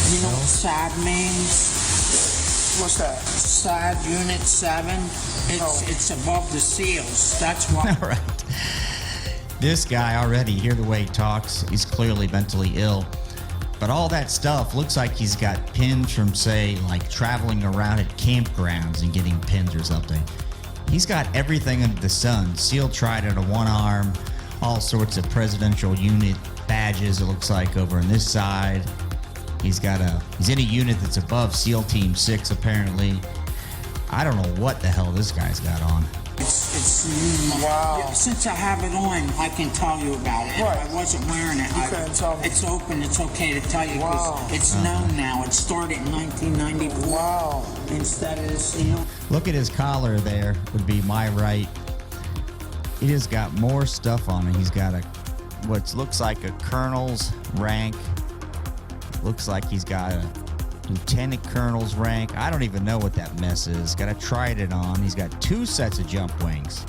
you know what SAD means? What's that? SAD Unit 7. It's above the SEALs. That's why. All right. This guy already, hear the way he talks, he's clearly mentally ill. But all that stuff looks like he's got pins from, say, like traveling around at campgrounds and getting pins or something. He's got everything under the sun. SEAL Trident on one arm, all sorts of presidential unit badges, it looks like, over on this side. He's in a unit that's above SEAL Team 6, apparently. I don't know what the hell this guy's got on. Wow. Since I have it on, I can tell you about it. Right. If I wasn't wearing it, it's open. It's okay to tell you because it's known now. It started in 1994. Wow. Instead of the SEAL. Look at his collar there, would be my right. He just got more stuff on it. He's got what looks like a colonel's rank. Looks like he's got a lieutenant colonel's rank. I don't even know what that mess is. Got a Trident on. He's got 2 sets of jump wings.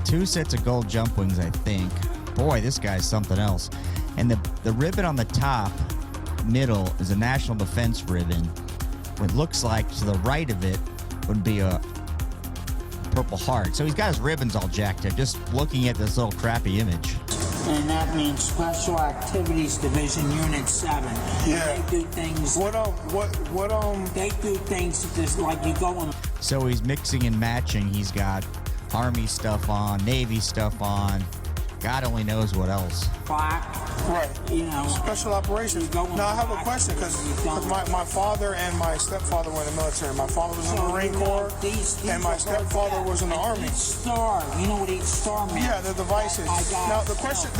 2 sets of gold jump wings, I think. Boy, this guy's something else. And the ribbon on the top middle is a national defense ribbon. What looks like to the right of it would be a Purple Heart. So he's got his ribbons all jacked up just looking at this little crappy image. And that means Special Activities Division Unit 7. Yeah. They do things. They do things just like you go on. So he's mixing and matching. He's got Army stuff on, Navy stuff on. God only knows what else. Right. You know. Special operations. Now I have a question because my father and my stepfather were in the military. My father was in the Marine Corps, and my stepfather was in the Army. Each star, you know what each star means? Yeah, the devices. Now the question.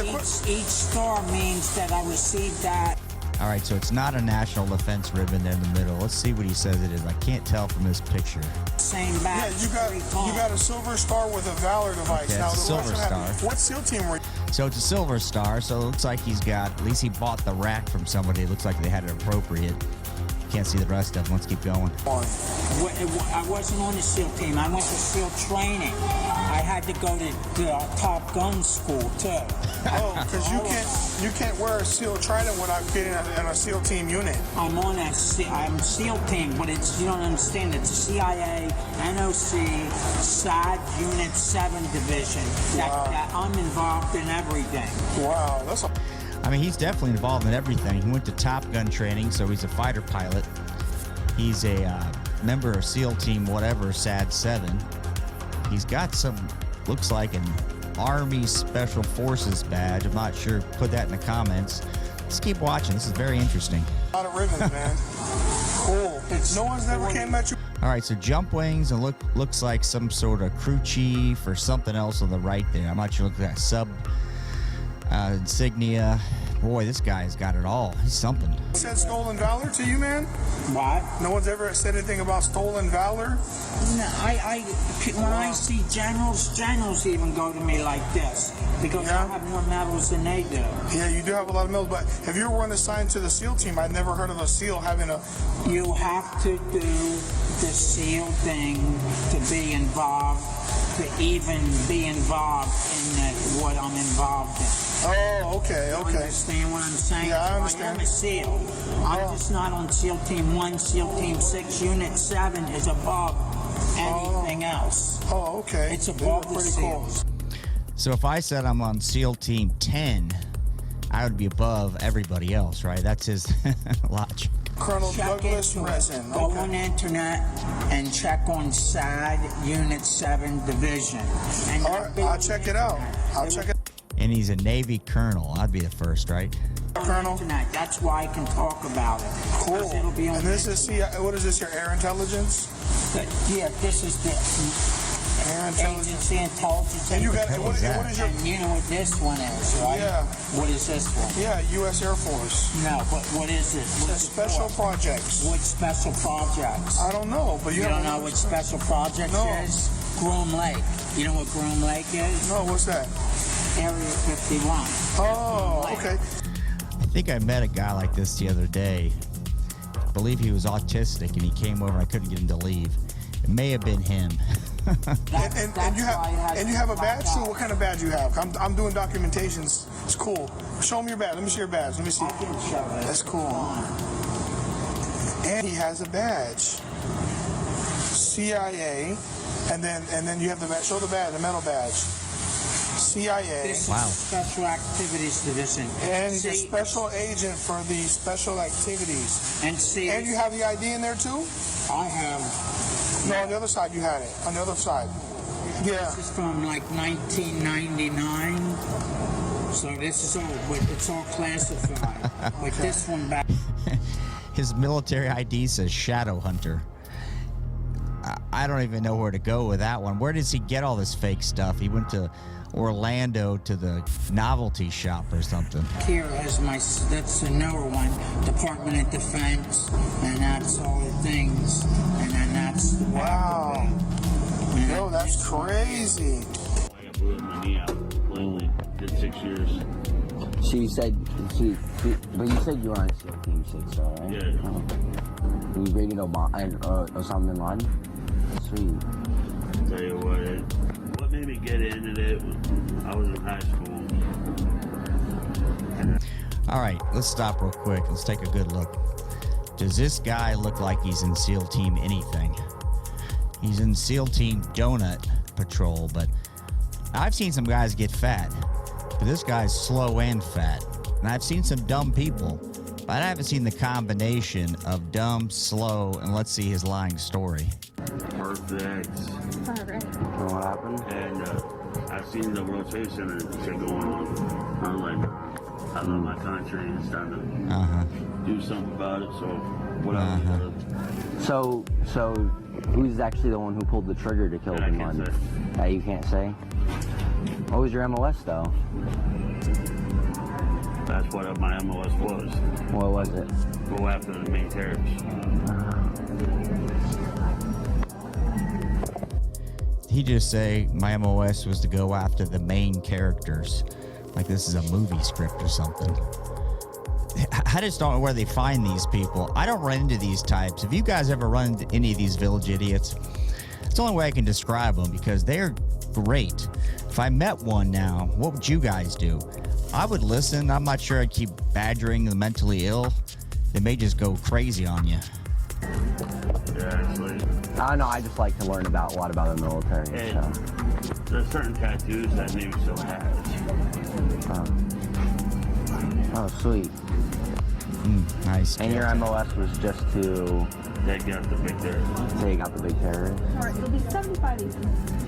Each star means that I received that. All right, so it's not a national defense ribbon there in the middle. Let's see what he says it is. I can't tell from this picture. Same badge. Yeah, you got a silver star with a Valor device. Okay, now it's a silver star. What SEAL team were you? So it's a silver star, so it looks like he's got, at least he bought the rack from somebody. It looks like they had it appropriate. can't see the rest of them. Let's keep going. I wasn't on the SEAL team. I went to SEAL training. I had to go to Top Gun school too. Oh, because you can't wear a SEAL trident without being in a SEAL team unit. I'm on I'm SEAL team, but it's, you don't understand. It's CIA, NOC, SAD Unit 7 Division. That I'm involved in everything. Wow, that's a... I mean, he's definitely involved in everything. He went to Top Gun training, so he's a fighter pilot. He's a member of SEAL Team whatever, SAD 7. He's got some, looks like an Army Special Forces badge. I'm not sure. Put that in the comments. Let's keep watching. This is very interesting. A lot of ribbons, man. Cool. No one's never came at you. All right, so jump wings and looks like some sort of crew chief or something else on the right there. I'm not sure. Look at that sub insignia. Boy, this guy's got it all. He's something. Said stolen valor to you, man? What? No one's ever said anything about stolen valor? No, when I see generals even go to me like this because I have more medals than they do. Yeah, you do have a lot of medals, but if you were assigned to the SEAL team, I'd never heard of a SEAL having a... You have to do the SEAL thing to be involved, to even be involved in what I'm involved in. Oh, okay. You understand what I'm saying? Yeah, I understand. I am a SEAL. I'm just not on SEAL Team 1, SEAL Team 6. Unit 7 is above anything else. Oh, okay. It's above the SEALs. So if I said I'm on SEAL Team 10, I would be above everybody else, right? That's his logic. Colonel Douglas Resin. Go on the internet and check on SAD Unit 7 Division. And all right, I'll check it out. I'll check it. And he's a Navy colonel. I'd be the first, right? Colonel. That's why I can talk about it. Cool. It'll be on and this is what is this? Your air intelligence? Yeah, this is the air intelligence. Agency intelligence. And you got what is your? And you know what this one is, right? Yeah. What is this one? Yeah, U.S. Air Force. No, but what is it? What special projects. What special projects? I don't know, but you don't know what special projects is? Groom Lake. You know what Groom Lake is? No, what's that? Area 51. Oh, okay. I think I met a guy like this the other day. I believe he was autistic, and he came over. I couldn't get him to leave. It may have been him. and you have a badge too? What kind of badge you have? I'm doing documentations. It's cool. Show me your badge. Let me see your badge. Let me see. I can show it. That's cool. And he has a badge. CIA, and then you have the badge. Show the badge, the metal badge. CIA. This is Special Activities Division. And he's a special agent for the special activities. And you have the ID in there too? I have. No, on the other side you had it. On the other side. Yeah. This is from like 1999. So this is all, but it's all classified. Like this one back. His military ID says Shadow Hunter. I don't even know where to go with that one. Where does he get all this fake stuff? He went to Orlando to the novelty shop or something. Here is that's the newer one, Department of Defense, and that's all the things, and then that's the wow. Yo, that's crazy. I blew my knee out lately. Did 6 years. So you said, but you said you were on SEAL Team 6, though, right? Yeah. You rated Osama bin Laden? Sweet. I'll tell you what made me get into it was I was in high school. All right, let's stop real quick. Let's take a good look. Does this guy look like he's in SEAL Team anything? He's in SEAL Team Donut Patrol, but I've seen some guys get fat, but this guy's slow and fat. And I've seen some dumb people, but I haven't seen the combination of dumb, slow, and let's see his lying story. Perfect. Alright. What happened? And I've seen the World Trade Center shit going on. I'm like, I love my country and it's time to do something about it, so whatever. So who's actually the one who pulled the trigger to kill bin Laden? That you can't say? What was your MOS though? That's what my MOS was. What was it? Go after the main terrorists. He just say my MOS was to go after the main characters, like this is a movie script or something. I just don't know where they find these people. I don't run into these types. If you guys ever run into any of these village idiots, it's the only way I can describe them because they're great. If I met one now, what would you guys do? I would listen. I'm not sure I'd keep badgering the mentally ill. They may just go crazy on you. Yeah, actually. I don't know. I just like to learn a lot about the military. So. There's certain tattoos that Navy SEAL has. Oh, sweet. Nice. And your MOS was just to take out the big terrorist. Take out the big terrorist. Alright, it'll be 75 easy.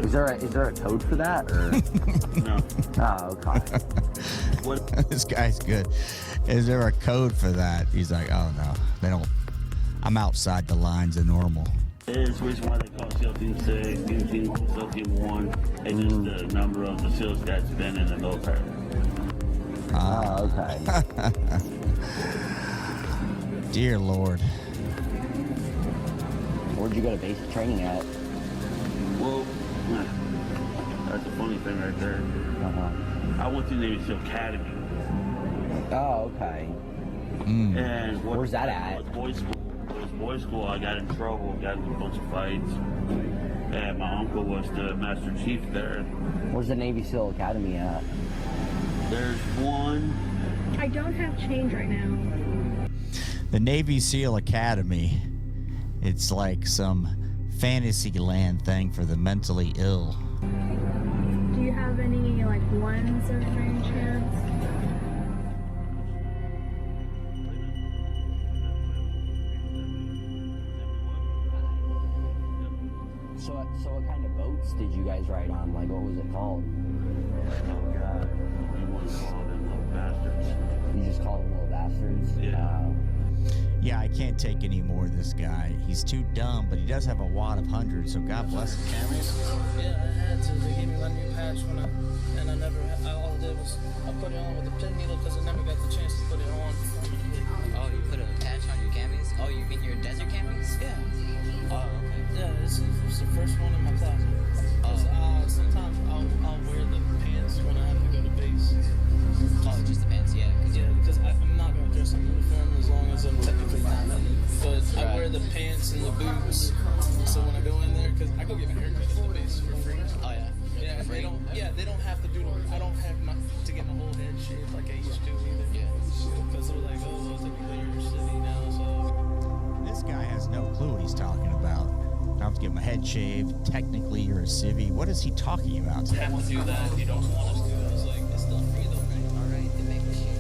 Is there a code for that or? No. Oh, okay. This guy's good. Is there a code for that? He's like, oh no, they don't. I'm outside the lines of normal. It's the reason why they call SEAL Team 6, SEAL Team 1, and just the number of the SEALs that's been in the military. Oh, okay. Dear Lord. Where'd you go to basic training at? Well, that's a funny thing right there. I went to Navy SEAL Academy. Oh, okay. And where's that at? Boys school. I got in trouble, got into a bunch of fights. And my uncle was the Master Chief there. Where's the Navy SEAL Academy at? There's one. I don't have change right now. The Navy SEAL Academy. It's like some fantasy land thing for the mentally ill. Do you have any, like, ones of range chance? So what kind of boats did you guys ride on? Like, what was it called? Oh, God. We want to call them little bastards. You just call them little bastards? Yeah. Yeah, I can't take any more of this guy. He's too dumb, but he does have a wad of hundreds, so God bless him. Yeah, I had to. They gave me my new patch and I never, all I did was I put it on with a pin needle because I never got the chance to put it on. Oh, you put a patch on your camis? Oh, you mean your desert camis? Yeah. Oh, okay. Yeah, it's the first one in my closet. Sometimes I'll wear the pants when I have to go to base. Oh, just the pants, yeah. Because I'm not going to dress in uniform as long as I'm technically not. But I wear the pants and the boots. So when I go in there, because I go get my haircut at the base for free. Oh, yeah. Yeah, they don't have to do I don't have to get my whole head shaved like I used to either. Yeah. Because they're like, oh, technically you're a city now, so. This guy has no clue what he's talking about. I have to get my head shaved. Technically, you're a civvy. What is he talking about? Have to do that. You don't want us to. I was like, it's still free though, right? All right, then make the shit.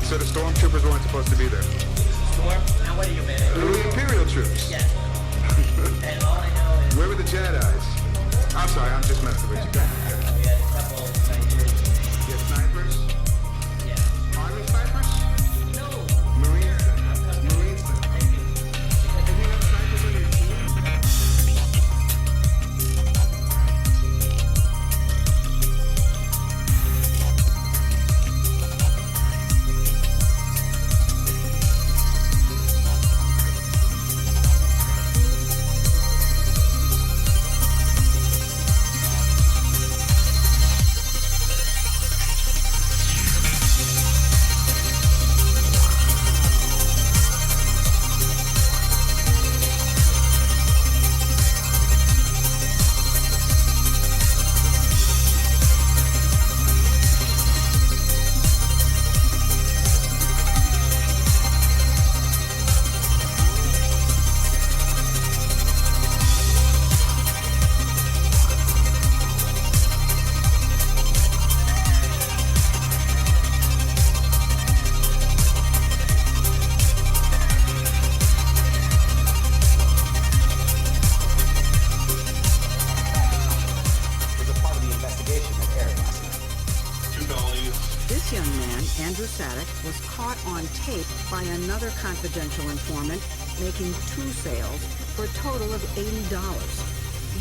So the stormtroopers weren't supposed to be there. Storm? Now what do you mean? The Imperial troops. Yes. And all I know is... Where were the Jedis? I'm sorry, I'm just messing with you. We had a couple of snipers. You had snipers? Yeah. Army snipers? No. Marines? Marines? And you have snipers on your team? This young man, Andrew Sadek, was caught on tape by another confidential informant making 2 sales for a total of $80.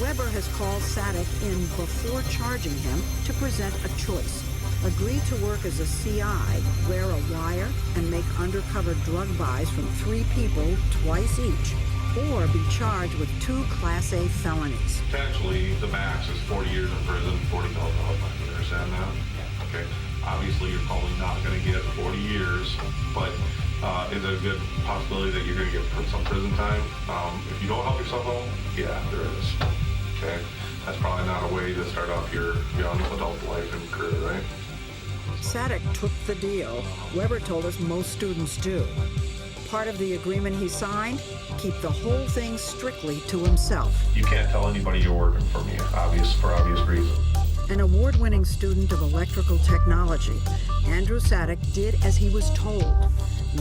Weber has called Sadek in before charging him to present a choice. Agree to work as a CI, wear a wire, and make undercover drug buys from 3 people twice each, or be charged with 2 Class A felonies. Potentially, the max is 40 years in prison, $40,000 fine. You understand that? Okay. Obviously, you're probably not going to get 40 years, but is it a good possibility that you're going to get some prison time? If you don't help yourself out, yeah, there is. Okay? That's probably not a way to start off your young adult life and career, right? Sadek took the deal. Weber told us most students do. Part of the agreement he signed, keep the whole thing strictly to himself. You can't tell anybody you're working for me, for obvious reasons. An award-winning student of electrical technology, Andrew Sadek did as he was told.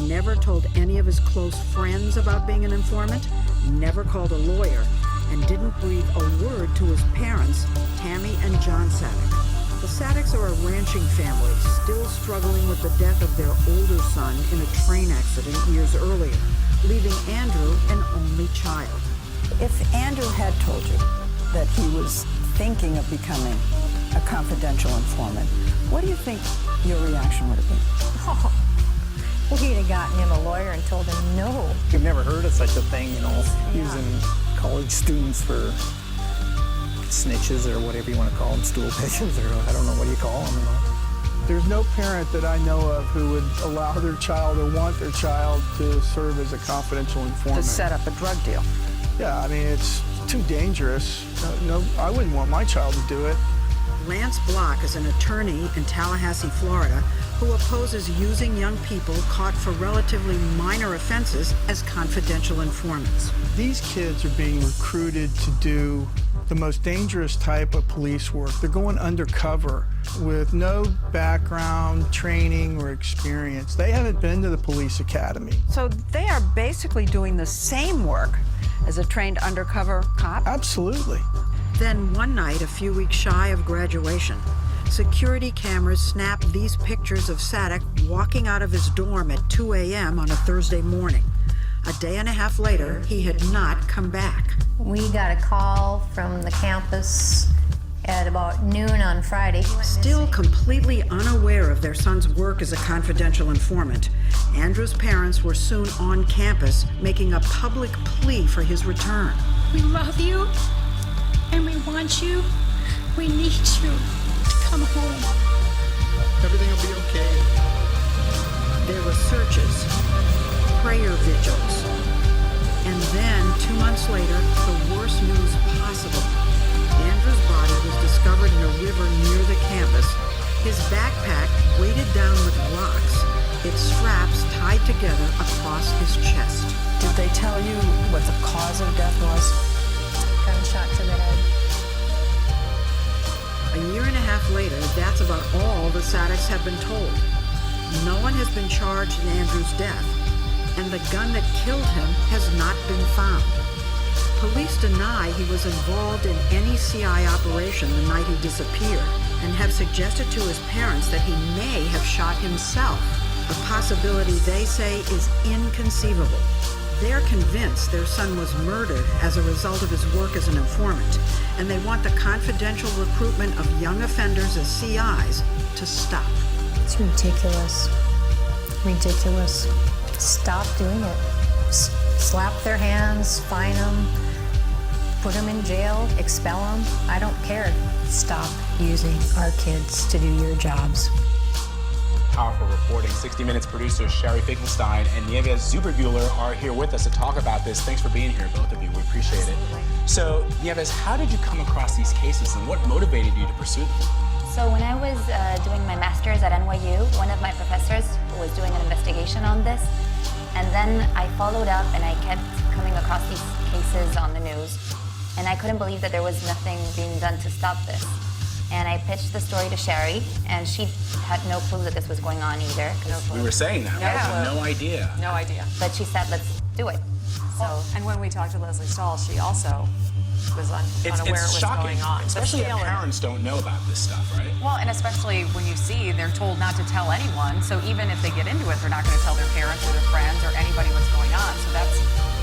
Never told any of his close friends about being an informant, never called a lawyer, and didn't breathe a word to his parents, Tammy and John Sadek. The Sadeks are a ranching family, still struggling with the death of their older son in a train accident years earlier, leaving Andrew an only child. If Andrew had told you that he was thinking of becoming a confidential informant, what do you think your reaction would have been? Oh, we'd have gotten him a lawyer and told him no. You've never heard of such a thing, using college students for snitches or whatever you want to call them, stool pigeons, or I don't know, what do you call them? There's no parent that I know of who would allow their child or want their child to serve as a confidential informant. To set up a drug deal. Yeah, I mean, it's too dangerous. No, I wouldn't want my child to do it. Lance Block is an attorney in Tallahassee, Florida, who opposes using young people caught for relatively minor offenses as confidential informants. These kids are being recruited to do the most dangerous type of police work. They're going undercover with no background, training, or experience. They haven't been to the police academy. So they are basically doing the same work as a trained undercover cop? Absolutely. Then one night, a few weeks shy of graduation, security cameras snapped these pictures of Sadek walking out of his dorm at 2 a.m. on a Thursday morning. A day and a half later, he had not come back. We got a call from the campus at about noon on Friday. Still completely unaware of their son's work as a confidential informant, Andrew's parents were soon on campus making a public plea for his return. We love you, and we want you. We need you to come home. Everything will be okay. There were searches, prayer vigils, and then 2 months later, the worst news possible. Andrew's body was discovered in a river near the campus. His backpack weighted down with rocks, its straps tied together across his chest. Did they tell you what the cause of death was? Gunshot to the head. A year and a half later, that's about all the Sadeks have been told. No one has been charged in Andrew's death, and the gun that killed him has not been found. Police deny he was involved in any CI operation the night he disappeared, and have suggested to his parents that he may have shot himself, a possibility they say is inconceivable. They're convinced their son was murdered as a result of his work as an informant, and they want the confidential recruitment of young offenders as CIs to stop. It's ridiculous. Ridiculous. Stop doing it. Slap their hands, fine them, put them in jail, expel them. I don't care. Stop using our kids to do your jobs. Powerful reporting. 60 Minutes producer Sherry Finkelstein and Nieves Zuberbuehler are here with us to talk about this. Thanks for being here, both of you. We appreciate it. So, Nieves, how did you come across these cases and what motivated you to pursue them? So when I was doing my master's at NYU, one of my professors was doing an investigation on this. And then I followed up and I kept coming across these cases on the news. And I couldn't believe that there was nothing being done to stop this. And I pitched the story to Sherry, and she had no clue that this was going on either. We were saying that, right? No idea. No idea. But she said, let's do it. So, and when we talked to Leslie Stahl, she also was unaware it's it was shocking, going on. especially if parents don't know about this stuff, right? Well, and especially when you see they're told not to tell anyone. So even if they get into it, they're not going to tell their parents or their friends or anybody what's going on. So that's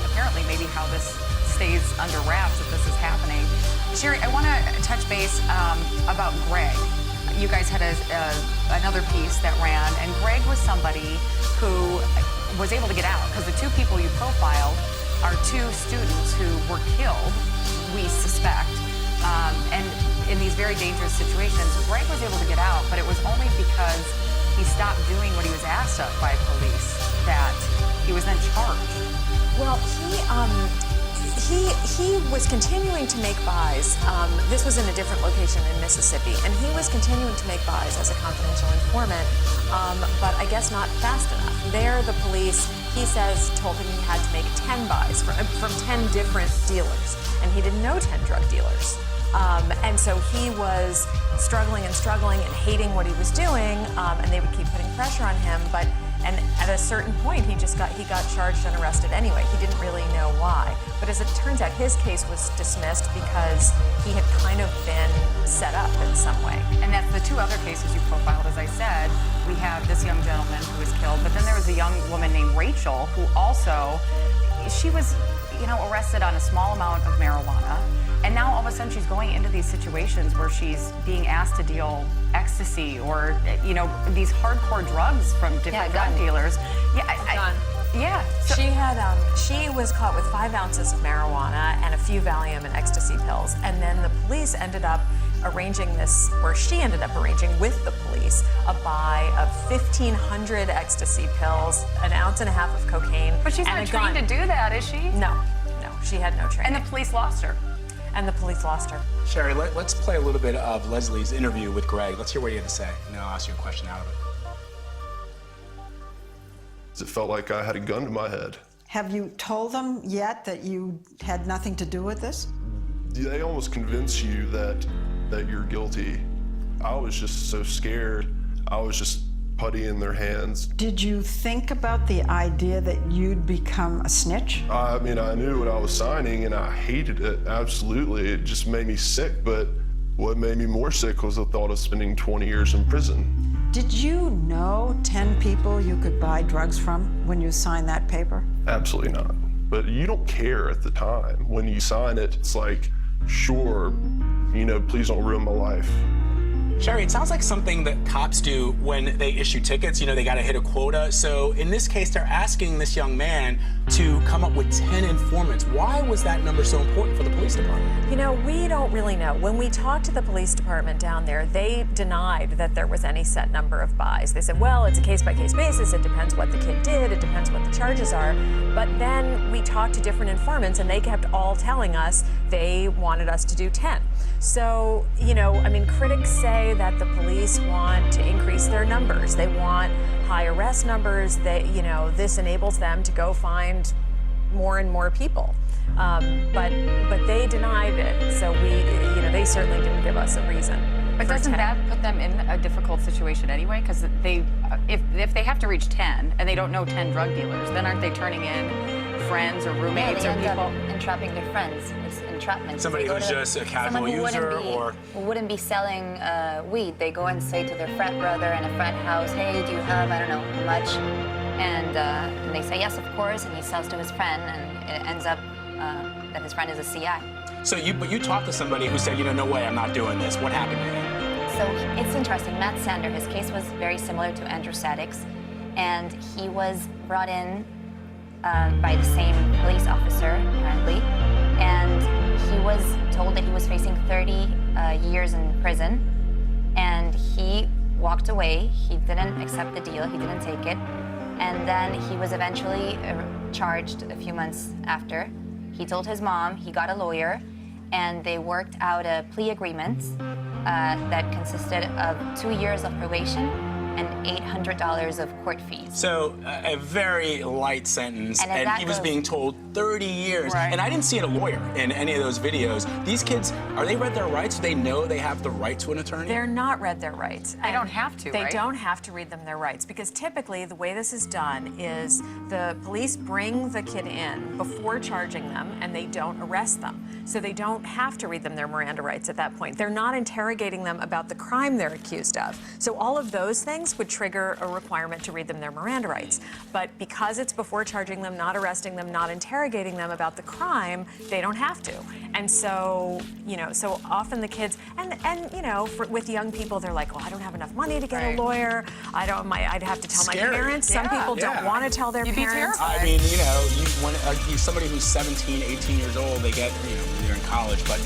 apparently maybe how this stays under wraps if this is happening. Sherry, I want to touch base about Greg. You guys had another piece that ran, and Greg was somebody who was able to get out because the two people you profiled are two students who were killed, we suspect, and in these very dangerous situations. Greg was able to get out, but it was only because he stopped doing what he was asked of by police that he was then charged. Well, he was continuing to make buys. This was in a different location in Mississippi, and he was continuing to make buys as a confidential informant, but I guess not fast enough. There, the police, he says, told him he had to make 10 buys from 10 different dealers, and he didn't know 10 drug dealers. And so he was struggling and hating what he was doing, and they would keep putting pressure on him, and at a certain point, he got charged and arrested anyway. He didn't really know why. But as it turns out, his case was dismissed because he had kind of been set up in some way. And that's the two other cases you profiled. As I said, we have this young gentleman who was killed, but then there was a young woman named Rachel who also, she was, arrested on a small amount of marijuana. And now all of a sudden she's going into these situations where she's being asked to deal ecstasy or, these hardcore drugs from different drug dealers. She was caught with 5 ounces of marijuana and a few Valium and ecstasy pills. And then the police ended up arranging with the police a buy of 1,500 ecstasy pills, an ounce and a half of cocaine, But she's not trained to do that, is she? No, she had no training. And the police lost her. Sherry, let's play a little bit of Leslie's interview with Greg. Let's hear what he had to say, and then I'll ask you a question out of it. It felt like I had a gun to my head. Have you told them yet that you had nothing to do with this? They almost convince you that you're guilty. I was just so scared. I was just putty in their hands. Did you think about the idea that you'd become a snitch? I mean, I knew what I was signing and I hated it, absolutely. It just made me sick, but what made me more sick was the thought of spending 20 years in prison. Did you know 10 people you could buy drugs from when you signed that paper? Absolutely not. But you don't care at the time. When you sign it, it's like, sure, please don't ruin my life. Sherry, it sounds like something that cops do when they issue tickets. They got to hit a quota. So in this case, they're asking this young man to come up with 10 informants. Why was that number so important for the police department? We don't really know. When we talked to the police department down there, they denied that there was any set number of buys. They said, well, it's a case-by-case basis. It depends what the kid did. It depends what the charges are. But then we talked to different informants, and they kept all telling us they wanted us to do 10. So, critics say that the police want to increase their numbers. They want high arrest numbers. This enables them to go find more and more people. But they denied it. So they certainly didn't give us a reason. But doesn't that put them in a difficult situation anyway? Because if they have to reach 10 and they don't know 10 drug dealers, then aren't they turning in friends or roommates they or end people? up entrapping their friends. It's entrapment. Somebody who's just a casual user who wouldn't be selling weed. They go and say to their frat brother in a frat house, hey, do you have, I don't know, much? And they say, yes, of course, and he sells to his friend, and it ends up that his friend is a CI. So you talked to somebody who said, no way, I'm not doing this. What happened to him? So it's interesting. Matt Sander, his case was very similar to Andrew Sadek's, and he was brought in by the same police officer, apparently, and he was told that he was facing 30 years in prison, and he walked away. He didn't accept the deal. He didn't take it, and then he was eventually charged a few months after. He told his mom, he got a lawyer, and they worked out a plea agreement that consisted of 2 years of probation and $800 of court fees. So a very light sentence, and he was being told 30 years. Right. And I didn't see a lawyer in any of those videos. These kids, are they read their rights? Do they know they have the right to an attorney? They're not read their rights. They don't have to, They right? don't have to read them their rights, because typically the way this is done is the police bring the kid in before charging them, and they don't arrest them. So they don't have to read them their Miranda rights at that point. They're not interrogating them about the crime they're accused of. So all of those things would trigger a requirement to read them their Miranda rights. But because it's before charging them, not arresting them, not interrogating them about the crime, they don't have to. And so, so often the kids, with young people, they're like, well, I don't have enough money to get a lawyer. I'd have to tell my parents. Some people don't want to tell their parents. I mean, when somebody who's 17, 18 years old, they get, when they're in college, but,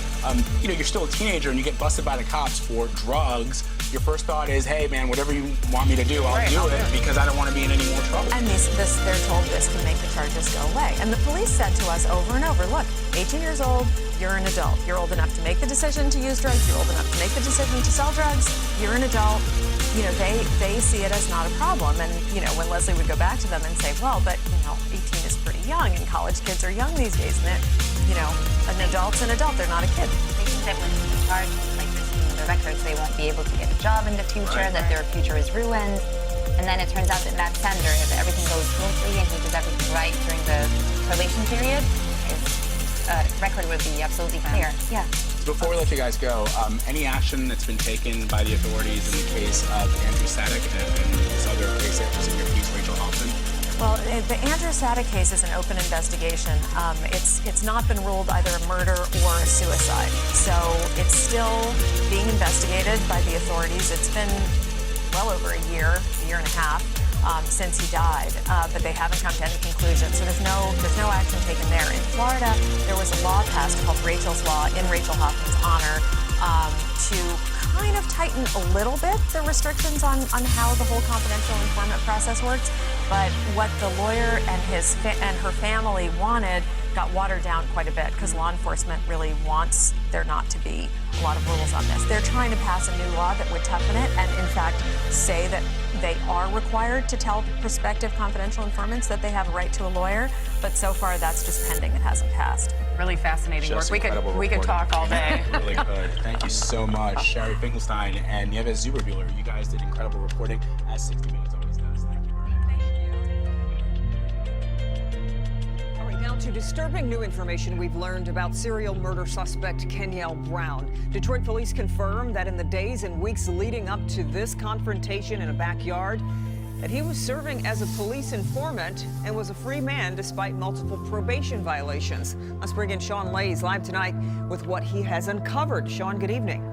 you're still a teenager and you get busted by the cops for drugs. Your first thought is, hey, man, whatever you want me to do, I'll do it because I don't want to be in any more trouble. And they're told this can make the charges go away. And the police said to us over and over, look, 18 years old, you're an adult. You're old enough to make the decision to use drugs. You're old enough to make the decision to sell drugs. You're an adult. They see it as not a problem. And, when Leslie would go back to them and say, well, but, 18 is pretty young and college kids are young these days. And an adult's an adult. They're not a kid. They think that when they charge like this in the records, they won't be able to get a job in the future, that their future is ruined. And then it turns out that Matt Sander, if everything goes smoothly and he does everything right during the probation period, his record would be absolutely clear. Yeah. Before we let you guys go, any action that's been taken by the authorities in the case of Andrew Sadek and this other case that was in your piece, Rachel Hoffman? Well, the Andrew Sadek case is an open investigation. It's not been ruled either a murder or a suicide. So it's still being investigated by the authorities. It's been well over a year and a half since he died, but they haven't come to any conclusion. So there's no action taken there. In Florida, there was a law passed called Rachel's Law in Rachel Hoffman's honor to kind of tighten a little bit the restrictions on how the whole confidential informant process works. But what the lawyer and her family wanted got watered down quite a bit because law enforcement really wants there not to be a lot of rules on this. They're trying to pass a new law that would toughen it and, in fact, say that they are required to tell prospective confidential informants that they have a right to a lawyer. But so far, that's just pending. It hasn't passed. Really fascinating work. We could talk all day. Really could. Thank you so much, Sherry Finkelstein and Nieves Zuberbuehler. You guys did incredible reporting, as 60 Minutes always does. Thank you very much. All right, now to disturbing new information we've learned about serial murder suspect Kenyelle Brown. Detroit police confirm that in the days and weeks leading up to this confrontation in a backyard, that he was serving as a police informant and was a free man despite multiple probation violations. Let's bring in Sean Lays live tonight with what he has uncovered. Sean, good evening.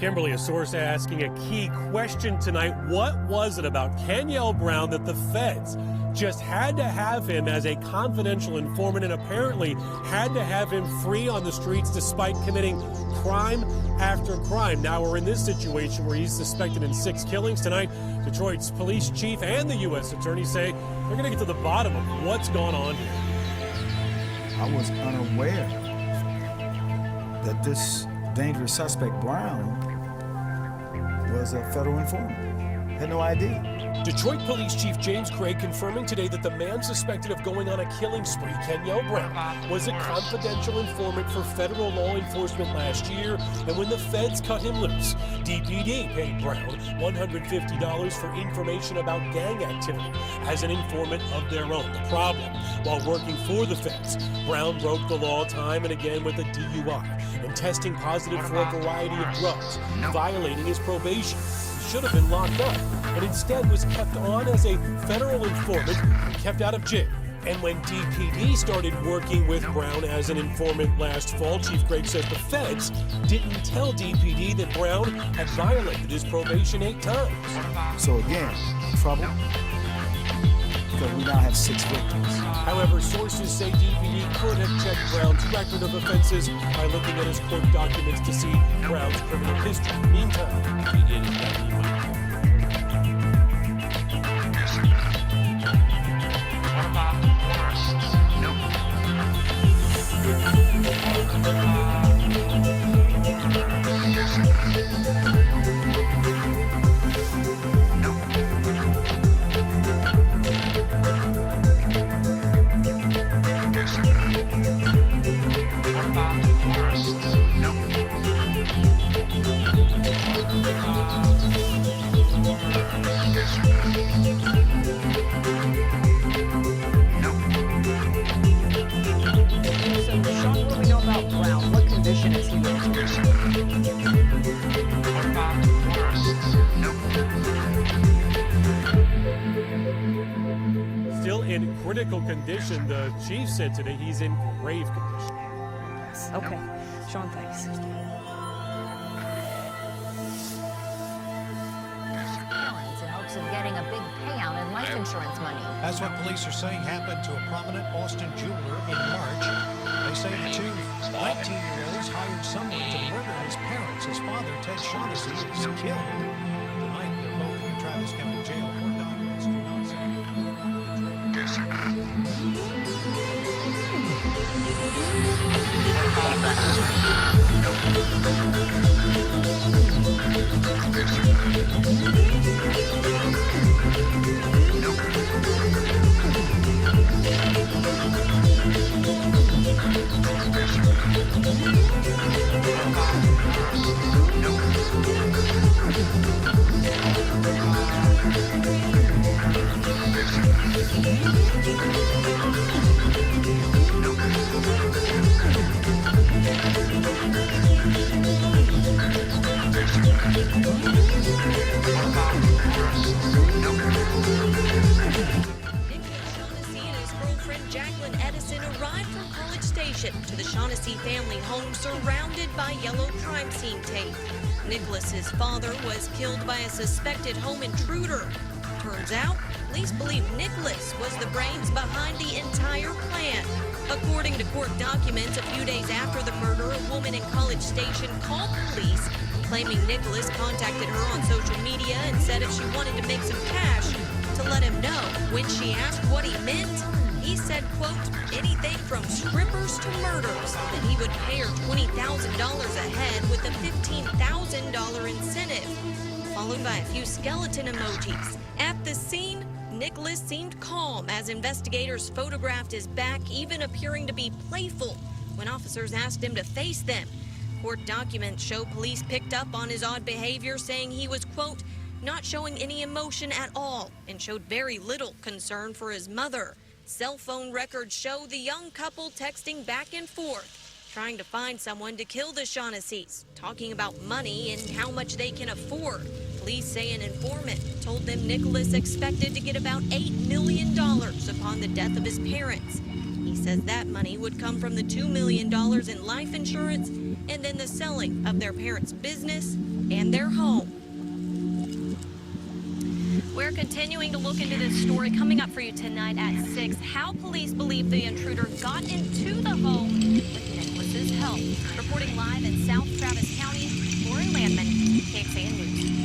Kimberly, a source asking a key question tonight. What was it about Kenyelle Brown that the feds just had to have him as a confidential informant and apparently had to have him free on the streets despite committing crime after crime? Now we're in this situation where he's suspected in 6 killings. Tonight, Detroit's police chief and the U.S. attorney say they're going to get to the bottom of what's gone on here. I was unaware that this dangerous suspect, Brown, was a federal informant. Had no idea. Detroit Police Chief James Craig confirming today that the man suspected of going on a killing spree, Kenyell Brown, was a confidential informant for federal law enforcement last year, and when the feds cut him loose, DPD paid Brown $150 for information about gang activity as an informant of their own. The problem, while working for the feds, Brown broke the law time and again with a DUI and testing positive for a variety of drugs, violating his probation. Should have been locked up, and instead was kept on as a federal informant and kept out of jail. And when DPD started working with Brown as an informant last fall, Chief Craig says the feds didn't tell DPD that Brown had violated his probation 8 times. So again, trouble, because we now have 6 victims. However, sources say DPD could have checked Brown's record of offenses by looking at his court documents to see Brown's criminal history. Meantime, he didn't get any money. Still in critical condition, the chief said today he's in grave condition. Okay. Sean, thanks. In hopes of getting a big payout in life insurance money. That's what police are saying happened to a prominent Boston jeweler in March. They say the two 19-year-olds hired someone to murder his parents. His father, Ted Shaughnessy, was killed. Tonight, they're both in the Travis County Jail. Court documents do not say. To the Shaughnessy family home surrounded by yellow crime scene tape. Nicholas's father was killed by a suspected home intruder. Turns out, police believe Nicholas was the brains behind the entire plan. According to court documents, a few days after the murder, a woman in College Station called police, claiming Nicholas contacted her on social media and said if she wanted to make some cash, to let him know. When she asked what he meant, he said, quote, anything from strippers to murders, that he would pay her $20,000 a head with a $15,000 incentive, followed by a few skeleton emojis. At the scene, Nicholas seemed calm as investigators photographed his back, even appearing to be playful when officers asked him to face them. Court documents show police picked up on his odd behavior, saying he was, quote, not showing any emotion at all and showed very little concern for his mother. Cell phone records show the young couple texting back and forth, trying to find someone to kill the Shaughnessy's, talking about money and how much they can afford. Police say an informant told them Nicholas expected to get about $8 million upon the death of his parents. He says that money would come from the $2 million in life insurance and then the selling of their parents' business and their home. We're continuing to look into this story coming up for you tonight at 6. How police believe the intruder got into the home with Nicholas's help. Reporting live in South Travis County, Lori Landman, KXAN News.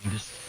Just